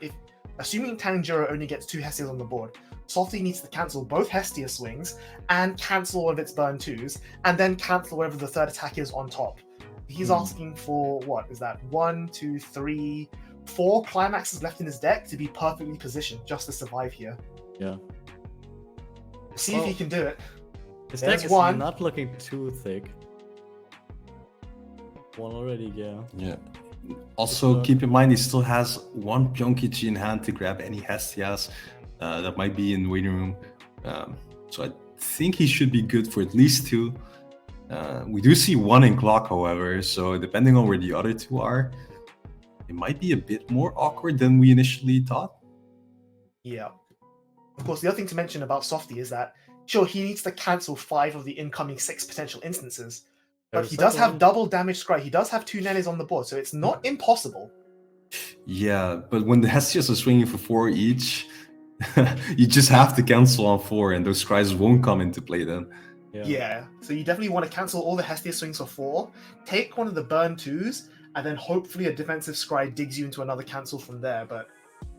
Assuming Tanjiro only gets 2 Hestias on the board, Softy needs to cancel both Hestia swings and cancel all of its burn 2s, and then cancel whatever the third attack is on top. He's asking for, what is that, 1, 2, 3, 4 climaxes left in his deck to be perfectly positioned just to survive here. Yeah. See if he can do it. His deck is not looking too thick. 1 already, yeah. Yeah. Also, keep in mind he still has 1 Pyonkichi in hand to grab any Hestias that might be in waiting room. So I think he should be good for at least 2. We do see 1 in clock, however, so depending on where the other 2 are, it might be a bit more awkward than we initially thought. Yeah. Of course, the other thing to mention about Softy is that, sure, he needs to cancel 5 of the incoming 6 potential instances, but he does have double damage scry. He does have 2 Nenes on the board, so it's not impossible. Yeah, but when the Hestias are swinging for 4 each, you just have to cancel on 4, and those scries won't come into play then. Yeah, so you definitely want to cancel all the Hestia swings for 4, take one of the burn 2s, and then hopefully a defensive scry digs you into another cancel from there. But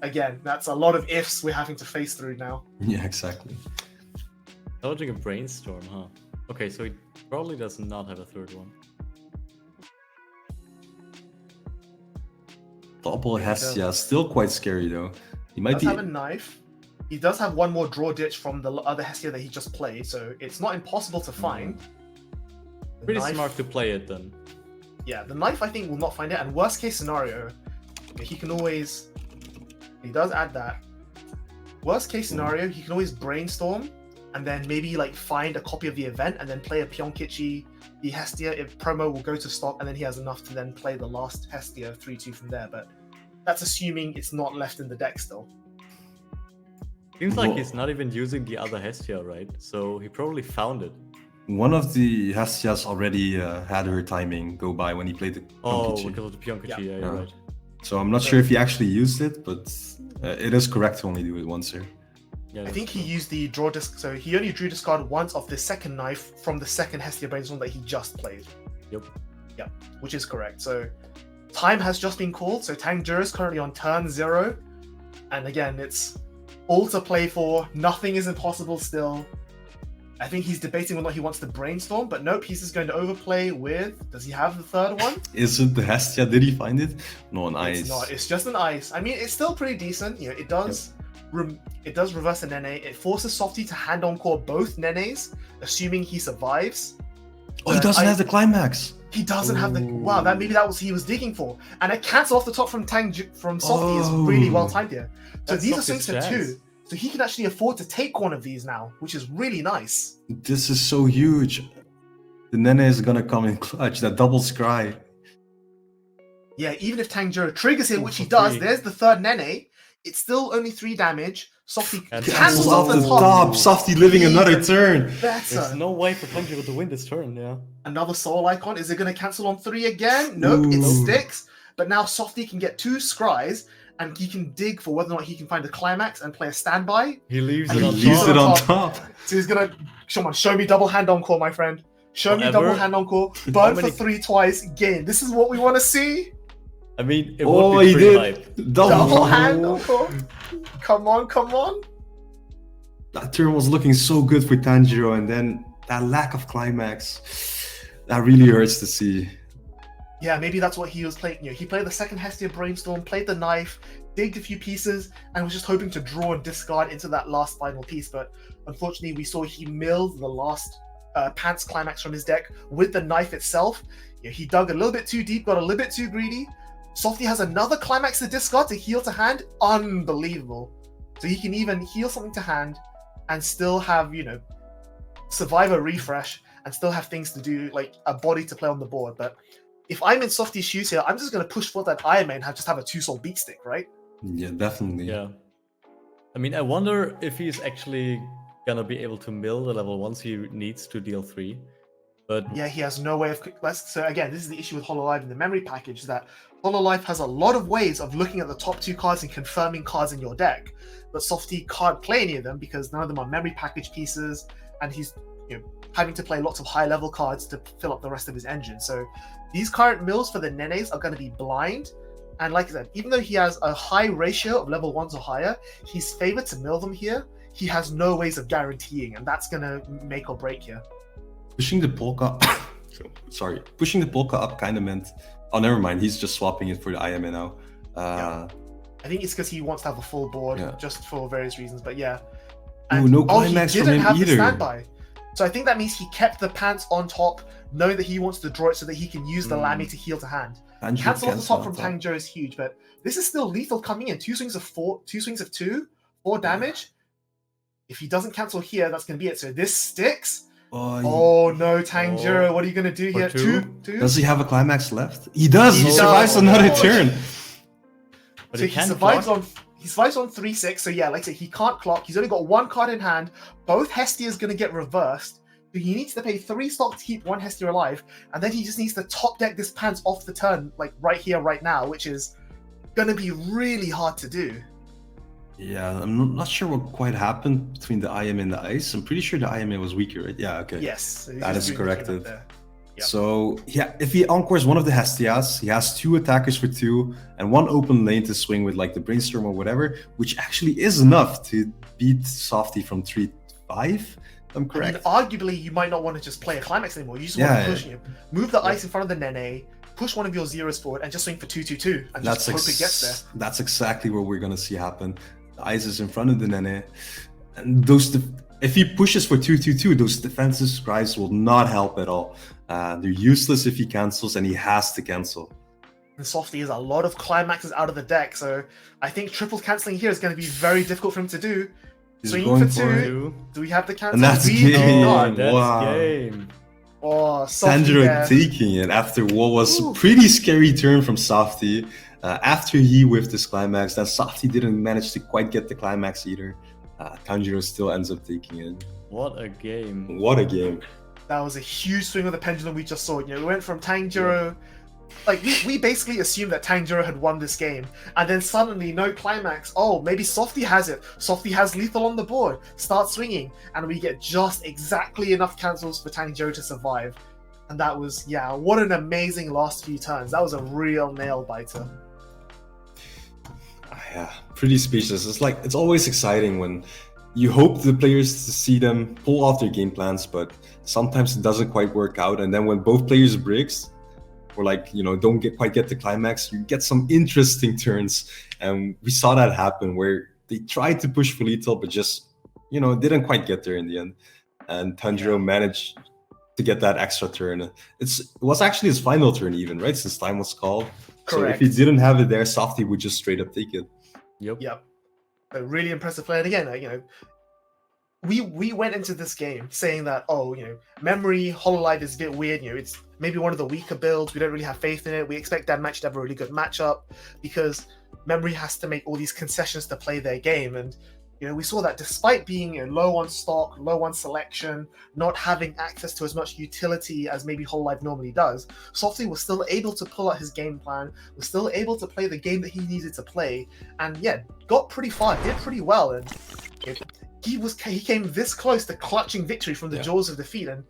again, that's a lot of ifs we're having to face through now. Yeah, exactly. Dodging a brainstorm, huh? Okay, so he probably does not have a third one. Double Hestia, still quite scary though. He might have a knife. He does have 1 more draw ditch from the other Hestia that he just played, so it's not impossible to find. Pretty smart to play it then. Yeah, the knife I think will not find it, and worst case scenario, he can always... He does add that. Worst case scenario, he can always brainstorm, and then maybe find a copy of the event, and then play a Pyonkichi, the Hestia, if promo will go to stock, and then he has enough to then play the last Hestia 3-2 from there, but that's assuming it's not left in the deck still. Seems like he's not even using the other Hestia, right? So he probably found it. One of the Hestias already had her timing go by when he played the Pyonkichi. Oh, because of the Pyonkichi, yeah, you're right. So I'm not sure if he actually used it, but it is correct to only do it once here. Yeah, I think he used the draw disc, so he only drew discard once of the second knife from the second Hestia Brainstorm that he just played. Yep. Yeah, which is correct. So time has just been called, so Tanjiro is currently on turn 0. And again, it's all to play for, nothing is impossible still. I think he's debating whether or not he wants to brainstorm, but nope, he's just going to overplay with... Does he have the third one? Is it the Hestia? Did he find it? No, an ice. It's not, it's just an ice. I mean, it's still pretty decent. It does... Yep. It does reverse a Nene. It forces Softy to hand encore both Nenes, assuming he survives. Oh, he doesn't have the climax. He doesn't have the... Wow, maybe that was he was digging for. And a cancel off the top from Softy is really well timed here. So these are swings for 2. So he can actually afford to take one of these now, which is really nice. This is so huge. The Nene is gonna come in clutch. That double scry. Yeah, even if Tanjiro triggers it, which he does, there's the third Nene. It's still only 3 damage. Softy cancels off the top. Softy living another turn. There's no way for Tanjiro to win this turn, yeah. Another soul icon. Is it going to cancel on 3 again? Nope, it sticks. But now Softy can get 2 scries, and he can dig for whether or not he can find a climax and play a standby. He leaves And it he on leaves top. it on top. So he's gonna, come on, show me double hand encore, my friend. Show me Whatever. double hand encore. Burn many- for 3 twice. Game. This is what we want to see. I mean, it Oh, would be he pretty did. hype. Double hand encore. Come on, come on. That turn was looking so good for Tanjiro, and then that lack of climax, that really hurts to see. Yeah, maybe that's what he was playing. You know, he played the second Hestia Brainstorm, played the knife, digged a few pieces, and was just hoping to draw and discard into that last final piece. But unfortunately, we saw he milled the last Pants climax from his deck with the knife itself. You know, he dug a little bit too deep, got a little bit too greedy. Softy has another climax to discard to heal to hand. Unbelievable. So he can even heal something to hand and still have, you know, survive a refresh and still have things to do, like a body to play on the board. But if I'm in Softy's shoes here, I'm just going to push for that Iron Man and just have a 2-soul beat stick, right? Yeah, definitely. Yeah. I mean, I wonder if he's actually gonna be able to mill the level once he needs to deal 3. But Yeah, he has no way of... So again, this is the issue with HoloLive in the memory package, that HoloLive has a lot of ways of looking at the top 2 cards and confirming cards in your deck. But Softy can't play any of them because none of them are memory package pieces, and he's, you know, having to play lots of high-level cards to fill up the rest of his engine. So these current mills for the Nenes are going to be blind. And like I said, even though he has a high ratio of level 1s or higher, he's favored to mill them here. He has no ways of guaranteeing, and that's going to make or break here. Pushing the polka, pushing the polka up kind of meant. Oh, never mind. He's just swapping it for the IMA now. Yeah. I think it's because he wants to have a full board, Yeah. just for various reasons. But yeah. Ooh, no climax he from didn't him have either. the standby. So I think that means he kept the Pants on top, knowing that he wants to draw it so that he can use the Lamy to heal to hand. Tanjiro Cancel off the top from on Tanjiro is huge, but this is still lethal coming in. 2 swings of 4, 2 swings of 2, 4 damage. If he doesn't cancel here, that's going to be it. So this sticks. Oh no, Tanjiro, what are you going to do here? For 2? Two? Does he have a climax left? He does. He does. survives another turn. But So he he can survives clock. on 3-6. So yeah, like I say, he can't clock. He's only got 1 card in hand. Both Hestia's going to get reversed. So he needs to pay 3 stock to keep 1 Hestia alive, and then he just needs to top deck this Pants off the turn, like right here, right now, which is going to be really hard to do. Yeah, I'm not sure what quite happened between the IMA and the ice. I'm pretty sure the IMA was weaker, right? Yeah, okay. Yes, so he's That just is doing the cleanup corrected. there. Yep. So yeah, if he encores one of the Hestias, he has 2 attackers for 2 and 1 open lane to swing with, like the Brainstorm or whatever, which actually is enough to beat Softy from 3-5. I'm I mean, correct. arguably, you might not want to just play a climax anymore. You just Yeah, want to push, move the ice in front of the Nene, push one of your zeros forward, and just swing for 2-2-2, and just hope it gets there. That's exactly what we're gonna see happen. The ice is in front of the Nene, and those if he pushes for 2-2-2, those defensive scribes will not help at all. They're useless if he cancels, and he has to cancel. And Softy has a lot of climaxes out of the deck, so I think triple canceling here is going to be very difficult for him to do. He's Swinging going for for 2. Do we have the cancel? And that's We game. do Oh, not. that's Wow. game. Oh, Softy Tanjiro there. taking it after what was Ooh. a pretty scary turn from Softy. After he whiffed his climax, then Softy didn't manage to quite get the climax either. Tanjiro still ends up taking it. What a game. What a game. That was a huge swing of the pendulum we just saw. You know, we went from Tanjiro... Like, we basically assumed that Tanjiro had won this game, and then suddenly, no climax. Oh, maybe Softy has it. Softy has lethal on the board. Start swinging, and we get just exactly enough cancels for Tanjiro to survive. And that was, yeah, what an amazing last few turns. That was a real nail-biter. Yeah, pretty speechless. It's always exciting when you hope the players to see them pull off their game plans, but sometimes it doesn't quite work out. And then when both players breaks, or don't quite get the climax, you get some interesting turns. And we saw that happen where they tried to push for lethal, but just didn't quite get there in the end. And Tanjiro managed to get that extra turn. It was actually his final turn even, right? Since time was called. Correct. So if he didn't have it there, Softy would just straight up take it. Yep. A really impressive play. And again, we went into this game saying that, memory, HoloLive is a bit weird. It's maybe one of the weaker builds. We don't really have faith in it. We expect that match to have a really good matchup because memory has to make all these concessions to play their game. And we saw that despite being low on stock, low on selection, not having access to as much utility as maybe Hololive normally does, Softy was still able to pull out his game plan, was still able to play the game that he needed to play, and yeah, got pretty far, did pretty well, and he came this close to clutching victory from the jaws of defeat, and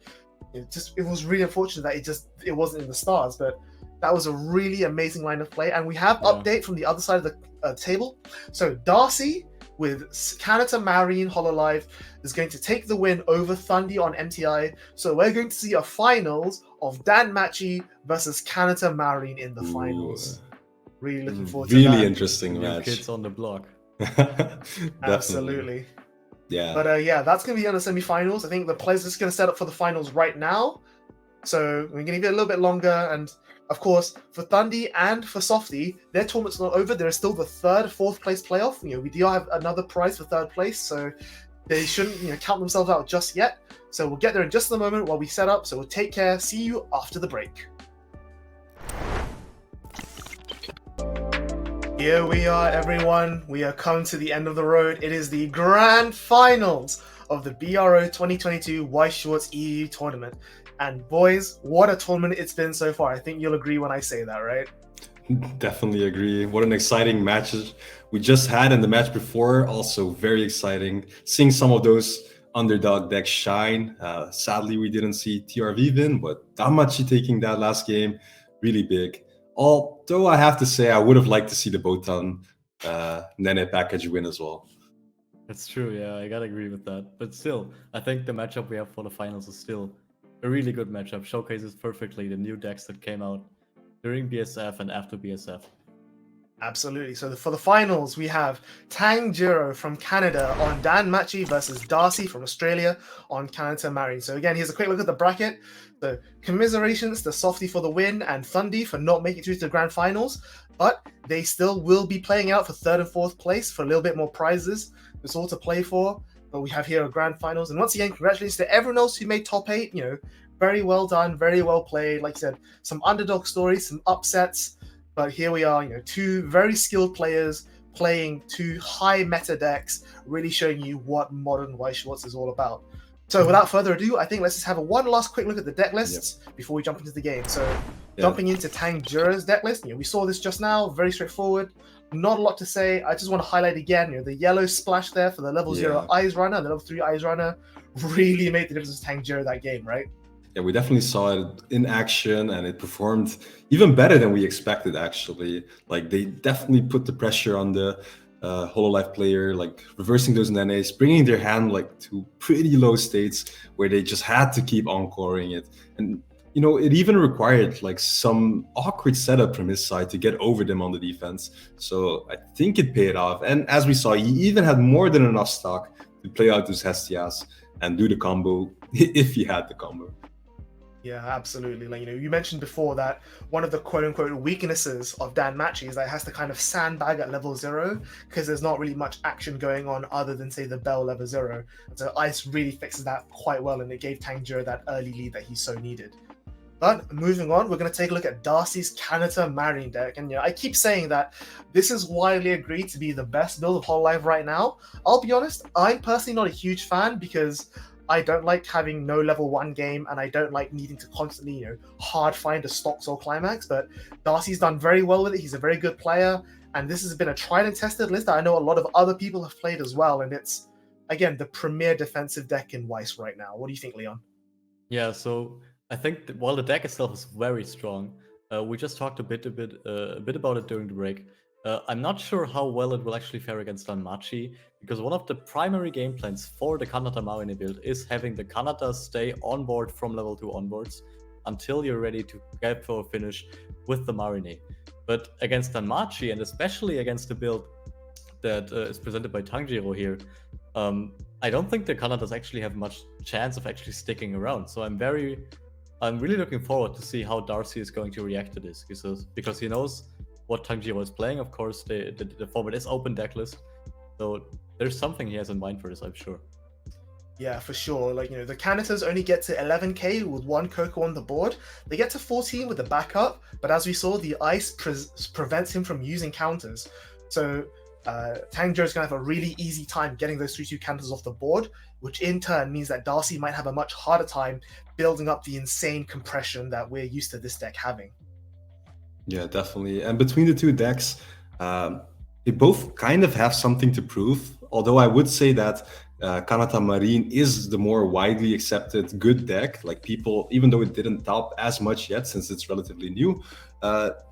it was really unfortunate that it wasn't in the stars, but that was a really amazing line of play. And we have update from the other side of the table. So Darcy with Kanata Marine Hololive is going to take the win over Thundy on MTI. So we're going to see a finals of Dan Machi versus Kanata Marine in the finals. Really looking forward to that. Really interesting match. Kids on the block. Absolutely. Yeah. But that's going to be on the semi-finals. I think the players are just going to set up for the finals right now. So we're going to give it a little bit longer. And of course, for Thundy and for Softy, their tournament's not over. There is still the third, fourth place playoff. We do have another prize for third place. So they shouldn't count themselves out just yet. So we'll get there in just a moment while we set up. So we'll take care. See you after the break. Here we are, everyone. We are come to the end of the road. It is the grand finals of the BRO 2022 Weiss Schwarz EU tournament. And boys, what a tournament it's been so far. I think you'll agree when I say that, right? Definitely agree. What an exciting matches we just had, and the match before also very exciting. Seeing some of those underdog decks shine. Sadly, we didn't see TRV win, but Damachi taking that last game, really big. Although I have to say, I would have liked to see the Botan Nene package win as well. That's true, yeah, I gotta agree with that. But still, I think the matchup we have for the finals is still a really good matchup. Showcases perfectly the new decks that came out during BSF and after BSF. Absolutely. So for the finals, we have Tanjiro from Canada on Dan Machi versus Darcy from Australia on Kanata Marine. So again, here's a quick look at the bracket. The commiserations to Softy for the win and Thundy for not making it through to the grand finals, but they still will be playing out for third and fourth place for a little bit more prizes. There's all to play for, but we have here a grand finals. And once again, congratulations to everyone else who made top 8. Very well done, very well played. Like I said, some underdog stories, some upsets. But here we are, two very skilled players playing two high meta decks, really showing you what modern Weiss Schwarz is all about. So without further ado, I think let's just have one last quick look at the deck lists before we jump into the game. So jumping into Tanjiro's deck list, we saw this just now, very straightforward. Not a lot to say. I just want to highlight again, the yellow splash there for the level 0 Eyes Runner, the level 3 Eyes Runner really made the difference to Tanjiro that game, right? Yeah, we definitely saw it in action, and it performed even better than we expected, actually. Like, they definitely put the pressure on the Hololive player, like reversing those Nenes, bringing their hand to pretty low states where they just had to keep encoring it. And, it even required some awkward setup from his side to get over them on the defense. So I think it paid off. And as we saw, he even had more than enough stock to play out those Hestias and do the combo if he had the combo. Yeah, absolutely. You mentioned before that one of the quote-unquote weaknesses of Dan Machi is that it has to kind of sandbag at level 0 because there's not really much action going on other than, say, the Bell level 0. And so Ice really fixes that quite well, and it gave Tanjiro that early lead that he so needed. But moving on, we're going to take a look at Darcy's Kanata Marine deck. And I keep saying that this is widely agreed to be the best build of Hololive right now. I'll be honest, I'm personally not a huge fan because I don't like having no level 1 game, and I don't like needing to constantly, hard find a stocks or climax. But Darcy's done very well with it. He's a very good player, and this has been a tried and tested list that I know a lot of other people have played as well. And it's, again, the premier defensive deck in Weiss right now. What do you think, Leon? Yeah, so I think while the deck itself is very strong, we just talked a bit about it during the break. I'm not sure how well it will actually fare against Danmachi, because one of the primary game plans for the Kanata Marine build is having the Kanata stay on board from level 2 onwards until you're ready to get for a finish with the Marine. But against Danmachi, and especially against the build that is presented by Tanjiro here, I don't think the Kanatas actually have much chance of actually sticking around. So I'm really looking forward to see how Darcy is going to react to this, because he knows what Tanjiro is playing. Of course, the format is open decklist, so there's something he has in mind for this, I'm sure. Yeah, for sure. The Kanatas only get to 11k with one Coco on the board. They get to 14 with the backup, but as we saw, the ice prevents him from using counters. So Tangjiro's going to have a really easy time getting those 3-2 counters off the board, which in turn means that Darcy might have a much harder time building up the insane compression that we're used to this deck having. Yeah, definitely. And between the two decks, they both kind of have something to prove. Although I would say that Kanata Marine is the more widely accepted good deck. Like people, even though it didn't top as much yet since it's relatively new,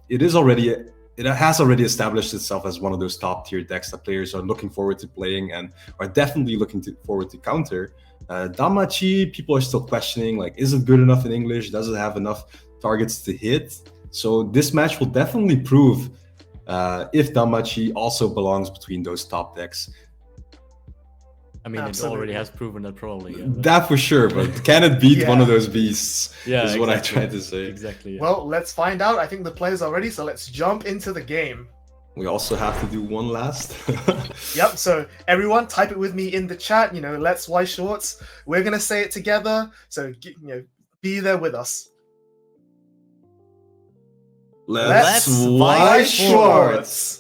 it has already established itself as one of those top tier decks that players are looking forward to playing and are definitely looking forward to counter. Danmachi, people are still questioning, like, is it good enough in English? Does it have enough targets to hit? So this match will definitely prove if Danmachi also belongs between those top decks. I mean, Absolutely. it already has proven that probably. Yeah, That for sure, but can it beat Yeah. one of those beasts? yeah, is what I exactly. tried to say. Exactly. Yeah. Well, let's find out. I think the players are ready, so let's jump into the game. We also have to do one last. Yep, so everyone type it with me in the chat, let's Weiss Schwarz. We're going to say it together, so be there with us. Let's Weiss Weiss Schwarz. Schwarz.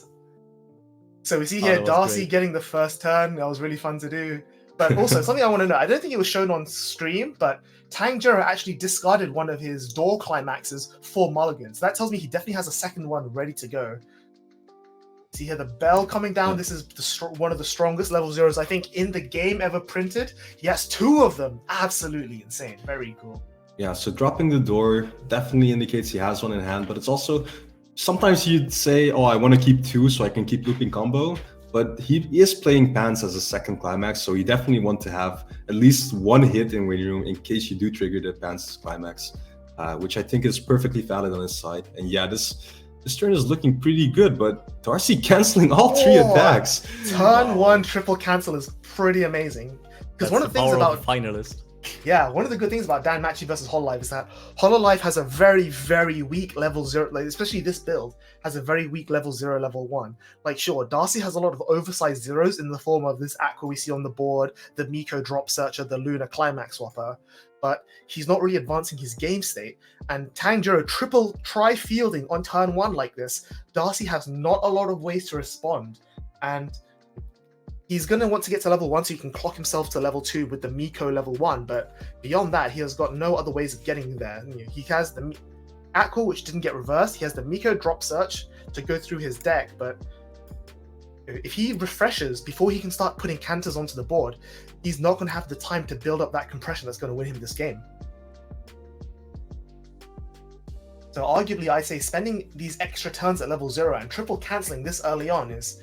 So we see Oh, here that was Darcy great. getting the first turn. That was really fun to do. But also, something I want to know, I don't think it was shown on stream, but Tangjiro actually discarded one of his door climaxes for mulligans. That tells me he definitely has a second one ready to go. See here the bell coming down. Yeah. This is one of the strongest level zeros I think in the game ever printed. He has 2 of them. Absolutely insane. Very cool. Yeah, so dropping the door definitely indicates he has one in hand, but it's also sometimes you'd say, oh, I want to keep 2 so I can keep looping combo, but he is playing Pants as a second climax, so you definitely want to have at least 1 hit in waiting room in case you do trigger the Pants climax, which I think is perfectly valid on his side. And yeah, this turn is looking pretty good, but Darcy canceling all 3 Oh, attacks. Turn 1 triple cancel is pretty amazing. Because That's one of the things power about of a finalist. Yeah, one of the good things about Danmachi versus Hololive is that Hololive has a very, very weak level 0, like especially this build, has a very weak level 0, level 1. Like, sure, Darcy has a lot of oversized zeros in the form of this Aqua we see on the board, the Miko Drop Searcher, the Luna Climax Swapper, but he's not really advancing his game state. And Tangjiro triple try fielding on turn 1 like this, Darcy has not a lot of ways to respond. And he's going to want to get to level 1 so he can clock himself to level 2 with the Miko level 1, but beyond that, he has got no other ways of getting there. He has the Aqua, which didn't get reversed. He has the Miko Drop Search to go through his deck, but if he refreshes before he can start putting canters onto the board, he's not going to have the time to build up that compression that's going to win him this game. So arguably, I say spending these extra turns at level 0 and triple cancelling this early on is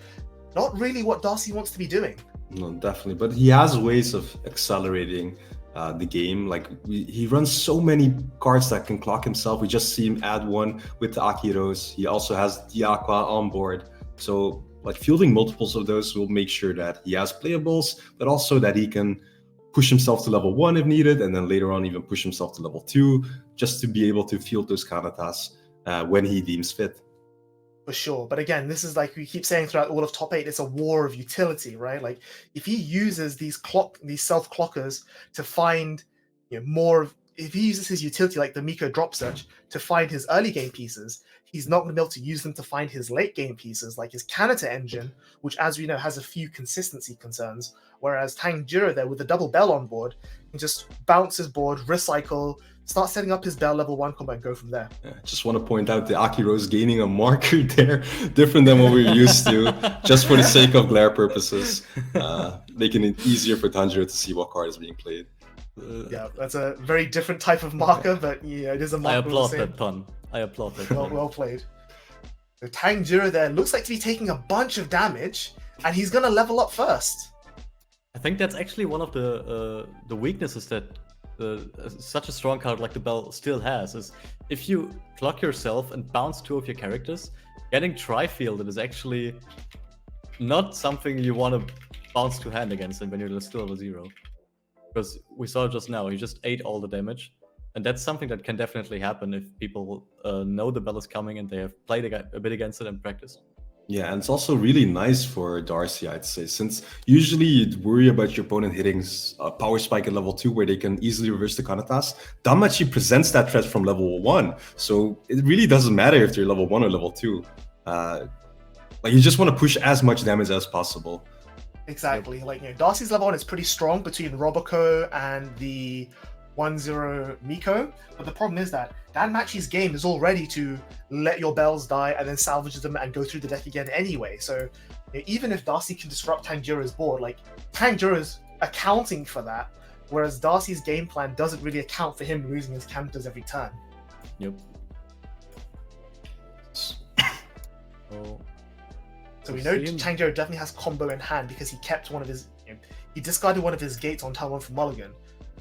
not really what Darcy wants to be doing. No, definitely, but he has ways of accelerating the game. Like he runs so many cards that can clock himself. We just see him add 1 with the Akiros. He also has the Aqua on board. So like fielding multiples of those will make sure that he has playables, but also that he can push himself to level 1 if needed, and then later on even push himself to level 2, just to be able to field those kanatas when he deems fit. For sure. But again, this is like we keep saying throughout all of top 8, it's a war of utility, right? Like if he uses these self-clockers to find if he uses his utility like the Miko Drop Search to find his early game pieces, he's not going to be able to use them to find his late game pieces like his Kanata engine, which as we know has a few consistency concerns, whereas Tangjiro there with the double bell on board can just bounce his board, recycle, start setting up his bell level 1 combo and go from there. Yeah, just want to point out the Akiros gaining a marker there, different than what we're used to, just for the sake of glare purposes, making it easier for Tanjiro to see what card is being played. Yeah, that's a very different type of marker, but yeah, it is a I marker. applaud that pun. I applaud that pun. Well played. So Tangjiro there looks like to be taking a bunch of damage, and he's gonna level up first. I think that's actually one of the weaknesses that such a strong card like the Bell still has, is if you clock yourself and bounce 2 of your characters, getting tri-fielded is actually not something you want to bounce to hand against him when you're still level 0. Because we saw just now, he just ate all the damage. And that's something that can definitely happen if people know the Bell is coming and they have played a bit against it and practiced. Yeah, and it's also really nice for Darcy, I'd say, since usually you'd worry about your opponent hitting a power spike at level 2 where they can easily reverse the Kanatas. Danmachi presents that threat from level 1, so it really doesn't matter if they're level 1 or level 2. Like Like you just want to push as much damage as possible. Exactly. Like, Darcy's level 1 is pretty strong between Roboco and the 1-0 Miko, but the problem is that Danmachi's game is all ready to let your bells die and then salvage them and go through the deck again anyway. So even if Darcy can disrupt Tanjiro's board, like Tanjiro's accounting for that, whereas Darcy's game plan doesn't really account for him losing his counters every turn. Yep. Oh. So we know Tanjiro definitely has combo in hand because he kept one of his, he discarded one of his gates on turn 1 for Mulligan.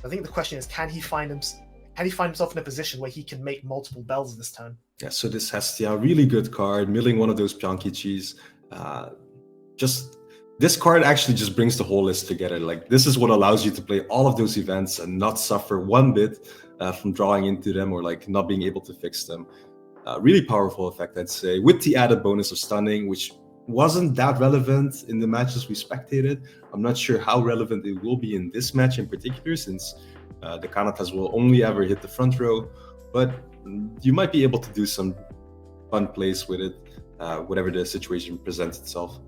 I think the question is, can he find himself in a position where he can make multiple bells this turn? Yeah, so this Hestia, really good card, milling one of those Pionkichis. This card actually just brings the whole list together. Like, this is what allows you to play all of those events and not suffer one bit from drawing into them or like not being able to fix them. Really powerful effect, I'd say, with the added bonus of stunning, which wasn't that relevant in the matches we spectated. I'm not sure how relevant it will be in this match in particular, since the Kanatas will only ever hit the front row, but you might be able to do some fun plays with it, whatever the situation presents itself.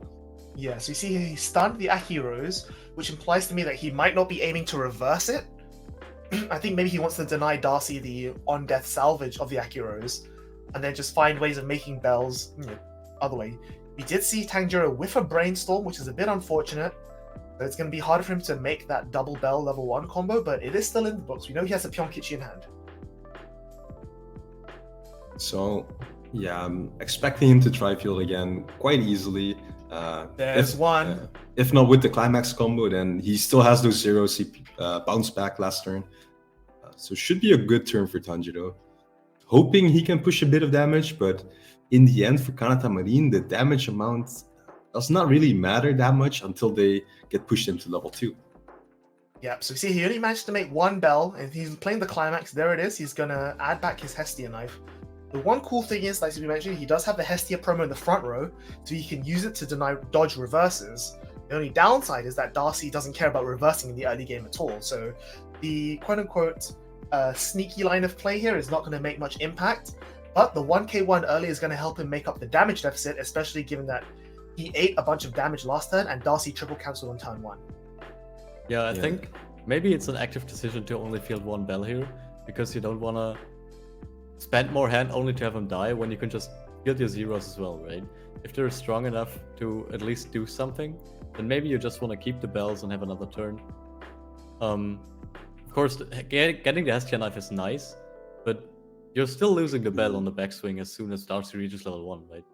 Yeah, so you see he stunned the Aki Rose, which implies to me that he might not be aiming to reverse it. I think maybe he wants to deny Darcy the on-death salvage of the Aki Rose, and then just find ways of making bells other way. We did see Tanjiro with a Brainstorm, which is a bit unfortunate. So it's going to be harder for him to make that double bell level 1 combo, but it is still in the books. We know he has a Pionkichi in hand. So, yeah, I'm expecting him to tri-field again quite easily. There's one. If not with the Climax combo, then he still has those 0 CP bounce back last turn. So should be a good turn for Tanjiro. Hoping he can push a bit of damage, but in the end for Kanata Marine, the damage amount does not really matter that much until they get pushed into level 2. Yep, so you see he only managed to make 1 bell, and he's playing the Climax. There it is. He's going to add back his Hestia knife. The one cool thing is, like we mentioned, he does have the Hestia promo in the front row, so he can use it to dodge reverses. The only downside is that Darcy doesn't care about reversing in the early game at all, so the quote-unquote sneaky line of play here is not going to make much impact, but the 1k1 early is going to help him make up the damage deficit, especially given that he ate a bunch of damage last turn and Darcy triple cancelled on turn 1. Yeah, I think maybe it's an active decision to only field 1 bell here, because you don't want to spend more hand only to have him die when you can just field your zeros as well, right? If they're strong enough to at least do something, then maybe you just want to keep the bells and have another turn. Of course, getting the Hestia knife is nice, but you're still losing the bell on the backswing as soon as Darcy reaches level 1, right?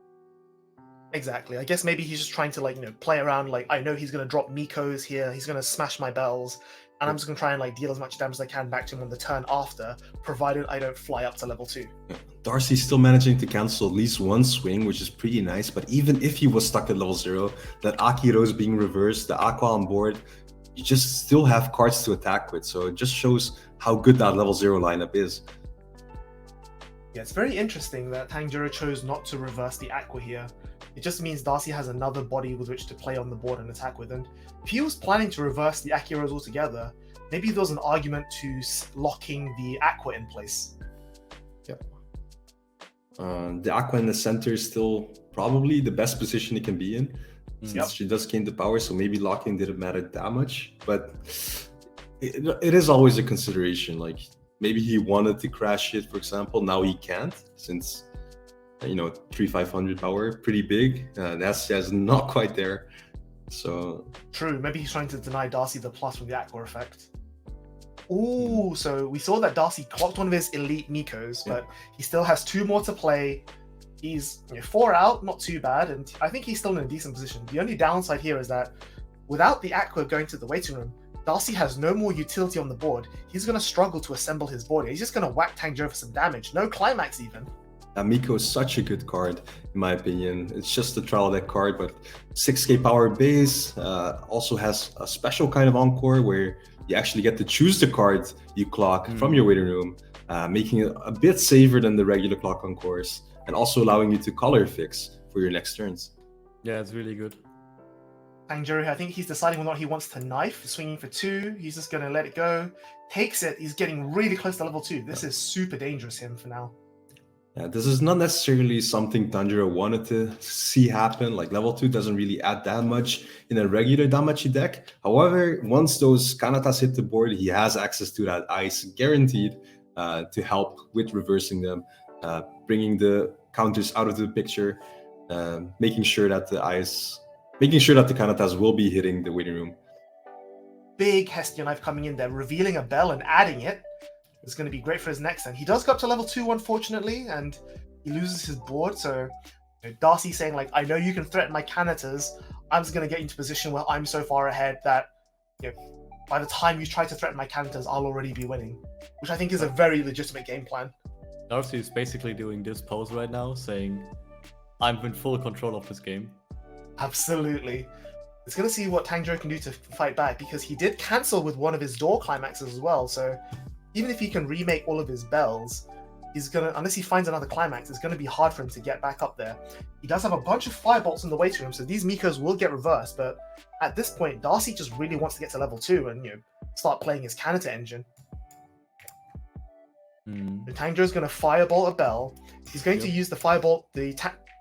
Exactly. I guess maybe he's just trying to play around. Like, I know he's going to drop Mikos here. He's going to smash my bells, and I'm just going to try and deal as much damage as I can back to him on the turn after, provided I don't fly up to level 2. Darcy's still managing to cancel at least 1 swing, which is pretty nice. But even if he was stuck at level 0, that Aki Rose being reversed, the Aqua on board, you just still have cards to attack with. So it just shows how good that level 0 lineup is. Yeah, it's very interesting that Tanjiro chose not to reverse the Aqua here. It just means Darcy has another body with which to play on the board and attack with. And if he was planning to reverse the Aki Rose altogether, maybe there was an argument to locking the Aqua in place. Yep. The Aqua in the center is still probably the best position he can be in, since she does gain the power, so maybe locking didn't matter that much. But it is always a consideration. Like, maybe he wanted to crash it, for example. Now he can't, since 3,500 power, pretty big. The Hestia is not quite there. So true. Maybe he's trying to deny Darcy the plus from the Aqua effect. Ooh, so we saw that Darcy clocked one of his elite Mikos, but he still has 2 more to play. He's 4 out, not too bad, and I think he's still in a decent position. The only downside here is that without the Aqua going to the waiting room, Darcy has no more utility on the board. He's going to struggle to assemble his board. He's just going to whack Tanjiro for some damage. No Climax even. Miko is such a good card, in my opinion. It's just a trial deck card, but 6k power base, also has a special kind of encore where you actually get to choose the card you clock from your waiting room, making it a bit safer than the regular clock encores, and also allowing you to color fix for your next turns. Yeah, it's really good. Tanjiro, I think he's deciding whether or not he wants to knife, swinging for 2. He's just going to let it go. Takes it. He's getting really close to level 2. This is super dangerous him for now. Yeah, this is not necessarily something Tanjiro wanted to see happen. Like level 2 doesn't really add that much in a regular Damachi deck. However, once those Kanatas hit the board, he has access to that ice guaranteed to help with reversing them, bringing the counters out of the picture, making sure that the Kanatas will be hitting the waiting room. Big Hestian Knife coming in there, revealing a bell and adding it. It's going to be great for his next turn. He does go up to level 2, unfortunately, and he loses his board. So Darcy saying, like, I know you can threaten my Kanatas. I'm just going to get into a position where I'm so far ahead that by the time you try to threaten my Kanatas, I'll already be winning. Which I think is a very legitimate game plan. Darcy is basically doing this pose right now, saying, I'm in full control of this game. Absolutely. It's going to see what Tanjiro can do to fight back, because he did cancel with one of his door climaxes as well. So even if he can remake all of his bells, he's gonna, unless he finds another climax, it's gonna be hard for him to get back up there. He does have a bunch of firebolts in the waiting room, so these Mikos will get reversed, but at this point, Darcy just really wants to get to level 2 and start playing his Kanata engine. Tanjiro's gonna firebolt a bell. He's going to use the firebolt, the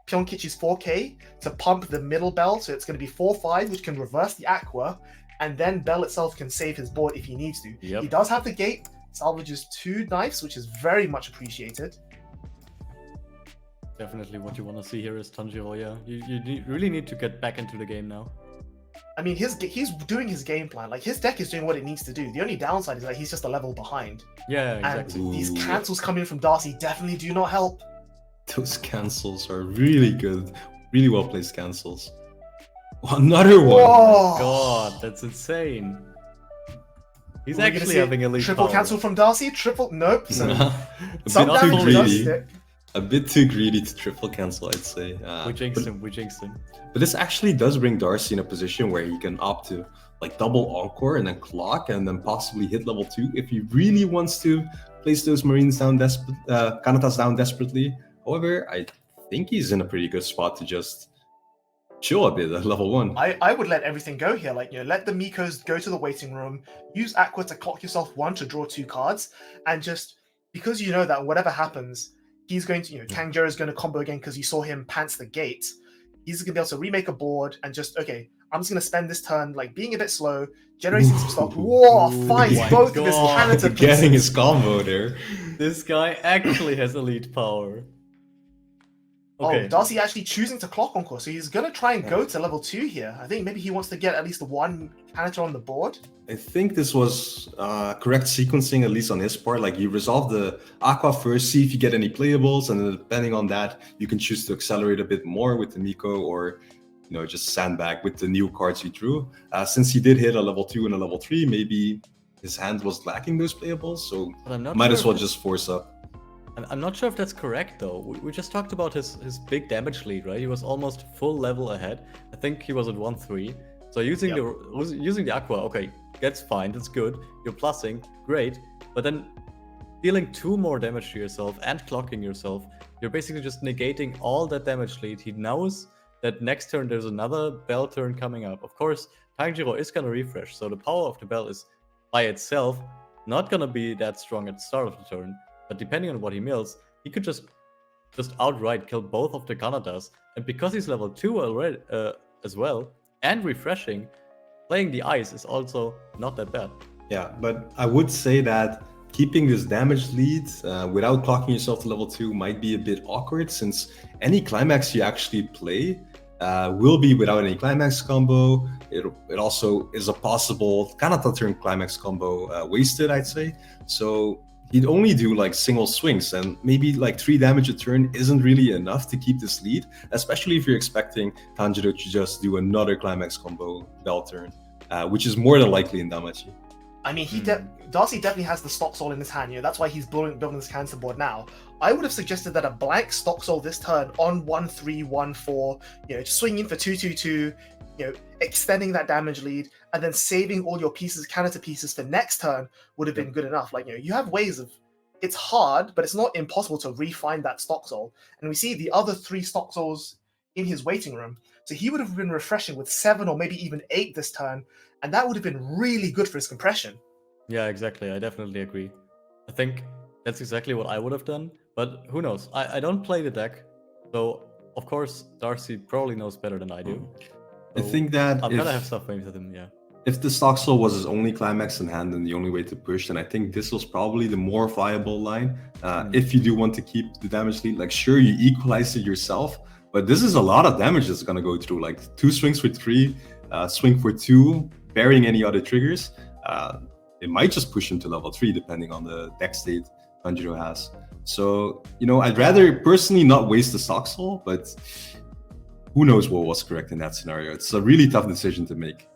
Pyonkichi's 4K to pump the middle bell, so it's gonna be 4-5, which can reverse the Aqua, and then Bell itself can save his board if he needs to. He does have the gate, salvages 2 knives, which is very much appreciated. Definitely what you want to see here is Tanjiro, yeah. You really need to get back into the game now. I mean, he's doing his game plan. Like, his deck is doing what it needs to do. The only downside is that he's just a level behind. Yeah, exactly. And these cancels coming in from Darcy definitely do not help. Those cancels are really good. Really well placed cancels. Another one! Oh my god, that's insane. He's actually having a lead triple power. Cancel from Darcy? Triple? Nope. So a bit too greedy. A bit too greedy to triple cancel, I'd say. We jinxed him. But this actually does bring Darcy in a position where he can opt to like double encore and then clock and then possibly hit level 2 if he really wants to place those Marines down Kanatas down desperately. However, I think he's in a pretty good spot to just chill a bit at level 1. I would let everything go here. Like, let the Mikos go to the waiting room, use Aqua to clock yourself 1 to draw 2 cards, and just, because you know that whatever happens, he's going to, Tanjiro is going to combo again because you saw him pants the gate. He's going to be able to remake a board and just, okay, I'm just going to spend this turn, like, being a bit slow, generating some stock. Whoa, finds both of his Kanata pieces. Getting his combo there. This guy actually has elite power. Okay. Oh, Darcy actually choosing to clock encore, so he's going to try and go to level 2 here. I think maybe he wants to get at least 1 Kanata on the board. I think this was correct sequencing, at least on his part. Like, you resolve the Aqua first, see if you get any playables, and then depending on that, you can choose to accelerate a bit more with the Miko, or just sandbag with the new cards you drew. Since he did hit a level 2 and a level 3, maybe his hand was lacking those playables, so might as well just force up. I'm not sure if that's correct, though. We just talked about his big damage lead, right? He was almost full level ahead. I think he was at 1-3. So using the Aqua, okay, that's fine, that's good. You're plussing, great. But then dealing 2 more damage to yourself and clocking yourself, you're basically just negating all that damage lead. He knows that next turn there's another bell turn coming up. Of course, Tanjiro is going to refresh, so the power of the bell is by itself not going to be that strong at the start of the turn. But depending on what he mills, he could just outright kill both of the Kanatas. And because he's level 2 already as well, and refreshing, playing the ice is also not that bad. Yeah, but I would say that keeping this damage lead without clocking yourself to level 2 might be a bit awkward, since any climax you actually play will be without any climax combo. It also is a possible Kanata turn climax combo wasted, I'd say. So he'd only do like single swings, and maybe like 3 damage a turn isn't really enough to keep this lead, especially if you're expecting Tanjiro to just do another climax combo bell turn, which is more than likely in Damachi. I mean, Darcy definitely has the Stock Soul in his hand. That's why he's building this cancer board now. I would have suggested that a blank Stock Soul this turn on 1-3, 1-4, just swinging for 2-2-2, extending that damage lead, and then saving all your pieces, Kanata pieces for next turn would have been good enough. Like, you have ways of, it's hard, but it's not impossible to refine that Stock Soul. And we see the other 3 Stock Souls in his waiting room. So he would have been refreshing with 7 or maybe even 8 this turn, and that would have been really good for his compression. Yeah, exactly. I definitely agree. I think that's exactly what I would have done. But who knows? I don't play the deck, so of course Darcy probably knows better than I do. I think that I'm gonna have stuff aimed at him, yeah. if the Stocksoul was his only climax in hand and the only way to push, then I think this was probably the more viable line. If you do want to keep the damage lead, like sure, you equalize it yourself, but this is a lot of damage that's going to go through, like 2 swings for 3, swing for 2, bearing any other triggers. It might just push him to level 3 depending on the deck state Tanjiro has. So, you know, I'd rather personally not waste the Stocksoul, but who knows what was correct in that scenario. It's a really tough decision to make.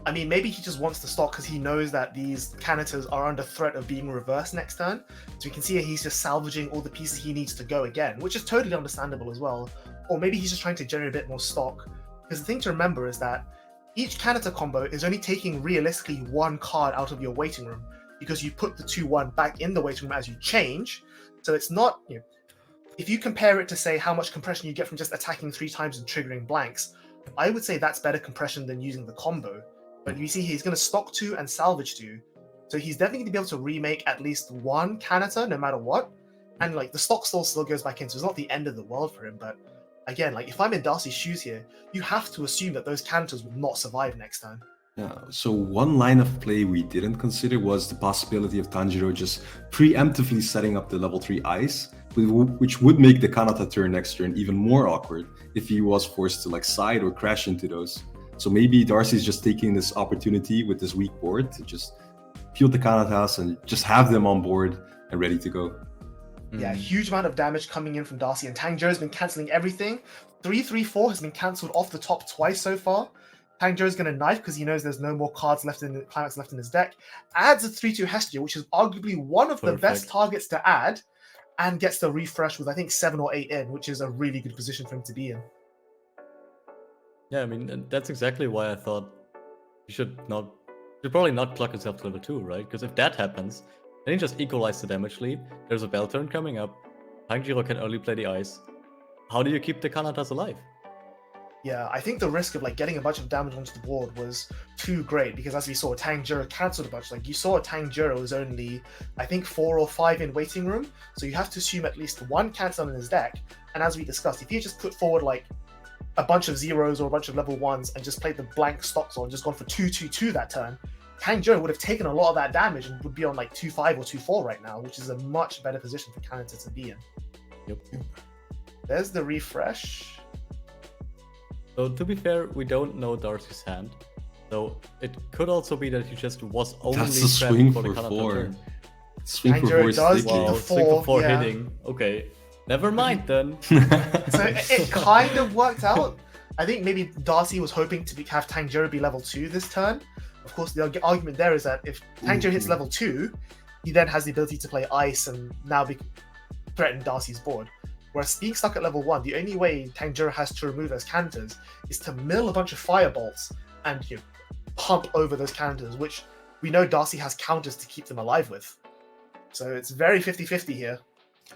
I mean, maybe he just wants to stock because he knows that these Canitas are under threat of being reversed next turn. So we can see he's just salvaging all the pieces he needs to go again, which is totally understandable as well. Or maybe he's just trying to generate a bit more stock. Because the thing to remember is that each Canita combo is only taking realistically 1 card out of your waiting room because you put the 2-1 back in the waiting room as you change. So it's not, you know, if you compare it to say how much compression you get from just attacking 3 times and triggering blanks, I would say that's better compression than using the combo. But you see he's going to stock 2 and salvage 2. So he's definitely going to be able to remake at least 1 Canita no matter what. And like the stock still goes back in, so it's not the end of the world for him. But again, like if I'm in Darcy's shoes here, you have to assume that those Canitas will not survive next time. Yeah, so one line of play we didn't consider was the possibility of Tanjiro just preemptively setting up the level 3 ice, which would make the Kanata turn next turn even more awkward if he was forced to like side or crash into those. So maybe Darcy's just taking this opportunity with this weak board to just peel the Kanatas and just have them on board and ready to go. Yeah, huge amount of damage coming in from Darcy, and Tangjiro's been cancelling everything. 3-3-4 has been cancelled off the top twice so far. Tangjiro's going to knife because he knows there's no more cards left in the climax left in his deck. Adds a 3-2 Hestia, which is arguably one of the best targets to add, and gets the refresh with I think 7 or 8 in, which is a really good position for him to be in. Yeah, I mean, that's exactly why I thought you should probably not clock yourself to level 2, right? Because if that happens, then you just equalize the damage lead. There's a bell turn coming up. Tanjiro can only play the ice. How do you keep the Kanatas alive? Yeah, I think the risk of like getting a bunch of damage onto the board was too great because as we saw, Tanjiro cancelled a bunch. Like you saw Tanjiro was only, I think 4 or 5 in waiting room. So you have to assume at least 1 cancel in his deck. And as we discussed, if he just put forward like a bunch of zeros or a bunch of level 1s and just played the blank Stocksoul and just gone for 2-2-2 that turn, Tanjiro would have taken a lot of that damage and would be on like 2-5 or 2-4 right now, which is a much better position for Kanata to be in. Yep. There's the refresh. So to be fair, we don't know Darcy's hand. So it could also be that he just was only That's a swing for the for Kanata 4. turn. Swing for Tanjiro 4 is does sticky. keep the Wow, swing 4, for 4 yeah. hitting. Okay, never mind then. So it kind of worked out. I think maybe Darcy was hoping to have Tanjiro be level 2 this turn. Of course, the argument there is that if Tanjiro hits level 2, he then has the ability to play Ice and now threaten Darcy's board. Whereas being stuck at level 1, the only way Tanjiro has to remove those Canitas is to mill a bunch of Firebolts and pump over those Canitas, which we know Darcy has counters to keep them alive with. So it's very 50-50 here.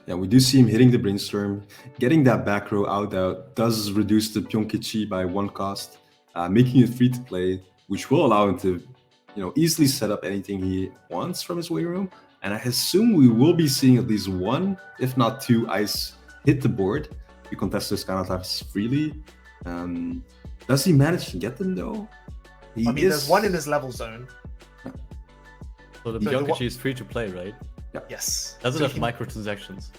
Yeah, we do see him hitting the Brainstorm. Getting that back row out does reduce the Pyonkichi by 1 cost, making it free to play, which will allow him to easily set up anything he wants from his way room. And I assume we will be seeing at least 1, if not 2, ice hit the board. We contest those Kanatas freely. Does he manage to get them though? There's 1 in his level zone. So the Pyonkichi is free to play, right? Yeah. Yes. Does it have microtransactions?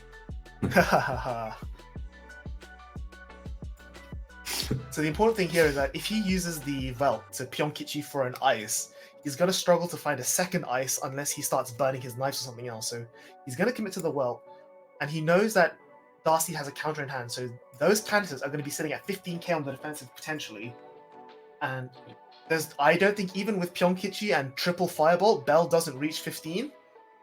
So the important thing here is that if he uses the Velt to Pyonkichi for an ice, he's going to struggle to find a second ice unless he starts burning his knives or something else. So he's going to commit to the Welt, and he knows that Darcy has a counter in hand. So those Canitas are going to be sitting at 15k on the defensive potentially. And I don't think even with Pyonkichi and triple Firebolt, Bell doesn't reach 15.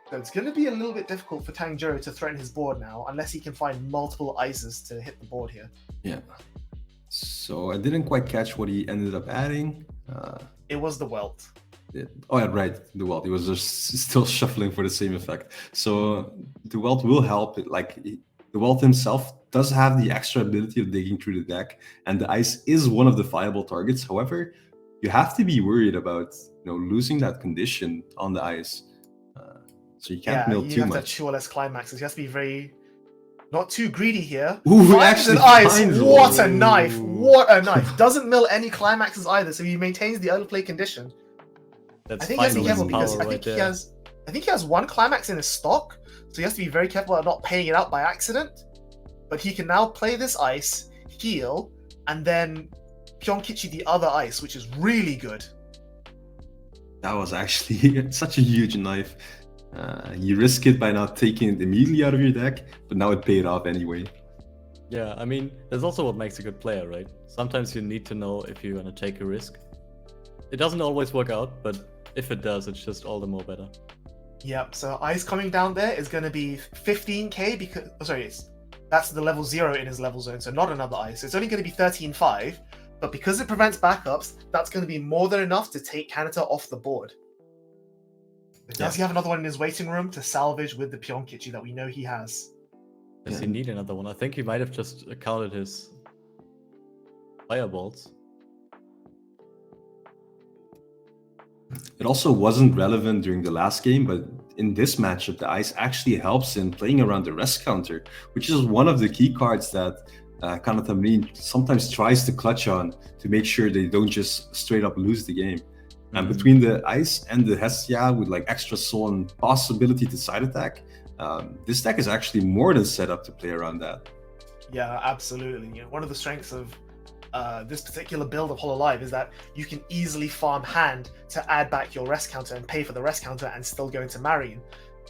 So it's going to be a little bit difficult for Tanjiro to threaten his board now, unless he can find multiple ices to hit the board here. Yeah. So I didn't quite catch what he ended up adding. It was the Welt. Oh yeah, right, the Welt. He was just still shuffling for the same effect. So the Welt will help. The Welt himself does have the extra ability of digging through the deck, and the ice is one of the viable targets. However, you have to be worried about losing that condition on the ice. So you can't mill too much. You have to have less climaxes. You have to be very Not too greedy here. Ooh, Finds actually an ice. finds it. What a knife! Ooh. What a knife! Doesn't mill any climaxes either, so he maintains the early play condition. That's I think he has to be careful finally because power I think right he there. has. I think he has one climax in his stock, so he has to be very careful about not paying it out by accident. But he can now play this ice, heal, and then Pyonkichi the other ice, which is really good. That was actually such a huge knife. You risk it by not taking it immediately out of your deck, but now it paid off anyway. Yeah, I mean, that's also what makes a good player, right? Sometimes you need to know if you're gonna take a risk. It doesn't always work out, but if it does, it's just all the more better. Yep. So ice coming down there is going to be 15k because that's the level 0 in his level zone, so not another ice. It's only going to be 13.5, but because it prevents backups, that's going to be more than enough to take Kanata off the board. Does he have another one in his waiting room to salvage with the Pyonkichi that we know he has? Does he need another one? I think he might have just counted his fireballs. It also wasn't relevant during the last game, but in this matchup, the ice actually helps in playing around the rest counter, which is one of the key cards that Kanata Marine sometimes tries to clutch on to make sure they don't just straight up lose the game. And between the ice and the Hestia with like extra soul and possibility to side attack, this deck is actually more than set up to play around that. Yeah, absolutely. You know, one of the strengths of this particular build of Hololive is that you can easily farm hand to add back your rest counter and pay for the rest counter and still go into Marine.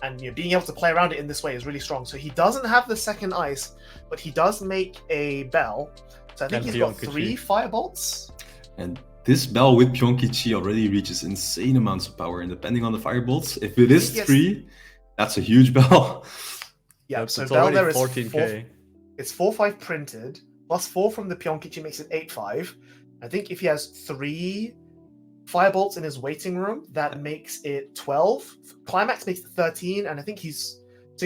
And being able to play around it in this way is really strong. So he doesn't have the second ice, but he does make a bell. So I think he's got 3 firebolts. And this bell with Pyonkichi already reaches insane amounts of power, and depending on the firebolts, if it is 3, that's a huge bell. Yeah, so bell there is 14k. It's 4/5 printed, plus 4 from the Pyonkichi makes it 8/5. I think if he has 3 firebolts in his waiting room, that makes it 12. Climax makes it 13, and I think he's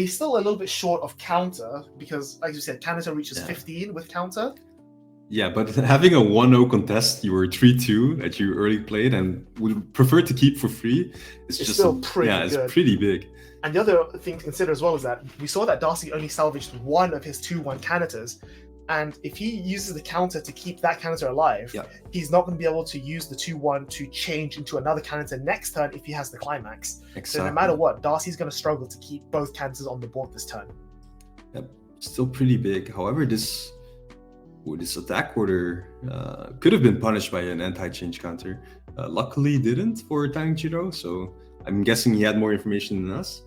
still a little bit short of counter because, like you said, Kanata reaches 15 with counter. Yeah, but having a 1-0 contest, you were 3-2 that you early played and would prefer to keep for free. It's just still pretty good. it's pretty big. And the other thing to consider as well is that we saw that Darcy only salvaged one of his 2/1 Kanatas. And if he uses the counter to keep that Kanata alive, he's not going to be able to use the 2/1 to change into another Kanata next turn if he has the climax. Exactly. So no matter what, Darcy's going to struggle to keep both Kanatas on the board this turn. Yep, still pretty big. However, this attack order could have been punished by an anti-change counter. Luckily didn't for Tanjiro, so I'm guessing he had more information than us.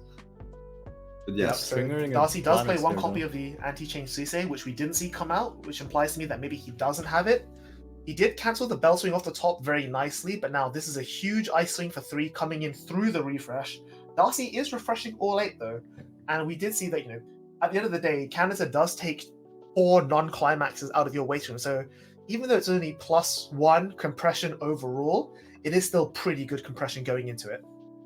But yes. So Darcy does play one copy of the anti-change Suisei, which we didn't see come out, which implies to me that maybe he doesn't have it. He did cancel the bell swing off the top very nicely, but now this is a huge ice swing for 3 coming in through the refresh. Darcy is refreshing all 8 though, and we did see that, at the end of the day, Kanata does take 4 non-climaxes out of your waiting room. So even though it's only +1 compression overall, it is still pretty good compression going into it.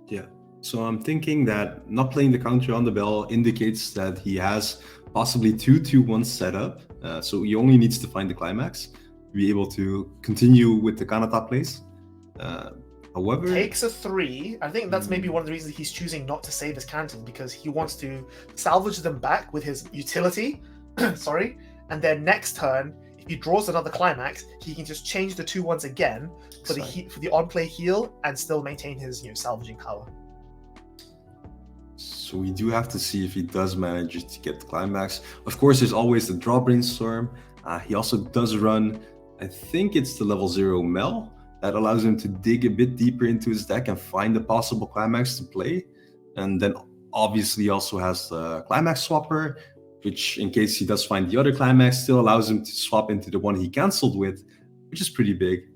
Yeah. So I'm thinking that not playing the counter on the bell indicates that he has possibly 2 2-1 setup. So he only needs to find the climax to be able to continue with the Kanata plays. However, takes a 3. I think that's maybe one of the reasons he's choosing not to save his counters, because he wants to salvage them back with his utility. Sorry, and then next turn, if he draws another climax, he can just change the 2/1s again for the on-play heal and still maintain his salvaging power. So we do have to see if he does manage to get the climax. Of course, there's always the draw brainstorm. He also does run, I think it's the level 0 Mel that allows him to dig a bit deeper into his deck and find the possible climax to play. And then obviously also has the climax swapper, which in case he does find the other climax, still allows him to swap into the one he canceled with, which is pretty big.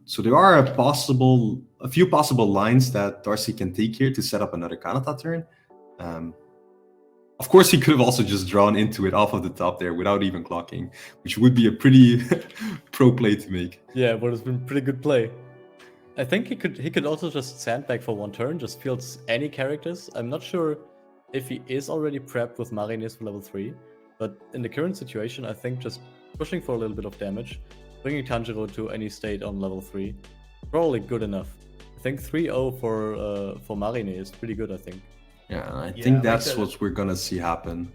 So there are a few possible lines that Darcy can take here to set up another Kanata turn. Of course, he could have also just drawn into it off of the top there without even clocking, which would be a pretty pro play to make. Yeah, it would have been pretty good play. I think he could also just sandbag for 1 turn, just fields any characters. I'm not sure if he is already prepped with Marines for level 3, but in the current situation, I think just pushing for a little bit of damage, bringing Tanjiro to any state on level 3, probably good enough. I think 3-0 for Marine is pretty good, I think. Yeah, I think that's what we're gonna see happen.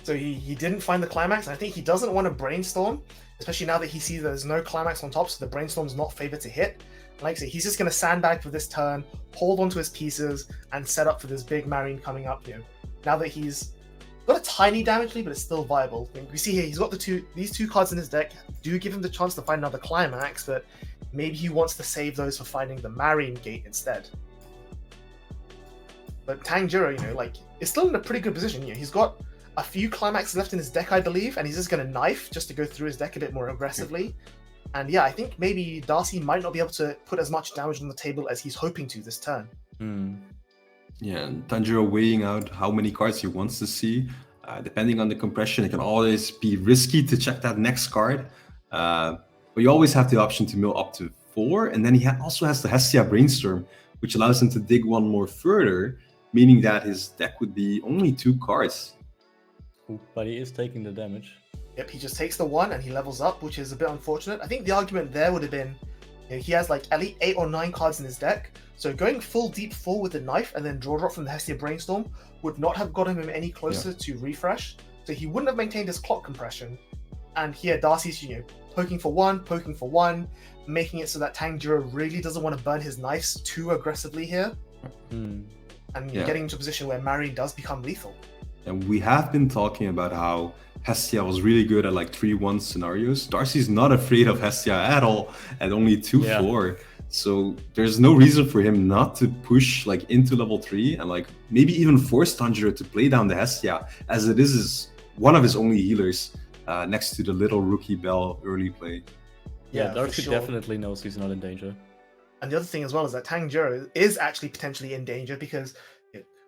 So he didn't find the climax. I think he doesn't want to brainstorm, especially now that he sees there's no climax on top, so the brainstorm's not favored to hit. Like I say, he's just going to sandbag for this turn, hold onto his pieces, and set up for this big Marine coming up. Now that he's got a tiny damage lead, but it's still viable. We see here he's got these two cards in his deck do give him the chance to find another climax, but maybe he wants to save those for finding the Marine gate instead. But Tanjiro, is still in a pretty good position. He's got a few climaxes left in his deck, I believe, and he's just going to knife just to go through his deck a bit more aggressively. And yeah, I think maybe Darcy might not be able to put as much damage on the table as he's hoping to this turn. Yeah, and Tanjiro weighing out how many cards he wants to see. Depending on the compression, it can always be risky to check that next card. But you always have the option to mill up to 4. And then he also has the Hestia Brainstorm, which allows him to dig one more further, meaning that his deck would be only 2 cards. But he is taking the damage. Yep, he just takes the 1 and he levels up, which is a bit unfortunate. I think the argument there would have been, he has like at least 8 or 9 cards in his deck, so going full deep 4 with the knife and then draw drop from the Hestia Brainstorm would not have gotten him any closer to refresh, so he wouldn't have maintained his clock compression. And here Darcy's poking for 1, making it so that Tanjiro really doesn't want to burn his knives too aggressively here. And getting into a position where Marine does become lethal. And we have been talking about how Hestia was really good at like 3-1 scenarios. Darcy's not afraid of Hestia at all at only 2-4. So there's no reason for him not to push like into level 3 and like maybe even force Tanjiro to play down the Hestia, as it is one of his only healers next to the little rookie Bell early play. Yeah, Darcy definitely knows he's not in danger. And the other thing as well is that Tanjiro is actually potentially in danger because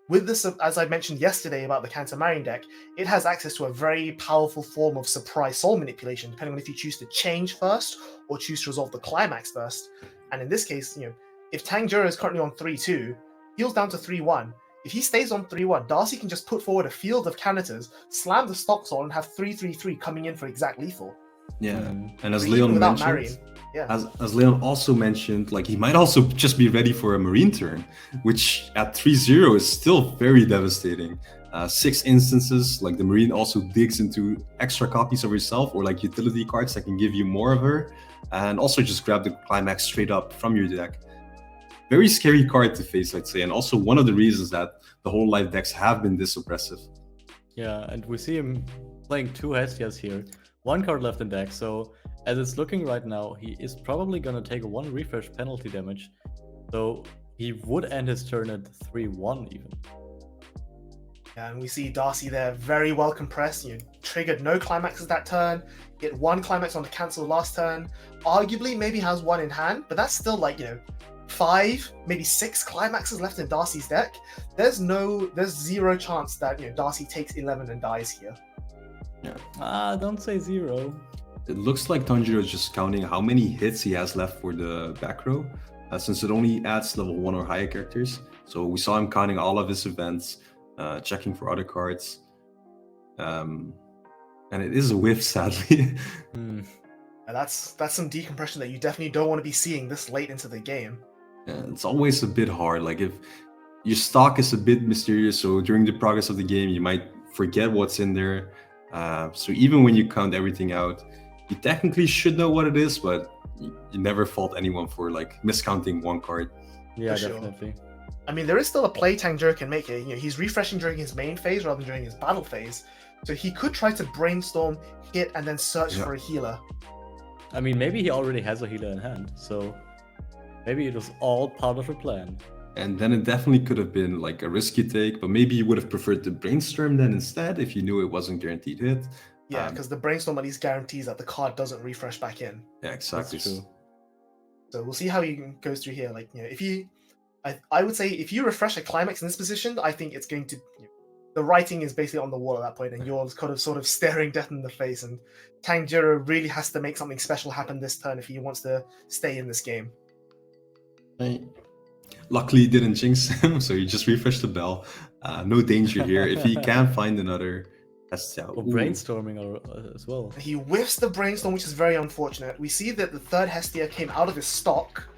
with this, as I mentioned yesterday about the Cancer Marine deck, it has access to a very powerful form of surprise soul manipulation, depending on if you choose to change first or choose to resolve the climax first. And in this case, if Tanjiro is currently on 3-2, heals down to 3-1. If he stays on 3-1, Darcy can just put forward a field of counters, slam the stock soul, and have 3-3-3 coming in for exact lethal. Yeah, and as Leon mentioned, Marine, as Leon also mentioned, like he might also just be ready for a Marine turn, which at 3-0 is still very devastating. 6 instances, like the Marine also digs into extra copies of herself or like utility cards that can give you more of her, and also just grab the climax straight up from your deck. Very scary card to face, I'd say, and also one of the reasons that the whole life decks have been this oppressive. Yeah, and we see him playing 2 Hestias here. 1 card left in deck, so as it's looking right now, he is probably gonna take a 1 refresh penalty damage. So he would end his turn at 3-1 even. Yeah, and we see Darcy there very well compressed. Triggered no climaxes that turn, get 1 climax on the cancel last turn. Arguably maybe has 1 in hand, but that's still like, 5, maybe 6 climaxes left in Darcy's deck. There's 0 chance that Darcy takes 11 and dies here. Yeah. Don't say 0. It looks like Tanjiro is just counting how many hits he has left for the back row, since it only adds level 1 or higher characters. So we saw him counting all of his events, checking for other cards. And it is a whiff, sadly. And that's some decompression that you definitely don't want to be seeing this late into the game. Yeah, it's always a bit hard. Like if your stock is a bit mysterious, so during the progress of the game, you might forget what's in there. So even when you count everything out, you technically should know what it is, but you never fault anyone for like miscounting 1 card. Yeah, For sure. definitely. I mean, there is still a play Tanjiro can make it. He's refreshing during his main phase rather than during his battle phase. So he could try to brainstorm, hit, and then search for a healer. I mean, maybe he already has a healer in hand, so maybe it was all part of a plan. And then it definitely could have been like a risky take, but maybe you would have preferred to brainstorm then instead if you knew it wasn't guaranteed hit. Yeah, because the brainstorm at least guarantees that the card doesn't refresh back in. Yeah, exactly. That's true. So we'll see how he goes through here. Like, if you, I would say if you refresh a climax in this position, I think it's going to, the writing is basically on the wall at that point, and you're kind of sort of staring death in the face. And Tanjiro really has to make something special happen this turn if he wants to stay in this game. Luckily, it didn't jinx him, so he just refreshed the bell. No danger here. If he can find another Hestia. Or brainstorming as well. He whiffs the brainstorm, which is very unfortunate. We see that the 3rd Hestia came out of his stock.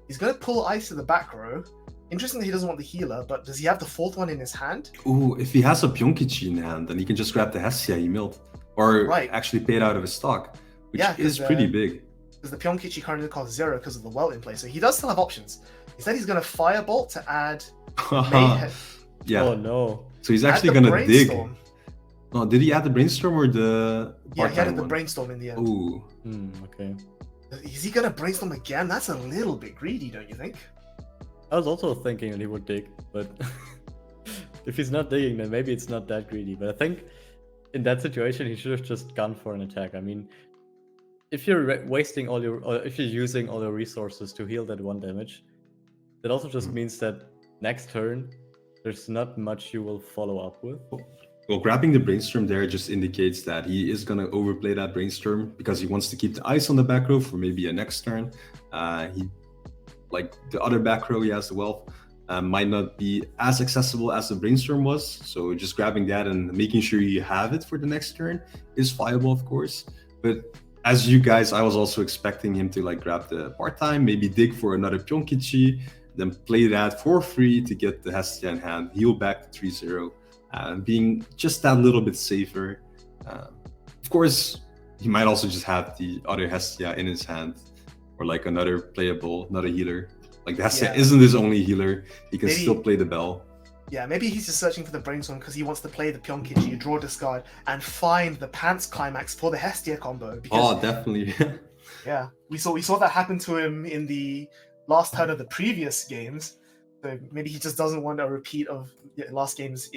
He's going to pull Ice to the back row. interesting that he doesn't want the healer, but does he have the fourth one in his hand? Ooh, if he has a Pyonkichi in hand, then he can just grab the Hestia he milled. Or Right. actually pay it out of his stock, which Yeah, 'cause, is pretty big. Because the Pyonkichi currently costs 0 because of the welt in play, so he does still have options. He said he's going to Firebolt to add Mayhem. Yeah. Oh no. So he's Add actually the gonna dig. Brainstorm. Oh, did he add the Brainstorm or the Yeah, he added the one? Brainstorm in the end. Ooh. Okay. Is he going to Brainstorm again? That's a little bit greedy, don't you think? I was also thinking that he would dig, but if he's not digging, then maybe it's not that greedy. But I think in that situation, he should have just gone for an attack. I mean, if you're wasting all your, or if you're using all your resources to heal that 1 damage, that also just means that next turn, there's not much you will follow up with. Well, grabbing the Brainstorm there just indicates that he is gonna overplay that Brainstorm because he wants to keep the ice on the back row for maybe a next turn. He, like the other back row, he has the Wealth, might not be as accessible as the Brainstorm was. So just grabbing that and making sure you have it for the next turn is viable, of course. But as you guys, I was also expecting him to like grab the part-time, maybe dig for another Pyonkichi, then play that for free to get the Hestia in hand, heal back to 3-0, being just that little bit safer. Of course, he might also just have the other Hestia in his hand, or like another playable, not a healer. Like the Hestia isn't his only healer, he can still play the Bell. Yeah, maybe he's just searching for the Brainstorm because he wants to play the Pyonkichi, draw discard, and find the Pants Climax for the Hestia combo. Because, oh, definitely. Yeah, we saw that happen to him in the last turn of the previous games. So maybe he just doesn't want a repeat of last game's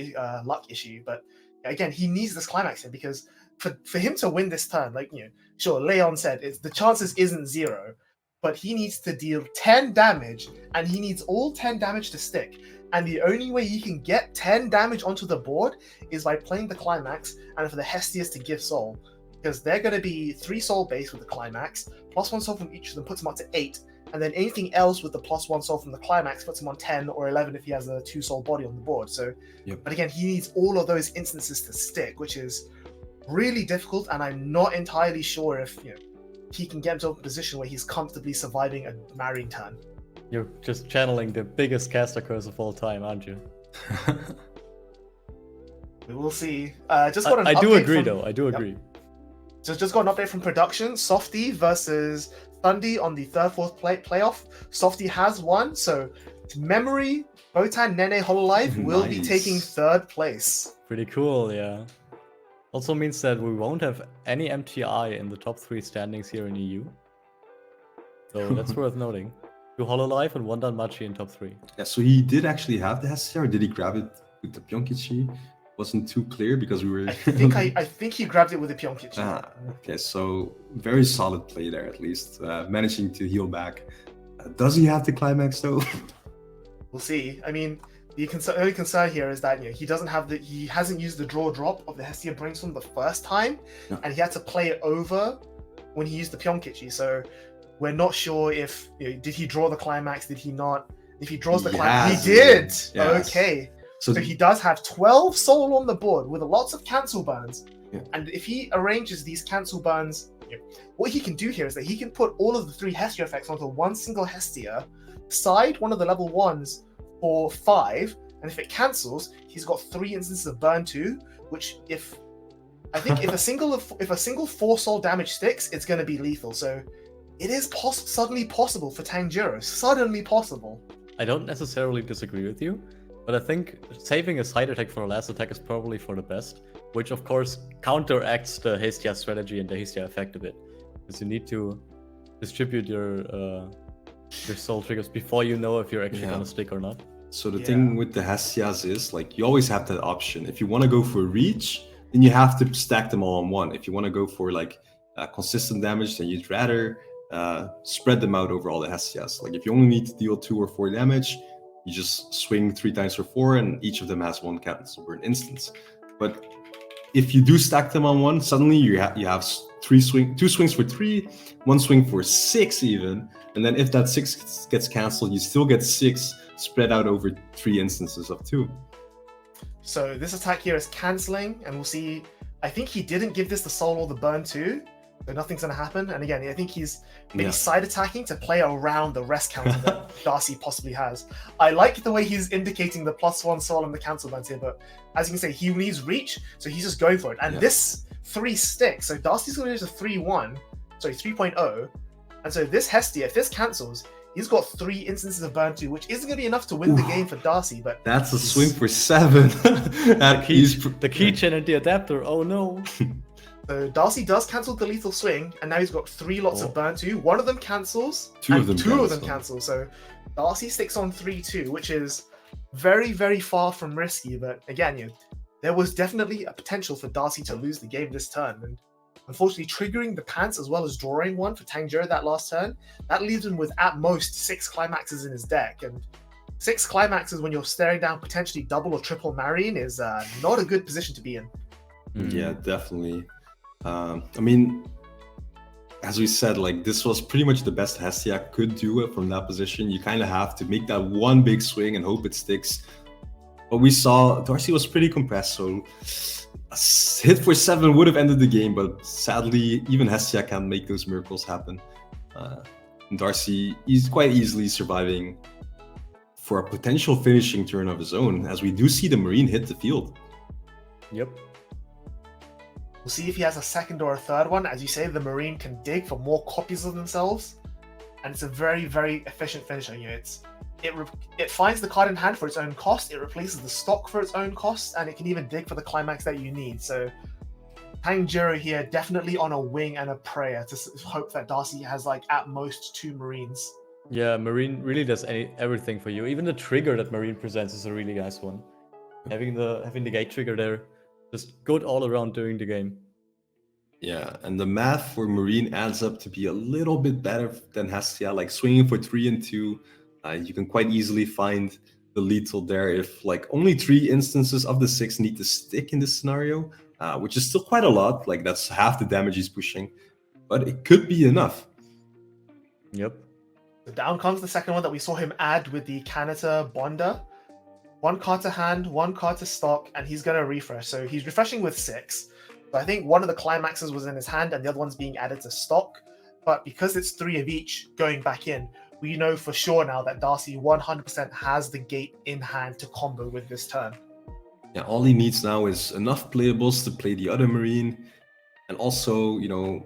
luck issue. But again, he needs this Climax here because for him to win this turn, like, you know, sure, Leon said the chances isn't 0, but he needs to deal 10 damage, and he needs all 10 damage to stick. And the only way he can get 10 damage onto the board is by playing the Climax and for the Hestias to give soul. Because they're going to be 3 soul base with the Climax, +1 soul from each of them puts him up to 8, and then anything else with the +1 soul from the Climax puts him on 10 or 11 if he has a 2 soul body on the board. So, But again, he needs all of those instances to stick, which is really difficult, and I'm not entirely sure if he can get himself in a position where he's comfortably surviving a marrying turn. You're just channeling the biggest caster curse of all time, aren't you? We will see. Just got an I do update agree, from, though. I do agree. Just got an update from production. Softy versus Thundy on the 3rd, 4th playoff. Softy has won, so Memory, Botan, Nene, Hololive will be taking 3rd place. Pretty cool, yeah. Also means that we won't have any MTI in the top 3 standings here in EU. So that's worth noting. 2 Hololive and 1 Danmachi in top 3. Yeah, so he did actually have the Hestia, or did he grab it with the Pyonkichi? Wasn't too clear because we were... I think he grabbed it with the Pyonkichi. Okay, so very solid play there at least. Managing to heal back. Does he have the Climax though? We'll see. I mean, the only concern here is that he hasn't used the draw drop of the Hestia Brainstorm the first time, and he had to play it over when he used the Pyonkichi. So we're not sure if did he draw the Climax, did he not? If he draws the Climax, he did. Yes. Okay. So he does have 12 soul on the board with lots of cancel burns. Yeah. And if he arranges these cancel burns, what he can do here is that he can put all of the 3 Hestia effects onto one single Hestia, side one of the level 1s for 5, and if it cancels, he's got 3 instances of burn 2, which if a single 4 soul damage sticks, it's going to be lethal. So it is suddenly possible for Tanjiro. Suddenly possible. I don't necessarily disagree with you, but I think saving a side attack for a last attack is probably for the best, which of course counteracts the Hestia strategy and the Hestia effect a bit, because you need to distribute your soul triggers before you know if you're actually gonna stick or not. So the thing with the Hestias is, like, you always have that option. If you want to go for reach, then you have to stack them all on one. If you want to go for like consistent damage, then you'd rather spread them out over all the Hestias. Like if you only need to deal 2 or 4 damage, you just swing 3 times for 4, and each of them has 1 cancel burn instance. But if you do stack them on one, suddenly you have 2 swings for 3, 1 swing for 6 even, and then if that 6 gets canceled, you still get 6 spread out over 3 instances of 2. So this attack here is cancelling, and we'll see. I think he didn't give this the soul or the burn 2, So nothing's going to happen. And again, I think he's maybe Yeah. side attacking to play around the rest counter that Darcy possibly has. I like the way he's indicating the +1 soul and the cancel bounce here, but as you can see, he needs reach, so he's just going for it. And Yeah. this 3 sticks, so Darcy's going to use a 3-1, sorry, 3.0. And so this Hestia, if this cancels, he's got 3 instances of burn 2, which isn't going to be enough to win the game for Darcy, but That's a swing for 7. The keychain and the adapter, oh no. so Darcy does cancel the lethal swing, and now he's got 3 lots of burn 2. One of them cancels, Two and of them two of them cancel. cancel. So Darcy sticks on 3-2, which is very, very far from risky. But again, there was definitely a potential for Darcy to lose the game this turn. And unfortunately, triggering the pants as well as drawing one for Tanjiro that last turn, that leaves him with at most 6 climaxes in his deck. And 6 climaxes when you're staring down potentially double or triple Marine is not a good position to be in. Yeah, definitely. I mean, as we said, like this was pretty much the best Hestia could do it from that position. You kind of have to make that one big swing and hope it sticks. But we saw Darcy was pretty compressed, so a hit for 7 would have ended the game. But sadly, even Hestia can't make those miracles happen. And Darcy is quite easily surviving for a potential finishing turn of his own, as we do see the Marine hit the field. Yep. We'll see if he has a second or a third one. As you say, the Marine can dig for more copies of themselves, and it's a very, very efficient finisher. It finds the card in hand for its own cost, it replaces the stock for its own cost, and it can even dig for the climax that you need. So Tanjiro here definitely on a wing and a prayer to hope that Darcy has like at most 2 Marines. Yeah, Marine really does everything for you. Even the trigger that Marine presents is a really nice one. Having the gate trigger there, just good all around during the game. Yeah, and the math for Marine adds up to be a little bit better than Hestia, like swinging for 3 and 2. You can quite easily find the lethal there if like only 3 instances of the 6 need to stick in this scenario, which is still quite a lot. Like that's half the damage he's pushing, but it could be enough. Yep. So down comes the second one that we saw him add with the Kanata Bonda. 1 card to hand, 1 card to stock, and he's going to refresh. So he's refreshing with 6. So I think one of the climaxes was in his hand and the other one's being added to stock. But because it's 3 of each going back in, we know for sure now that Darcy 100% has the gate in hand to combo with this turn. Yeah, all he needs now is enough playables to play the other Marine, and also,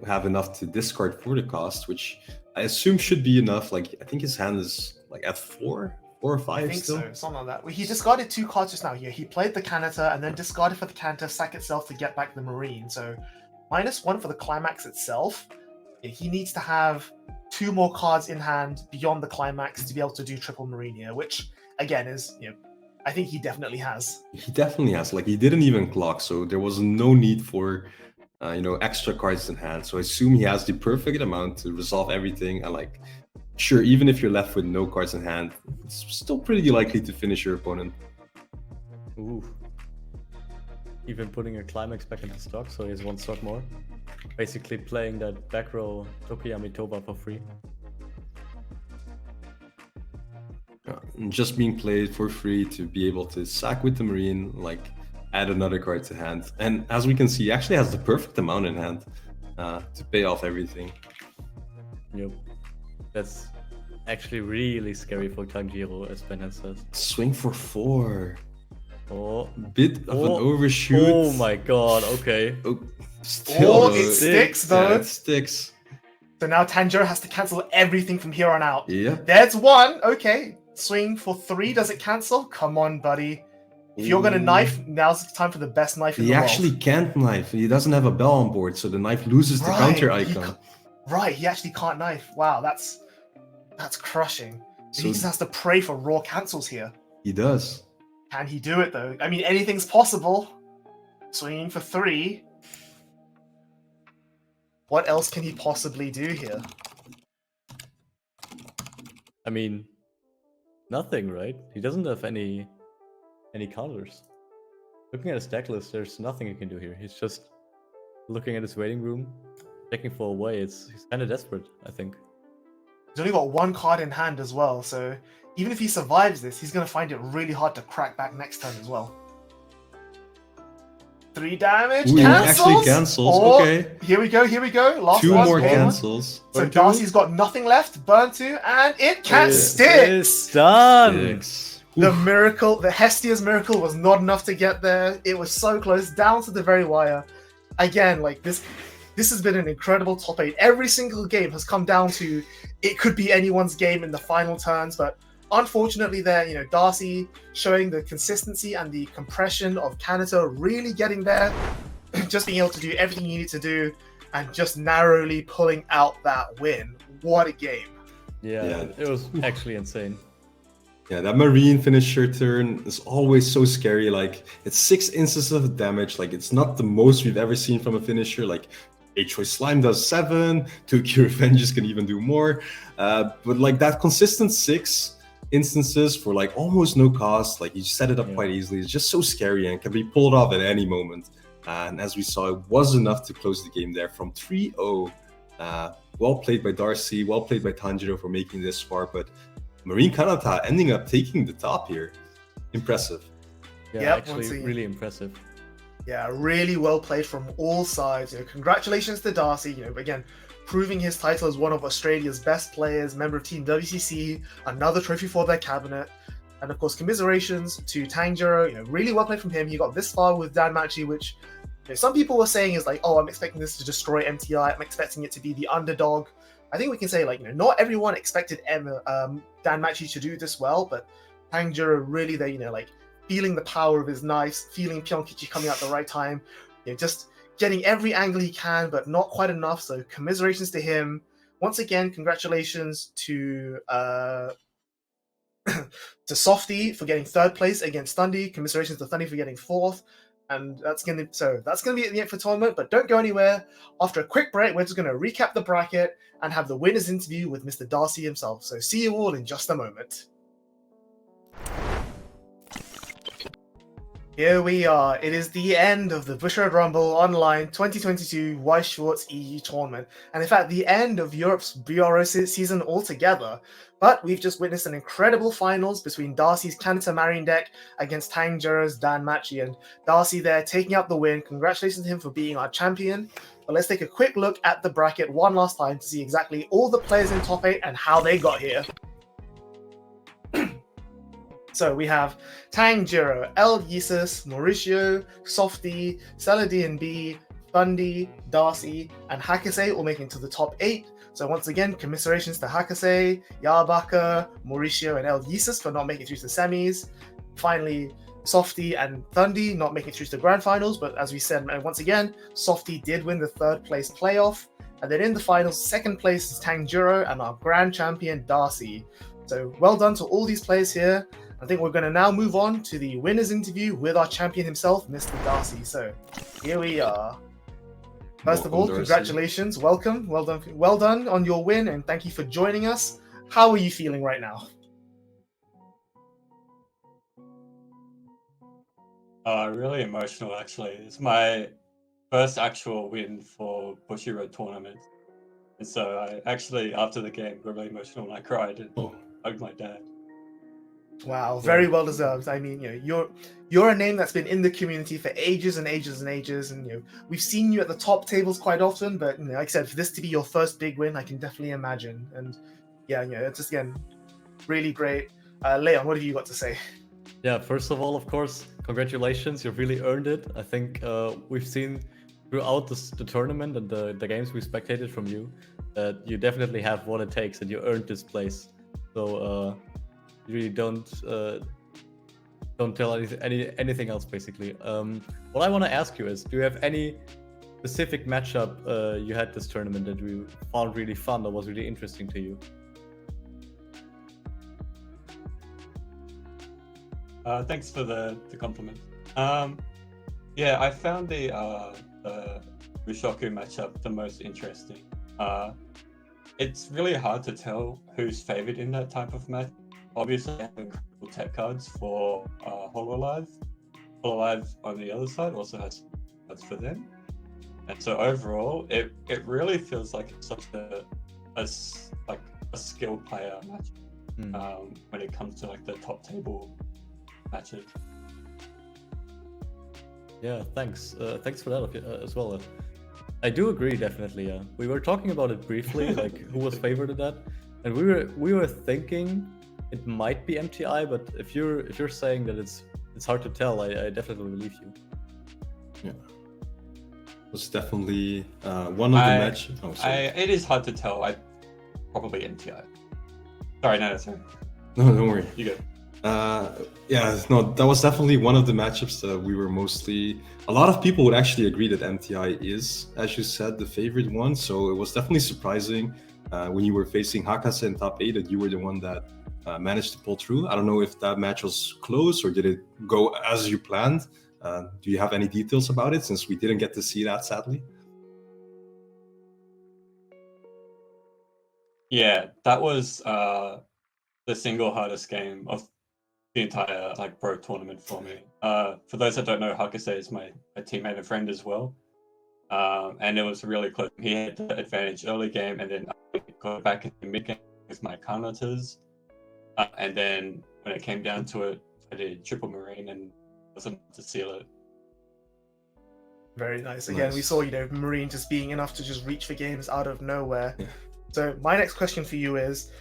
have enough to discard for the cost, which I assume should be enough. Like, I think his hand is like at 4 or 5 I think still. so, something like that. Well, he discarded 2 cards just now here. He played the Kanata and then discarded for the Kanata, sack itself to get back the Marine. So -1 for the climax itself. He needs to have 2 more cards in hand beyond the climax to be able to do triple Marine here, which again is, I think he definitely has. He definitely has. Like, he didn't even clock, so there was no need for, extra cards in hand. So I assume he has the perfect amount to resolve everything. And like, sure, even if you're left with no cards in hand, it's still pretty likely to finish your opponent. Ooh. Even putting a climax back into stock, so he has 1 stock more. Basically playing that back row Tokiyami Toba for free. And just being played for free to be able to sack with the Marine, like add another card to hand. And as we can see, he actually has the perfect amount in hand to pay off everything. Yep. That's actually really scary for Tanjiro, as Ben has said. Swing for 4. Oh. Bit of an overshoot. Oh my god, okay. Oh, still, it sticks though. Yeah, it sticks. So now Tanjiro has to cancel everything from here on out. Yeah. There's 1. Okay. Swing for 3. Does it cancel? Come on, buddy. If you're going to knife, now's the time for the best knife in the He world. actually can't knife. He doesn't have a bell on board, so the knife loses the counter icon. Right, he actually can't knife. Wow, that's crushing. So he So just has to pray for raw cancels here. he does. Can he do it, though? I mean, anything's possible. Swinging for 3. What else can he possibly do here? I mean, nothing, right? He doesn't have any counters. Looking at his deck list, there's nothing he can do here. He's just looking at his waiting room, checking for a way. He's kind of desperate, I think. He's only got 1 card in hand as well, so even if he survives this, he's going to find it really hard to crack back next turn as well. 3 damage. Ooh, he Cancels. actually cancels. Or- Okay. Here we go. Last 2 one. more Game one. cancels. So Burn two. Darcy's got nothing left. Burn 2, and it can't stick. It's done. 6. The miracle, the Hestia's miracle was not enough to get there. It was so close, down to the very wire. Again, like this has been an incredible top 8. Every single game has come down to it could be anyone's game in the final turns, but unfortunately there, Darcy showing the consistency and the compression of Kanata really getting there, just being able to do everything you need to do and just narrowly pulling out that win. What a game. Yeah, it was actually insane. Yeah, that Marine finisher turn is always so scary. Like, it's 6 instances of damage. Like, it's not the most we've ever seen from a finisher. Like, H-Choice Slime does 7, 2Q Revenges can even do more. But like that consistent 6 instances for like almost no cost, like you set it up quite easily. It's just so scary and can be pulled off at any moment. And as we saw, it was enough to close the game there from 3-0. Well played by Darcy, well played by Tanjiro for making this far, but Marine Kanata ending up taking the top here. Impressive. Yeah, actually really impressive. Yeah, really well played from all sides. Congratulations to Darcy. Again, proving his title as one of Australia's best players, member of Team WCC, another trophy for their cabinet. And of course, commiserations to Tanjiro. Really well played from him. He got this far with Danmachi, which some people were saying is like, oh, I'm expecting this to destroy MTI. I'm expecting it to be the underdog. I think we can say, like, not everyone expected Danmachi to do this well, but Tanjiro really there, like, feeling the power of his knives, feeling Pyeongkichi coming out at the right time, just getting every angle he can, but not quite enough. So commiserations to him. Once again, congratulations to to Softy for getting 3rd place against Thundy. Commiserations to Thundy for getting 4th. And that's gonna be at the end for the tournament. But don't go anywhere. After a quick break, we're just gonna recap the bracket and have the winners interview with Mr. Darcy himself. So see you all in just a moment. Here we are. It is the end of the Bushiroad Rumble Online 2022 Weiss Schwarz EU tournament, and in fact, the end of Europe's BRO season altogether. But we've just witnessed an incredible finals between Darcy's Kanata Marine deck against Tanjiro's Danmachi, and Darcy there taking out the win. Congratulations to him for being our champion. But let's take a quick look at the bracket one last time to see exactly all the players in top 8 and how they got here. So we have Tanjiro, El Yesus, Mauricio, Softy, Saladin B, Thundy, Darcy, and Hakase all making it to the top 8. So once again, commiserations to Hakase, Yabaka, Mauricio, and El Yesus for not making it through to the semis. Finally, Softy and Thundy not making it through to the grand finals, but as we said, once again, Softy did win the 3rd place playoff. And then in the finals, 2nd place is Tanjiro and our grand champion, Darcy. So well done to all these players here. I think we're going to now move on to the winner's interview with our champion himself, Mr. Darcy. So here we are. First of all, congratulations. Welcome. Well done on your win, and thank you for joining us. How are you feeling right now? Really emotional, actually. It's my first actual win for Bushiroad tournament. And so I actually, after the game, got really emotional and I cried and hugged my dad. Wow, very well deserved. I mean, you're a name that's been in the community for ages and ages and ages, and we've seen you at the top tables quite often. But like I said, for this to be your first big win, I can definitely imagine. And yeah, it's just again really great. Leon, what have you got to say? Yeah, first of all, of course, congratulations. You've really earned it. I think we've seen throughout the tournament and the games we spectated from you that you definitely have what it takes, and you earned this place. So. You really don't tell anything else, basically. What I want to ask you is, do you have any specific matchup you had this tournament that you found really fun or was really interesting to you? Thanks for the compliment. Yeah, I found the Mushoku matchup the most interesting. It's really hard to tell who's favored in that type of match. Obviously, I have incredible tech cards for Hololive. Hololive on the other side also has cards for them. And so overall, it really feels like it's such a skill player match when it comes to like the top table matches. Yeah, thanks. Thanks for that as well. I do agree, definitely. Yeah, we were talking about it briefly, like who was favored in that, and we were thinking it might be MTI, but if you're saying that it's hard to tell, I definitely believe you. Yeah, it was definitely one of the match. Oh, sorry. It is hard to tell. I probably MTI. Sorry, no, sorry. No, don't worry. You go. Yeah, no, that was definitely one of the matchups that we were mostly. A lot of people would actually agree that MTI is, as you said, the favorite one. So it was definitely surprising when you were facing Hakase in top 8 that you were the one that managed to pull through. I don't know if that match was close or did it go as you planned. Do you have any details about it, since we didn't get to see that, sadly? Yeah, that was the single hardest game of the entire pro tournament for me. For those that don't know, Hakase is my teammate and friend as well, and it was really close. He had the advantage early game, and then I got back in the mid game with my counters, and then when it came down to it, I did triple marine and wasn't able to seal it. Very nice. Again, we saw Marine just being enough to just reach for games out of nowhere. Yeah. So my next question for you is,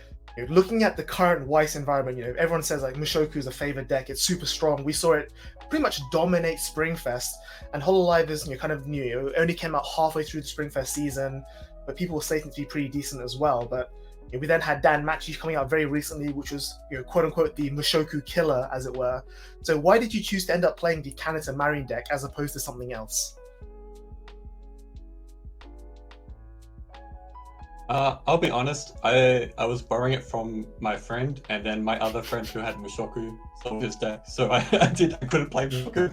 looking at the current Weiss environment, everyone says like Mushoku is a favored deck. It's super strong. We saw it pretty much dominate Springfest, and Hololive is kind of new. It only came out halfway through the Springfest season, but people were slating to be pretty decent as well. But we then had Dan Machi coming out very recently, which was quote unquote the Mushoku killer, as it were. So why did you choose to end up playing the Kanata Marine deck as opposed to something else? I'll be honest, I was borrowing it from my friend, and then my other friend who had Mushoku sold his deck, so I couldn't play Mushoku.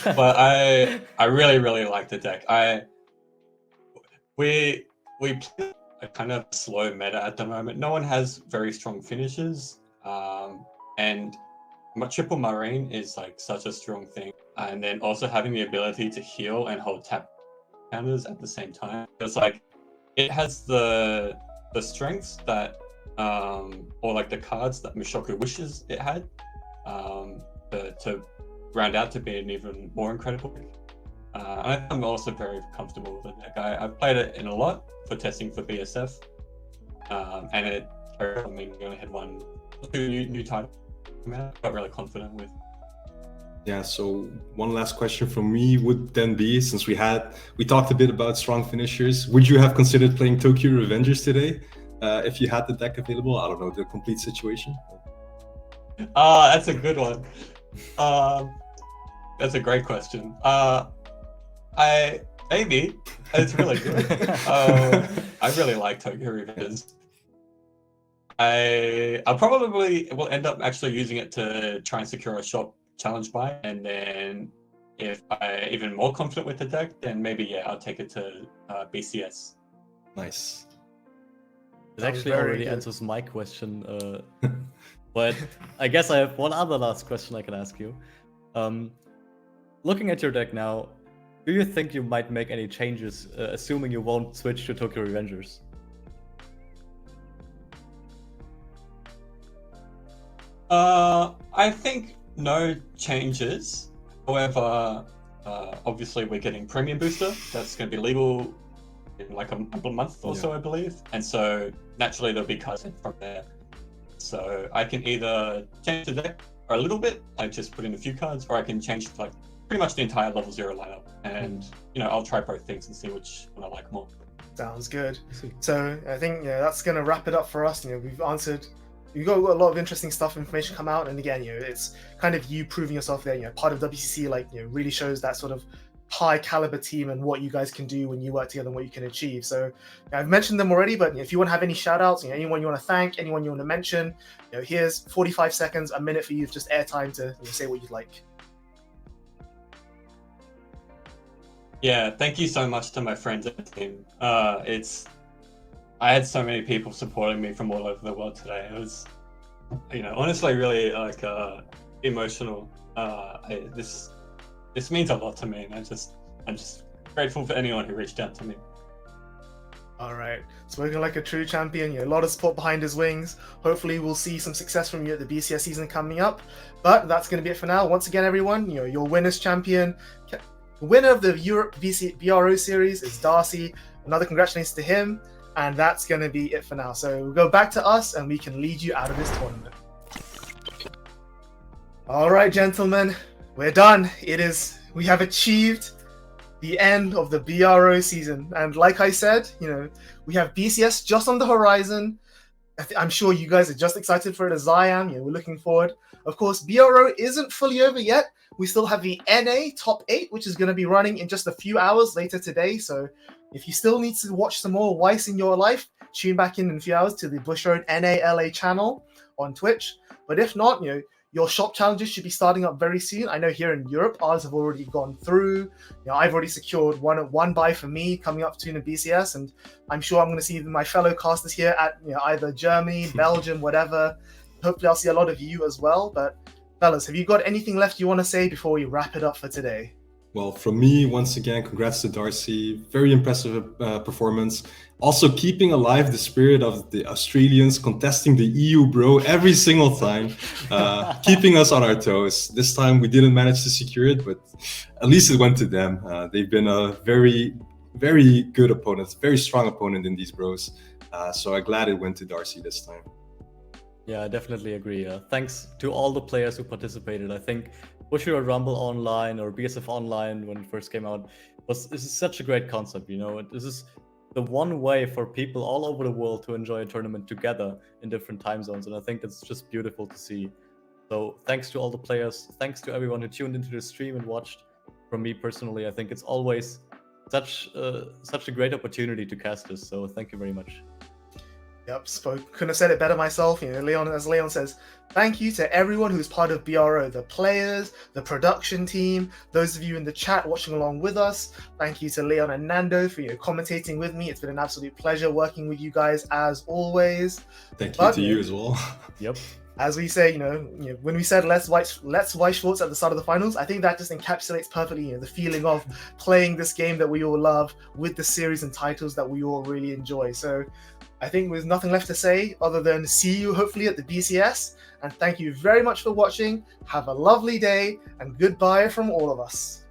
But I really like the deck. We play a kind of slow meta at the moment. No one has very strong finishes, and triple marine is like such a strong thing, and then also having the ability to heal and hold tap counters at the same time. It's like it has the strengths that or like the cards that Mushoku wishes it had to round out to be an even more incredible. And I'm also very comfortable with the deck. I've played it in a lot for testing for BSF, and it we only had two new titles come out. I got really confident with. Yeah, so one last question from me would then be, since we talked a bit about strong finishers, would you have considered playing Tokyo Revengers today if you had the deck available? I don't know, the complete situation. That's a good one. That's a great question. Maybe. It's really good. I really like Tokyo Revengers. I probably will end up actually using it to try and secure a shop challenge buy, and then if I'm even more confident with the deck, then maybe I'll take it to BCS. Nice. It actually already answers my question, but I guess I have one other last question I can ask you. Looking at your deck now, do you think you might make any changes, assuming you won't switch to Tokyo Revengers? I think no changes. However, obviously we're getting premium booster. That's going to be legal in like a month or so, I believe. And so naturally there'll be cards from there. So I can either change the deck a little bit, like just put in a few cards, or I can change like pretty much the entire level 0 lineup. And I'll try both things and see which one I like more. Sounds good. So I think that's going to wrap it up for us. We've answered. You've got a lot of interesting information come out, and again, it's kind of you proving yourself there. Part of WCC, really shows that sort of high caliber team and what you guys can do when you work together and what you can achieve. So I've mentioned them already, but if you want to have any shout outs, anyone you want to thank, anyone you want to mention, here's 45 seconds, a minute for you, just airtime to say what you'd like. Yeah, thank you so much to my friends at the team. I had so many people supporting me from all over the world today. It was, honestly really emotional. This means a lot to me, and I'm just grateful for anyone who reached out to me. All right, spoken like a true champion. A lot of support behind his wings. Hopefully, we'll see some success from you at the BCS season coming up. But that's going to be it for now. Once again, everyone, your winners champion, the winner of the Europe BRO series is Darcy. Another congratulations to him. And that's going to be it for now. So we'll go back to us, and we can lead you out of this tournament. All right, gentlemen, we're done. We have achieved the end of the BRO season. And like I said, we have BCS just on the horizon. I'm sure you guys are just excited for it as I am. We're looking forward. Of course, BRO isn't fully over yet. We still have the NA Top 8, which is going to be running in just a few hours later today. So if you still need to watch some more Weiss in your life, tune back in a few hours to the Bushiroad NA LA channel on Twitch. But if not, your shop challenges should be starting up very soon. I know here in Europe, ours have already gone through. I've already secured one buy for me coming up soon in BCS, and I'm sure I'm going to see my fellow casters here at either Germany, Belgium, whatever. Hopefully, I'll see a lot of you as well. But fellas, have you got anything left you want to say before we wrap it up for today? Well, from me, once again, congrats to Darcy. Very impressive performance. Also keeping alive the spirit of the Australians contesting the EU Bro every single time, keeping us on our toes. This time we didn't manage to secure it, but at least it went to them. They've been a very, very good opponent, very strong opponent in these Bros. So I'm glad it went to Darcy this time. Yeah, I definitely agree. Thanks to all the players who participated. I think Bushiroad Rumble Online or BSF Online when it first came out this is such a great concept. This is the one way for people all over the world to enjoy a tournament together in different time zones, and I think it's just beautiful to see. So thanks to all the players, thanks to everyone who tuned into the stream and watched. From me personally, I think it's always such a great opportunity to cast this. So thank you very much. Yep, couldn't have said it better myself. Leon, as Leon says, thank you to everyone who's part of BRO, the players, the production team, those of you in the chat watching along with us. Thank you to Leon and Nando for commentating with me. It's been an absolute pleasure working with you guys as always. Thank you to you as well. Yep. As we say, when we said let's Weiss Schwarz at the start of the finals, I think that just encapsulates perfectly, the feeling of playing this game that we all love with the series and titles that we all really enjoy. So I think there's nothing left to say other than see you hopefully at the BCS, and thank you very much for watching. Have a lovely day, and goodbye from all of us.